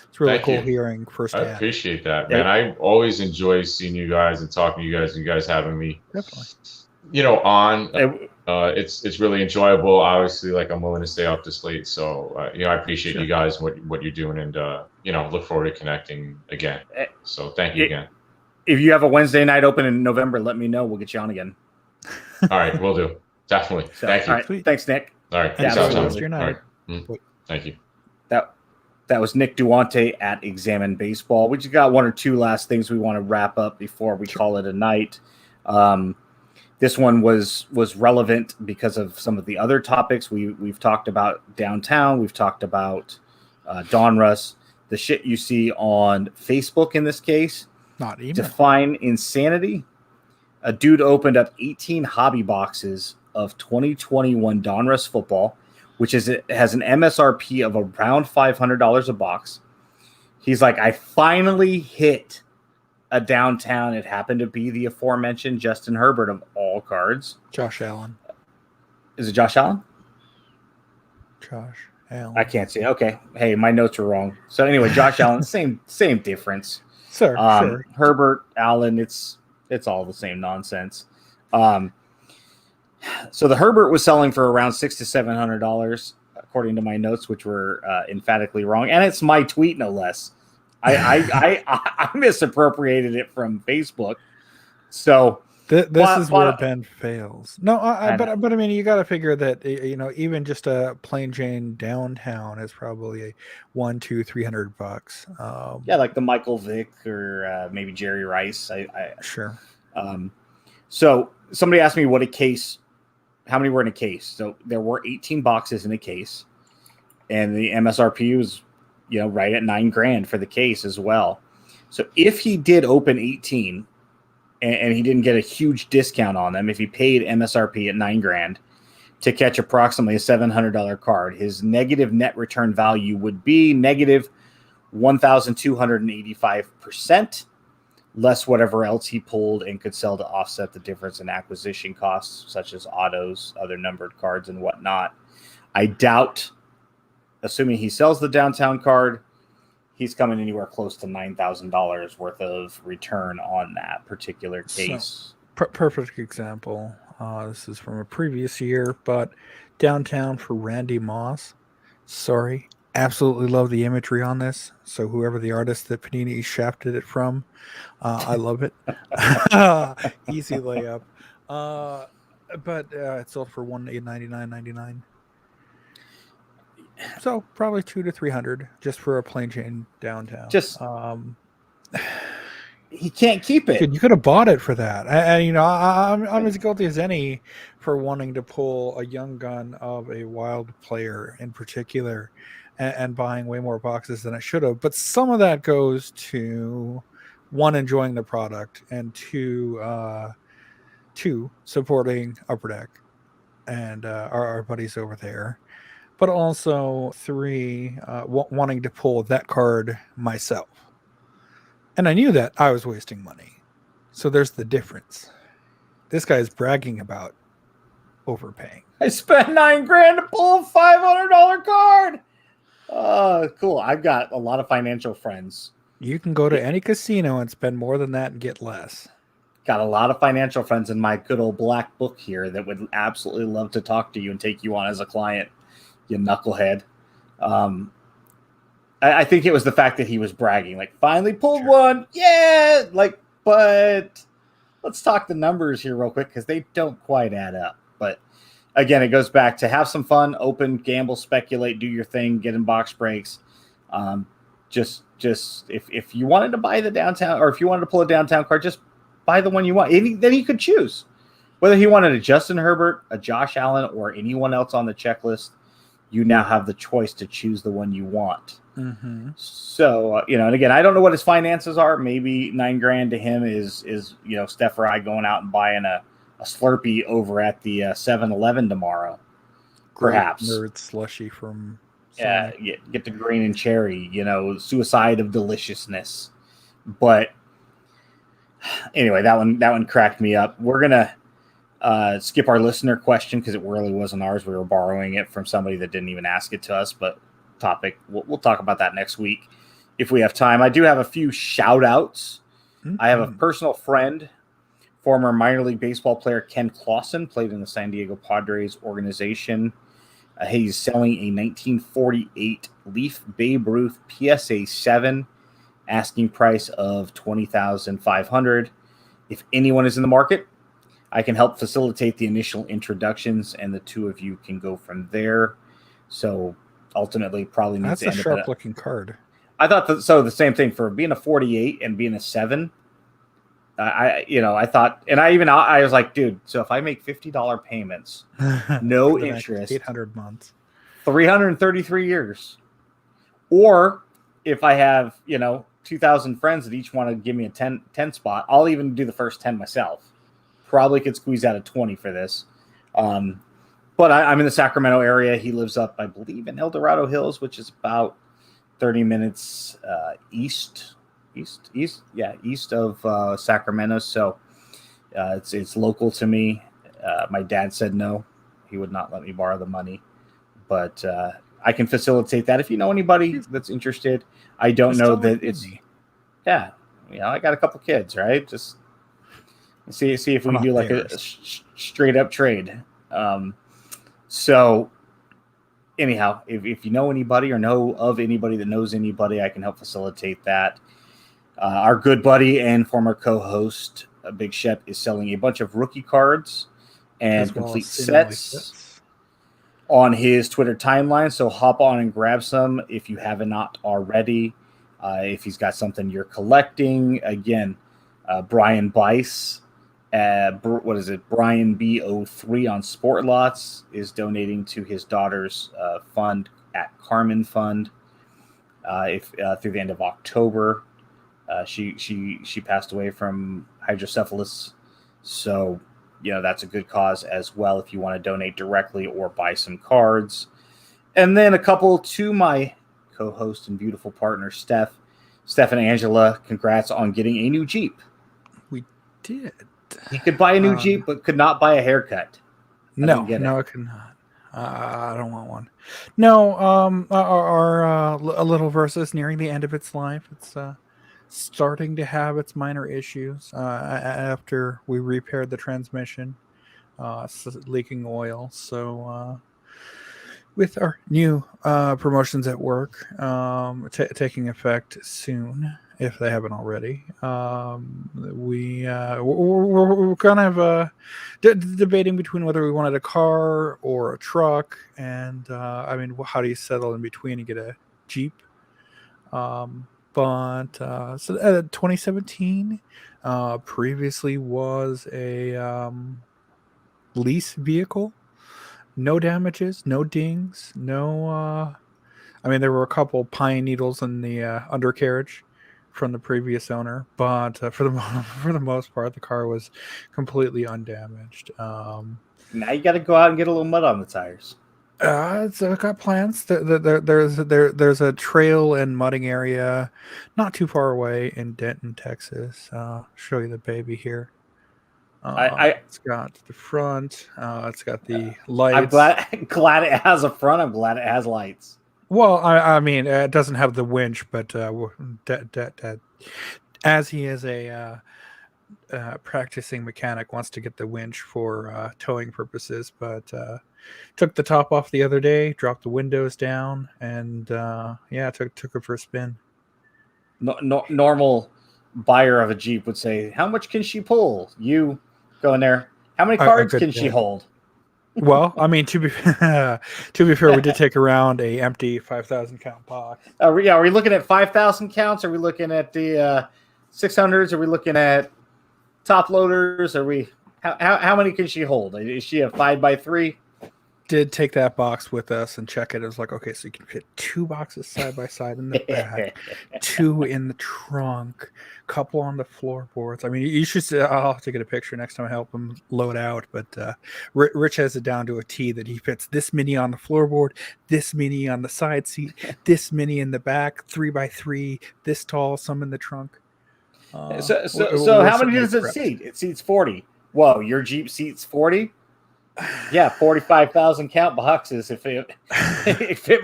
It's really cool hearing firsthand. I appreciate that, man. I always enjoy seeing you guys and talking to you guys. And you guys having me, definitely. On. It's really enjoyable. Obviously, like I'm willing to stay up this late, so I appreciate you guys what you're doing, and look forward to connecting again. So thank you again. If you have a Wednesday night open in November, let me know. We'll get you on again. All right, we'll do. Definitely. Thank you. All right, thanks, Nick. All right. Thanks, All right. Thank you. That was Nick Duante at Examine Baseball. We just got one or two last things we want to wrap up before we call it a night. This one was relevant because of some of the other topics we've talked about downtown. We've talked about Donruss, the shit you see on Facebook in this case. Not even. Define insanity. A dude opened up 18 hobby boxes of 2021 Donruss football, which has an MSRP of around $500 a box. He's like, I finally hit a downtown. It happened to be the aforementioned Justin Herbert of all cards. Josh Allen. Is it Josh Allen? Josh Allen. I can't see. Okay. Hey, my notes are wrong. So anyway, Josh Allen, same difference. Sure. Herbert, Allen, it's all the same nonsense. So the Herbert was selling for around $600 to $700, according to my notes, which were emphatically wrong. And it's my tweet, no less. I misappropriated it from Facebook. So this is where Ben fails. No, but I mean, you got to figure that even just a plain Jane downtown is probably $100-$300. Like the Michael Vick or maybe Jerry Rice. Sure. So somebody asked me how many were in a case. So there were 18 boxes in a case, and the MSRP was right at $9,000 for the case as well. So if he did open 18 and he didn't get a huge discount on them, if he paid MSRP at $9,000 to catch approximately a $700 card, his negative net return value would be negative 1,285%, less whatever else he pulled and could sell to offset the difference in acquisition costs, such as autos, other numbered cards, and whatnot. I doubt, assuming he sells the downtown card, he's coming anywhere close to $9,000 worth of return on that particular case. So, perfect example. This is from a previous year, but downtown for Randy Moss. Sorry, absolutely love the imagery on this. So whoever the artist that Panini shafted it from, I love it. Easy layup. But it sold for $199.99. So probably 200 to 300 just for a plain Jane downtown. Just he can't keep it. You could have bought it for that. And you know, I'm as guilty as any for wanting to pull a young gun of a wild player in particular, and buying way more boxes than I should have. But some of that goes to one, enjoying the product, and two, supporting Upper Deck and our buddies over there. But also three, wanting to pull that card myself. And I knew that I was wasting money. So there's the difference. This guy's bragging about overpaying. I spent $9,000 to pull a $500 card. Cool. I've got a lot of financial friends. You can go to any casino and spend more than that and get less. Got a lot of financial friends in my good old black book here that would absolutely love to talk to you and take you on as a client, you knucklehead. I think it was the fact that he was bragging, like, finally pulled one. Yeah. Like, but let's talk the numbers here real quick because they don't quite add up. But again, it goes back to have some fun, open, gamble, speculate, do your thing, get in box breaks. Just if you wanted to buy the downtown, or if you wanted to pull a downtown card, just buy the one you want. Then he could choose whether he wanted a Justin Herbert, a Josh Allen, or anyone else on the checklist. You now have the choice to choose the one you want. Mm-hmm. So, and again, I don't know what his finances are. Maybe $9,000 to him is Steph or I going out and buying a Slurpee over at the 7-Eleven tomorrow. Perhaps. Nerd slushy from Sonic. Yeah, get the green and cherry, suicide of deliciousness. But anyway, that one cracked me up. We're gonna skip our listener question because it really wasn't ours. We were borrowing it from somebody that didn't even ask it to us. But topic, we'll talk about that next week if we have time. I do have a few shout outs. Mm-hmm. I have a personal friend, former minor league baseball player Ken Clausen, played in the San Diego Padres organization. He's selling a 1948 Leaf Babe Ruth PSA 7, asking price of $20,500. If anyone is in the market, I can help facilitate the initial introductions, and the two of you can go from there. So ultimately, probably needs that's a sharp-looking card. I thought so. The same thing for being a 48 and being a 7. I thought, and I was like, dude. So if I make $50 payments, no interest, 800 months, 333 years, or if I have 2,000 friends that each want to give me a 10 spot, I'll even do the first 10 myself. Probably could squeeze out a 20 for this. But I'm in the Sacramento area. He lives up, I believe, in El Dorado Hills, which is about 30 minutes east of Sacramento. So it's local to me. My dad said no. He would not let me borrow the money. But I can facilitate that if you know anybody that's interested. I don't know that it's... Yeah. I got a couple kids, right? Just... See if we can do like a straight up trade. So anyhow, if you know anybody or know of anybody that knows anybody, I can help facilitate that. Our good buddy and former co-host, Big Shep, is selling a bunch of rookie cards and complete sets on his Twitter timeline. So hop on and grab some if you have not already. If he's got something you're collecting, again, Brian Bice. Brian B03 on Sport Lots is donating to his daughter's fund at Carmen Fund. Through the end of October, she passed away from hydrocephalus, so that's a good cause as well if you want to donate directly or buy some cards. And then a couple to my co-host and beautiful partner Steph and Angela. Congrats on getting a new Jeep. We did. He could buy a new Jeep, but could not buy a haircut. No, I could not. I don't want one. No, our little Versa is nearing the end of its life. It's starting to have its minor issues after we repaired the transmission, leaking oil. So with our new promotions at work taking effect soon, if they haven't already, we're kind of debating between whether we wanted a car or a truck, and I mean, how do you settle in between and get a Jeep? But 2017 previously was a lease vehicle. No damages, no dings, no. I mean, there were a couple pine needles in the undercarriage from the previous owner, but for the for the most part, the car was completely undamaged. Now you got to go out and get a little mud on the tires. It's got plans. There's a trail and mudding area, not too far away in Denton, Texas. Show you the baby here. It's got the front. It's got the lights. I'm glad it has a front. I'm glad it has lights. Well, I mean, it doesn't have the winch, but as he is a practicing mechanic, wants to get the winch for towing purposes, but took the top off the other day, dropped the windows down, and took it for a spin. Normal buyer of a Jeep would say, "How much can she pull?" You go in there. How many cards can she hold? Well, I mean, to be fair, we did take around a empty 5,000 count box. Are we looking at 5,000 counts? Are we looking at the 600s? Are we looking at top loaders? Are we? How many can she hold? Is she a 5x3? Did take that box with us and check it. It was like, okay, so you can fit 2 boxes side by side in the back, 2 in the trunk, couple on the floorboards. I mean, you should see, I'll have to get a picture next time I help him load out. But Rich has it down to a T that he fits this many on the floorboard, this many on the side seat, this many in the back, 3x3, this tall, some in the trunk. So how many does it seat? It seats 40. Whoa, your Jeep seats 40? Yeah, 45,000 count boxes. If it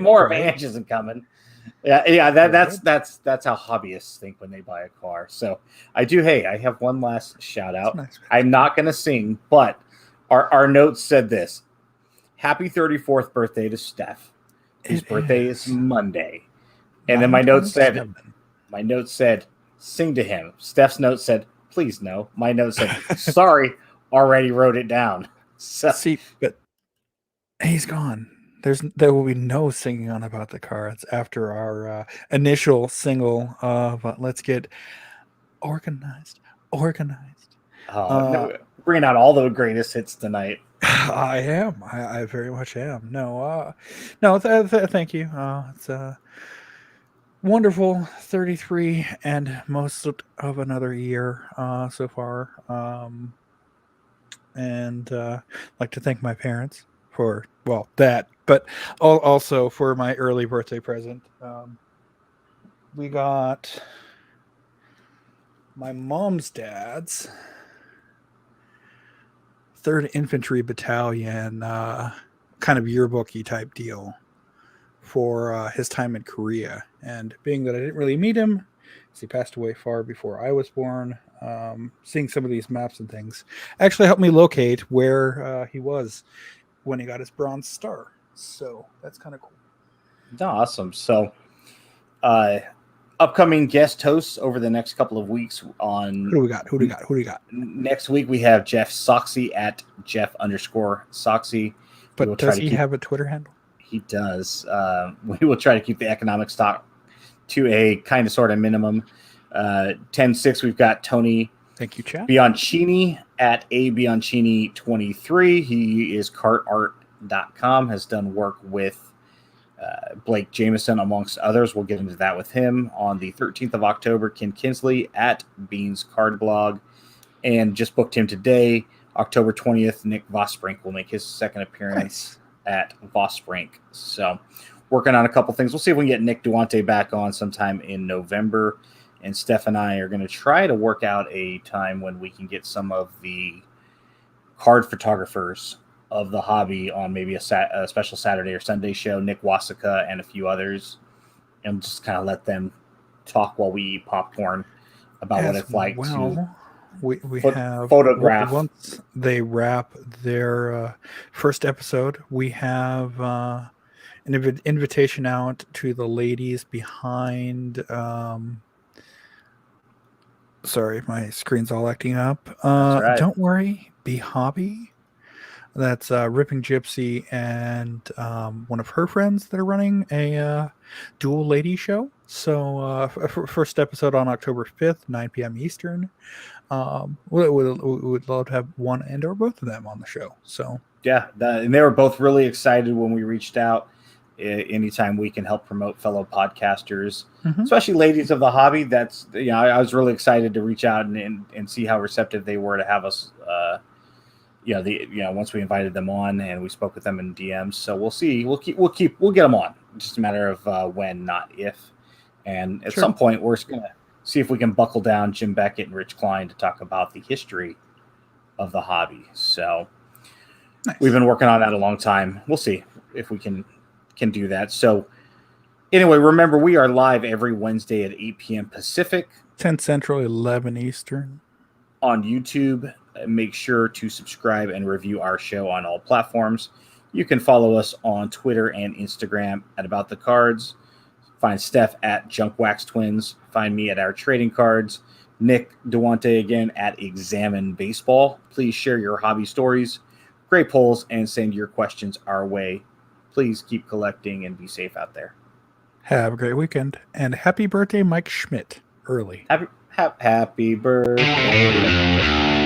more, right. Vantage isn't coming. Yeah. That's how hobbyists think when they buy a car. So I do. Hey, I have one last shout out. Nice. I'm not going to sing, but our notes said this: Happy 34th birthday to Steph, whose birthday is Monday. And then my note said, sing to him. Steph's note said, please no. My note said, sorry, already wrote it down. So. See, but he's gone. There will be no singing on About the Car. It's after our initial single of Let's Get Organized. No, bringing out all the greatest hits tonight. I am. I very much am. Thank you. It's a wonderful 33 and most of another year so far. And like to thank my parents for that, but also for my early birthday present. We got my mom's dad's 3rd Infantry Battalion kind of yearbooky type deal for his time in Korea. And being that I didn't really meet him, as he passed away far before I was born, seeing some of these maps and things actually helped me locate where he was when he got his Bronze Star. So that's kind of cool. Awesome. So upcoming guest hosts over the next couple of weeks on... Who do we got? Next week we have Jeff Soxy at Jeff_Soxy. But does he have a Twitter handle? He does. We will try to keep the economic stock to a kind of sort of minimum. 10-6, we've got Tony. Thank you, Chad. Bianchini at abianchini23. He is cartart.com, has done work with Blake Jameson, amongst others. We'll get into that with him. On the 13th of October, Ken Kinsley at Beans Card Blog. And just booked him today, October 20th, Nick Vosbrink will make his second appearance at Vosbrink. So working on a couple things. We'll see if we can get Nick Duante back on sometime in November. And Steph and I are going to try to work out a time when we can get some of the card photographers of the hobby on maybe a special Saturday or Sunday show, Nick Wasika and a few others, and just kind of let them talk while we eat popcorn about what it's like to we have photograph. Once they wrap their first episode, we have an invitation out to the ladies behind. Sorry, my screen's all acting up. That's right. Don't worry, be hobby. That's Ripping Gypsy and one of her friends that are running a dual lady show. So first episode on October 5th, 9 p.m. Eastern. We would love to have one and or both of them on the show. So yeah, and they were both really excited when we reached out. Anytime we can help promote fellow podcasters, especially ladies of the hobby, that's, you know, I was really excited to reach out and see how receptive they were to have us. Once we invited them on and we spoke with them in DMs, so we'll see. We'll get them on. It's just a matter of when, not if. And at some point, we're just gonna see if we can buckle down Jim Beckett and Rich Klein to talk about the history of the hobby. So we've been working on that a long time. We'll see if we can do that. So anyway, remember, we are live every Wednesday at 8 p.m. Pacific, 10 Central, 11 Eastern on YouTube. Make sure to subscribe and review our show on all platforms. You can follow us on Twitter and Instagram at About the Cards. Find Steph at Junkwax Twins. Find me at Our Trading Cards. Nick Duante again at Examine Baseball. Please share your hobby stories, great polls, and send your questions our way. Please keep collecting and be safe out there. Have a great weekend. And happy birthday, Mike Schmidt, early. Happy birthday.